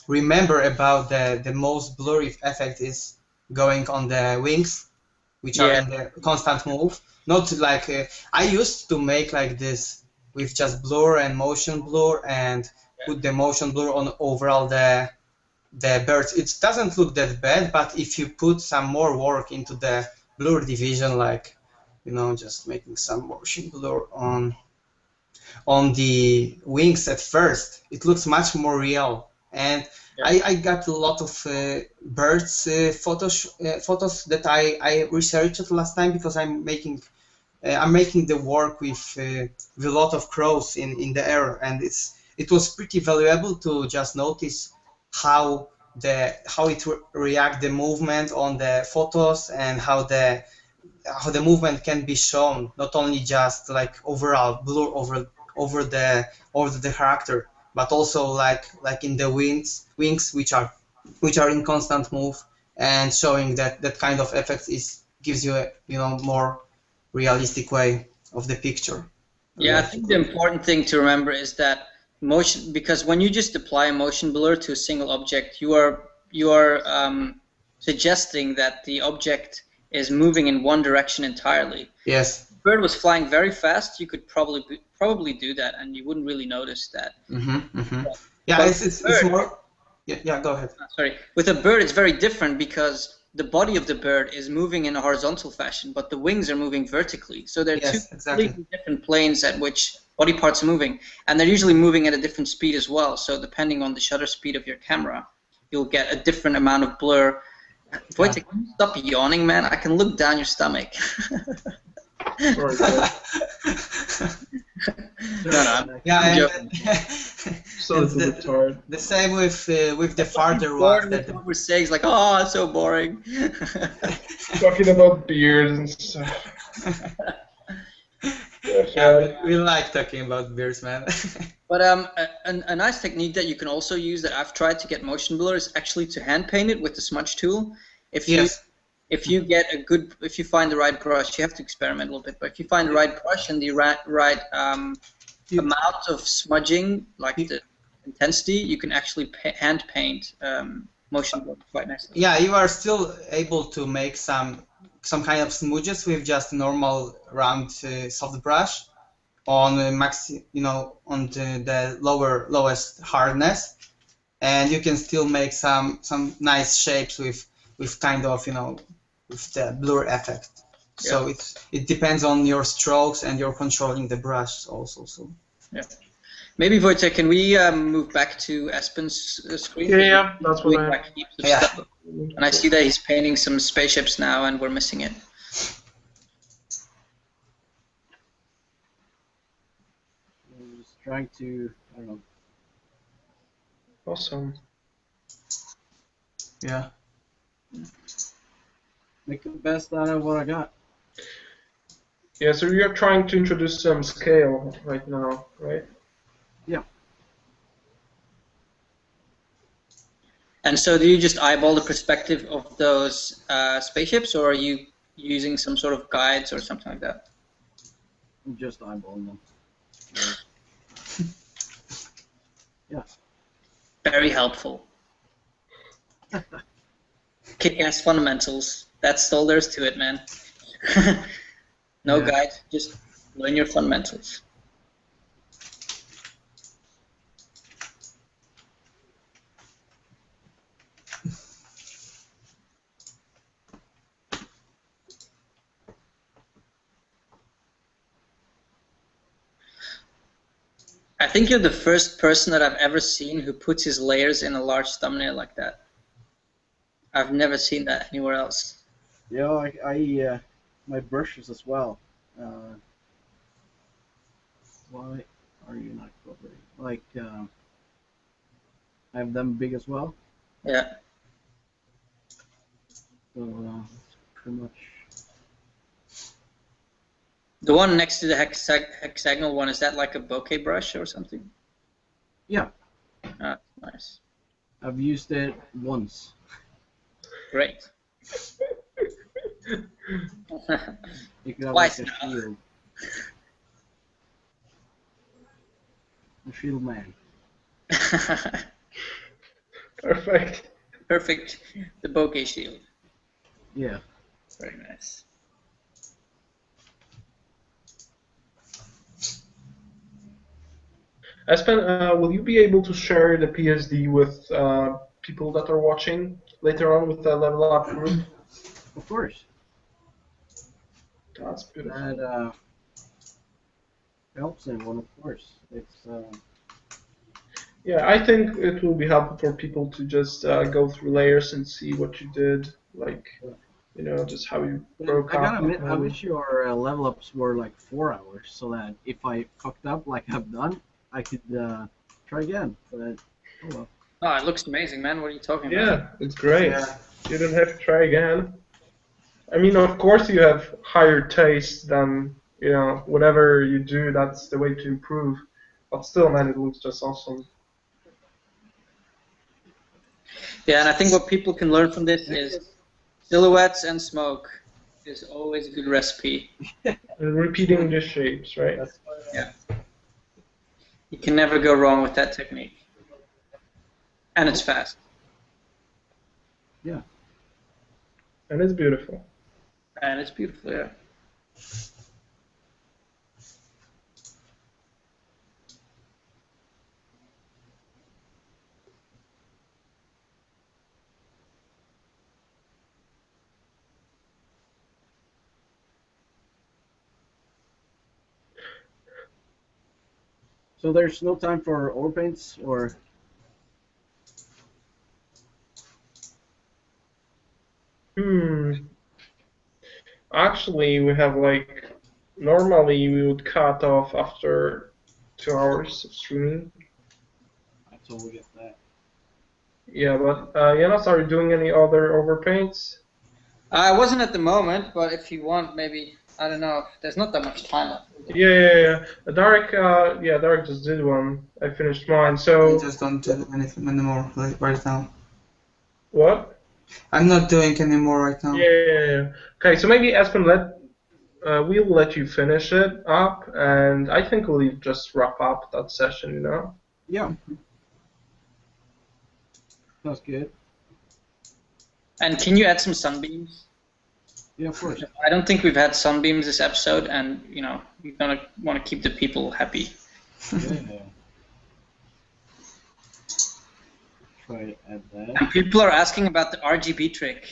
[SPEAKER 4] remember about the most blurry effect is going on the wings, which are in the constant move. Not like I used to make like this with just blur and motion blur and put the motion blur on overall the birds, it doesn't look that bad. But if you put some more work into the blur division, like just making some motion blur on the wings at first, it looks much more real. And I got a lot of birds photos that I researched last time, because I'm making the work with a lot of crows in the air, and it was pretty valuable to just notice how it react the movement on the photos, and how the movement can be shown, not only just like overall blur over the character, but also like in the wings which are in constant move, and showing that kind of effect gives you a more realistic way of the picture.
[SPEAKER 2] Yeah, I think the important thing to remember is that motion, because when you just apply a motion blur to a single object, you are suggesting that the object is moving in one direction entirely.
[SPEAKER 4] Yes.
[SPEAKER 2] If the bird was flying very fast, you could probably do that, and you wouldn't really notice that.
[SPEAKER 4] Yeah, it's more. Yeah, go ahead.
[SPEAKER 2] Sorry, with a bird, it's very different, because the body of the bird is moving in a horizontal fashion, but the wings are moving vertically. So they're two completely different planes at which body parts are moving, and they're usually moving at a different speed as well. So depending on the shutter speed of your camera, you'll get a different amount of blur. Wojtek, can you stop yawning, man? I can look down your stomach. No,
[SPEAKER 4] yeah,
[SPEAKER 1] so
[SPEAKER 4] the same with the farther one.
[SPEAKER 2] What we're saying is like, oh, it's so boring.
[SPEAKER 1] Talking about beards and stuff.
[SPEAKER 4] Yeah, we like talking about beards, man.
[SPEAKER 2] But a nice technique that you can also use, that I've tried to get motion blur, is actually to hand paint it with the smudge tool. If you get if you find the right brush, you have to experiment a little bit. But if you find the right brush and the right amount of smudging, like the intensity, you can actually hand paint motion blur quite nicely.
[SPEAKER 4] Yeah, you are still able to make some kind of smudges with just normal round soft brush on on the lowest hardness, and you can still make some nice shapes with kind of with the blur effect. So it depends on your strokes, and you're controlling the brush also. So
[SPEAKER 2] maybe Wojtek, can we move back to Espen's screen?
[SPEAKER 1] Yeah, that's what I.
[SPEAKER 2] Stuff. And I see that he's painting some spaceships now, and we're missing it.
[SPEAKER 3] I'm just trying to, I don't know.
[SPEAKER 1] Awesome.
[SPEAKER 4] Yeah.
[SPEAKER 3] Make the best out of what I got.
[SPEAKER 1] Yeah, so you're trying to introduce some scale right now, right?
[SPEAKER 3] Yeah.
[SPEAKER 2] And so do you just eyeball the perspective of those spaceships, or are you using some sort of guides or something like that?
[SPEAKER 3] I'm just eyeballing them. Yeah.
[SPEAKER 2] Very helpful. Kick-ass fundamentals. That's all there is to it, man. No guide, just learn your fundamentals. I think you're the first person that I've ever seen who puts his layers in a large thumbnail like that. I've never seen that anywhere else.
[SPEAKER 3] Yeah, I my brushes as well. Why are you not cooperating? Like, I have them big as well.
[SPEAKER 2] Yeah.
[SPEAKER 3] So, pretty much.
[SPEAKER 2] The one next to the hexagonal one, is that like a bokeh brush or something?
[SPEAKER 3] Yeah.
[SPEAKER 2] Ah, nice.
[SPEAKER 3] I've used it once.
[SPEAKER 2] Great.
[SPEAKER 3] You could have
[SPEAKER 2] Twice
[SPEAKER 3] like a
[SPEAKER 2] now.
[SPEAKER 3] shield. A shield man.
[SPEAKER 1] Perfect.
[SPEAKER 2] Perfect. The bokeh shield.
[SPEAKER 3] Yeah.
[SPEAKER 2] Very nice.
[SPEAKER 1] Espen, will you be able to share the PSD with people that are watching later on with the level up group?
[SPEAKER 3] Of course.
[SPEAKER 1] That's beautiful.
[SPEAKER 3] That helps everyone, of course. It's
[SPEAKER 1] Yeah, I think it will be helpful for people to just go through layers and see what you did, like, you know, just how you broke
[SPEAKER 3] I gotta
[SPEAKER 1] up.
[SPEAKER 3] admit, I wish your level ups were like 4 hours, so that if I fucked up like I've done, I could try again. But oh well.
[SPEAKER 2] Oh, it looks amazing, man. What are you talking about?
[SPEAKER 1] Yeah, it's great.
[SPEAKER 4] Yeah.
[SPEAKER 1] You don't have to try again. I mean, of course you have higher taste than, you know, whatever you do, that's the way to improve. But still, man, it looks just awesome.
[SPEAKER 2] Yeah, and I think what people can learn from this is silhouettes and smoke is always a good recipe.
[SPEAKER 1] And repeating the shapes, right?
[SPEAKER 2] Yeah. You can never go wrong with that technique. And it's fast.
[SPEAKER 3] Yeah.
[SPEAKER 1] And it's beautiful.
[SPEAKER 2] And it's beautiful, yeah.
[SPEAKER 3] So there's no time for overpaints, or
[SPEAKER 1] Actually, we have like, normally we would cut off after 2 hours of streaming.
[SPEAKER 3] I totally get that.
[SPEAKER 1] Yeah, but Jonas, are you doing any other overpaints?
[SPEAKER 2] I wasn't at the moment, but if you want, maybe, I don't know, there's not that much time left.
[SPEAKER 1] Yeah. Darek, Darek just did one. I finished mine.
[SPEAKER 4] I
[SPEAKER 1] So
[SPEAKER 4] just don't do anything anymore right now.
[SPEAKER 1] what?
[SPEAKER 4] I'm not doing anymore right now.
[SPEAKER 1] Yeah. Okay, so maybe Espen, we'll let you finish it up, and I think we'll just wrap up that session. You know.
[SPEAKER 3] Yeah. Sounds good.
[SPEAKER 2] And can you add some sunbeams?
[SPEAKER 3] Yeah, of course.
[SPEAKER 2] I don't think we've had sunbeams this episode, and, you know, we're going to want to keep the people happy.
[SPEAKER 3] Yeah. Try to add that.
[SPEAKER 2] And people are asking about the RGB trick.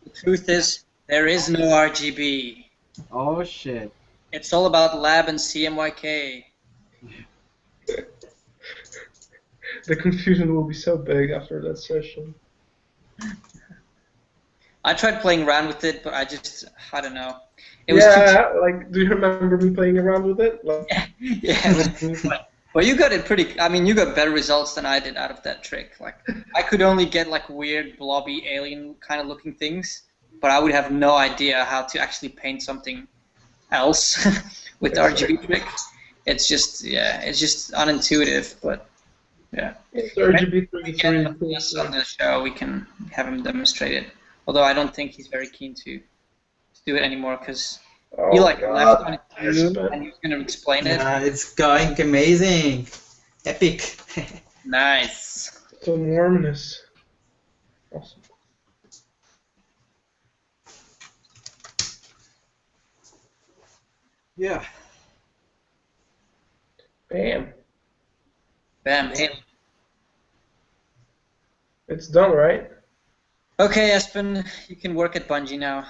[SPEAKER 2] The truth is, there is no RGB.
[SPEAKER 3] Oh shit.
[SPEAKER 2] It's all about lab and CMYK.
[SPEAKER 1] The confusion will be so big after that session.
[SPEAKER 2] I tried playing around with it, but I don't know. It was
[SPEAKER 1] like, do you remember me playing around with it? Like,
[SPEAKER 2] yeah. Well, you got it pretty. I mean, you got better results than I did out of that trick. Like, I could only get like weird, blobby, alien kind of looking things, but I would have no idea how to actually paint something else with the RGB trick. It's just, it's just unintuitive. But yeah,
[SPEAKER 1] it's RGB
[SPEAKER 2] we get him on the show. We can have him demonstrate it. Although I don't think he's very keen to do it anymore because he left on it and he was going to explain it.
[SPEAKER 4] Yeah, it's going amazing. Epic.
[SPEAKER 2] Nice.
[SPEAKER 1] Some warmness. Awesome.
[SPEAKER 3] Yeah.
[SPEAKER 1] Bam.
[SPEAKER 2] Bam. Hey.
[SPEAKER 1] It's done, right?
[SPEAKER 2] Okay, Espen, you can work at Bungie now.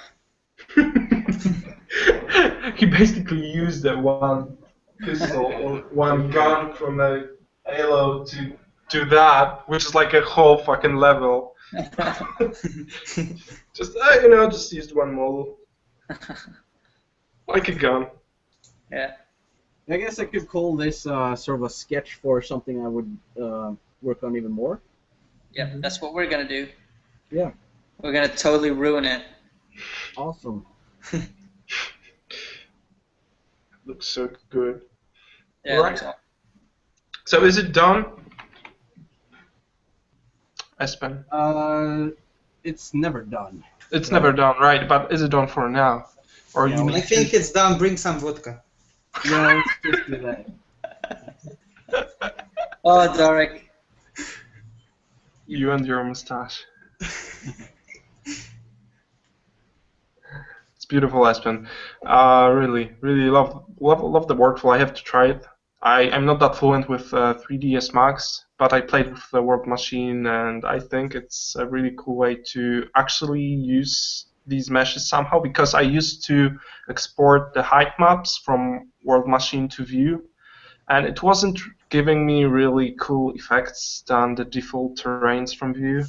[SPEAKER 1] He basically used that one pistol or one gun from the Halo to do that, which is like a whole fucking level. Just just used one model, like a gun.
[SPEAKER 2] Yeah.
[SPEAKER 3] I guess I could call this sort of a sketch for something I would work on even more.
[SPEAKER 2] Yeah, that's what we're gonna do.
[SPEAKER 3] Yeah.
[SPEAKER 2] We're gonna totally ruin it.
[SPEAKER 3] Awesome.
[SPEAKER 1] Looks so good.
[SPEAKER 2] Yeah.
[SPEAKER 1] Right.
[SPEAKER 2] That's all.
[SPEAKER 1] So is it done, Espen?
[SPEAKER 3] It's never done.
[SPEAKER 1] It's never done, right? But is it done for now, or
[SPEAKER 3] Yeah,
[SPEAKER 1] you
[SPEAKER 3] well,
[SPEAKER 4] I
[SPEAKER 1] need
[SPEAKER 4] think it's done. Bring some vodka.
[SPEAKER 3] Yeah, let's just do that.
[SPEAKER 2] Oh, Darek.
[SPEAKER 1] you and your mustache? It's beautiful, Espen. Really love the workflow. I have to try it. I'm not that fluent with 3ds Max, but I played with the World Machine, and I think it's a really cool way to actually use these meshes somehow, because I used to export the height maps from World Machine to Vue, and it wasn't giving me really cool effects than the default terrains from Vue.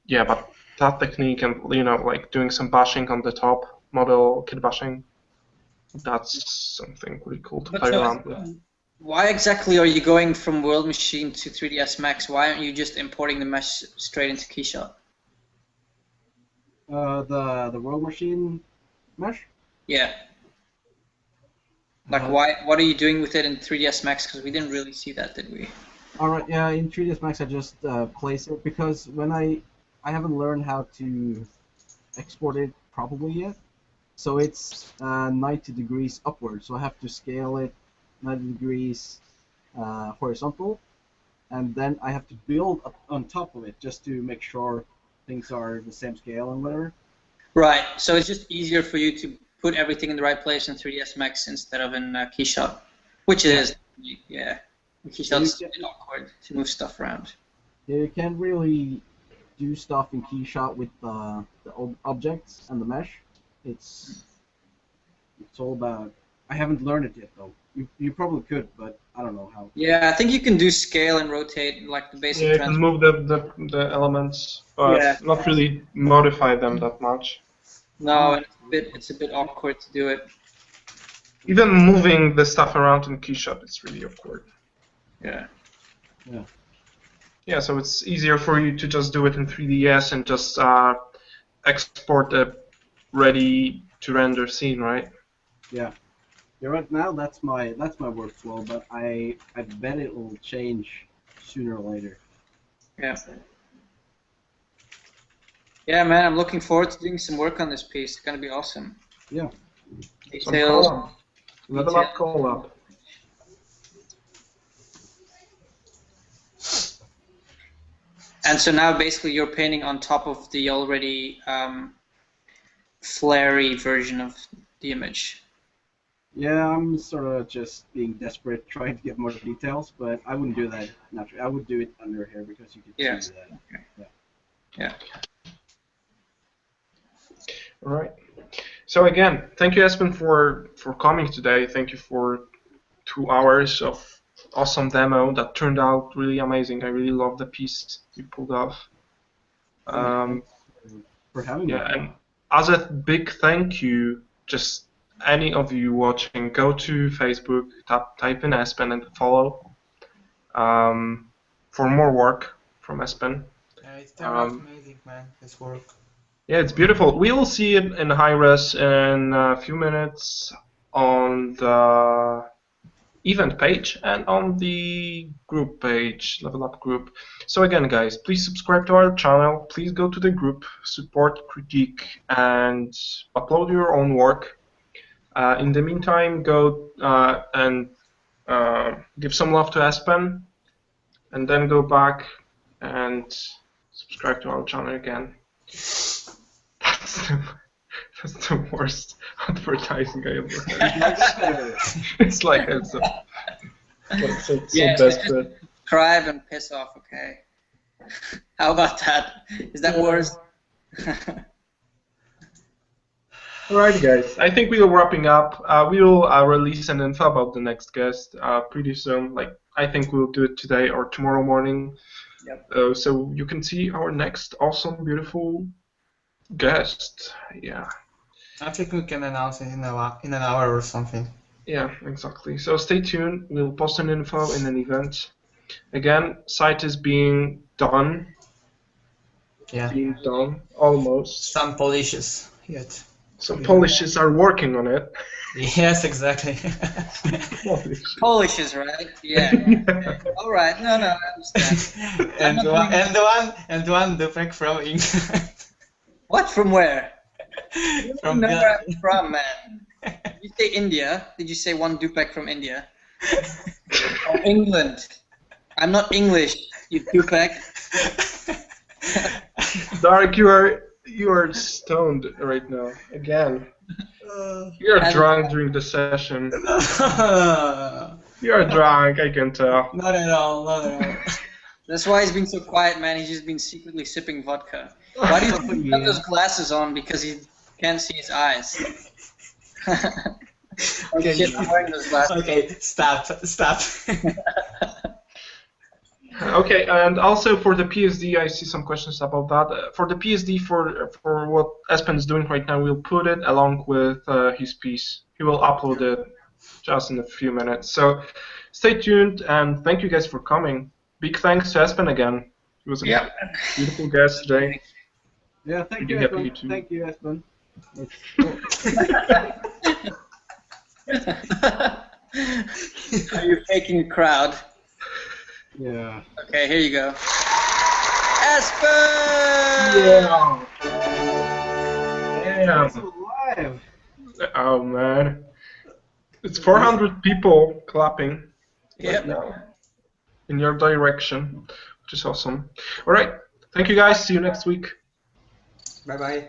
[SPEAKER 1] Yeah, but that technique and, you know, like doing some bashing on the top, model kit bashing, that's something really cool to play around with.
[SPEAKER 2] Why exactly are you going from World Machine to 3ds Max? Why aren't you just importing the mesh straight into Keyshot?
[SPEAKER 3] The World Machine mesh?
[SPEAKER 2] Yeah. Like, what are you doing with it in 3ds Max? Because we didn't really see that, did we?
[SPEAKER 3] Alright, yeah, in 3ds Max I just place it, because when I haven't learned how to export it properly yet, so it's 90 degrees upward, so I have to scale it 90 degrees horizontal, and then I have to build up on top of it just to make sure things are the same scale and whatever.
[SPEAKER 2] Right, so it's just easier for you to put everything in the right place in 3ds Max instead of in Keyshot, which it is. Yeah, Keyshot's a bit awkward to move stuff around.
[SPEAKER 3] Yeah, you can't really do stuff in Keyshot with the objects and the mesh. It's all about. I haven't learned it yet though. You probably could, but I don't know how.
[SPEAKER 2] Yeah, I think you can do scale and rotate like the basic.
[SPEAKER 1] Yeah, you can move the elements, but not really modify them that much.
[SPEAKER 2] No, and it's a bit awkward to do it.
[SPEAKER 1] Even moving the stuff around in Keyshot, it's really awkward.
[SPEAKER 2] Yeah.
[SPEAKER 3] Yeah.
[SPEAKER 1] Yeah, so it's easier for you to just do it in 3ds and just export a ready to render scene, right?
[SPEAKER 3] Yeah. Yeah. Right now, that's my workflow, but I bet it will change sooner or later.
[SPEAKER 2] Yeah. Yeah, man, I'm looking forward to doing some work on this piece. It's gonna be awesome.
[SPEAKER 3] Yeah.
[SPEAKER 2] Details.
[SPEAKER 1] Level up, call up.
[SPEAKER 2] And so now basically you're painting on top of the already flary version of the image.
[SPEAKER 3] Yeah, I'm sort of just being desperate, trying to get more details, but I wouldn't do that naturally. I would do it under here because you can see that.
[SPEAKER 2] Okay. Yeah.
[SPEAKER 1] All right. So again, thank you, Espen, for coming today. Thank you for 2 hours of awesome demo that turned out really amazing. I really love the piece you pulled off.
[SPEAKER 3] For having me.
[SPEAKER 1] And as a big thank you, just any of you watching, go to Facebook, type in Espen and follow for more work from Espen.
[SPEAKER 4] Yeah, it's amazing, man, this work.
[SPEAKER 1] Yeah, it's beautiful. We will see it in high res in a few minutes on the event page and on the group page, Level Up group. So again, guys, please subscribe to our channel. Please go to the group, support, critique, and upload your own work. In the meantime, go and give some love to Espen, and then go back and subscribe to our channel again. That's the worst advertising I ever heard. It's like it's so desperate.
[SPEAKER 2] Subscribe and piss off, okay? How about that? Is that worse?
[SPEAKER 1] Alright, guys. I think we are wrapping up. We will release an info about the next guest pretty soon. Like, I think we'll do it today or tomorrow morning.
[SPEAKER 2] Yep.
[SPEAKER 1] So you can see our next awesome, beautiful guest. Yeah.
[SPEAKER 4] I think we can announce it in an hour or something.
[SPEAKER 1] Yeah, exactly. So stay tuned. We'll post an info in an event. Again, site is being done.
[SPEAKER 4] Yeah.
[SPEAKER 1] Being done, almost.
[SPEAKER 4] Some polishes yet.
[SPEAKER 1] Some polishes are working on it.
[SPEAKER 4] Yes, exactly.
[SPEAKER 2] Polishes, right? Yeah. All right. No, I understand.
[SPEAKER 4] and one duplex from England.
[SPEAKER 2] What? From where?
[SPEAKER 4] From
[SPEAKER 2] where I'm from, man. Did you say India? Did you say one duplex from India? From England. I'm not English, you duplex.
[SPEAKER 1] Darek, you are stoned right now. Again. You are drunk during the session. You're drunk, I can tell.
[SPEAKER 4] Not at all. Not at all.
[SPEAKER 2] That's why he's been so quiet, man. He's just been secretly sipping vodka. Why do you think he got those glasses on? Because he can't see his eyes. Oh,
[SPEAKER 4] Okay.
[SPEAKER 2] shit, I'm wearing those glasses.
[SPEAKER 4] Okay. Stop.
[SPEAKER 1] Okay, and also for the PSD, I see some questions about that. For the PSD, for what Espen is doing right now, we'll put it along with his piece. He will upload it just in a few minutes. So stay tuned, and thank you guys for coming. Big thanks to Espen again. He was a beautiful guest today.
[SPEAKER 3] Yeah, thank
[SPEAKER 1] Really
[SPEAKER 3] you,
[SPEAKER 1] happy
[SPEAKER 3] Espen.
[SPEAKER 1] to-
[SPEAKER 3] Thank you, Espen.
[SPEAKER 2] Are you faking a crowd?
[SPEAKER 3] Yeah.
[SPEAKER 2] Okay, here you go. Espen!
[SPEAKER 1] Yeah.
[SPEAKER 3] It's alive.
[SPEAKER 1] Oh man, it's 400 people clapping
[SPEAKER 2] Yep.
[SPEAKER 1] right now in your direction, which is awesome. All right, thank you guys. See you next week.
[SPEAKER 4] Bye bye.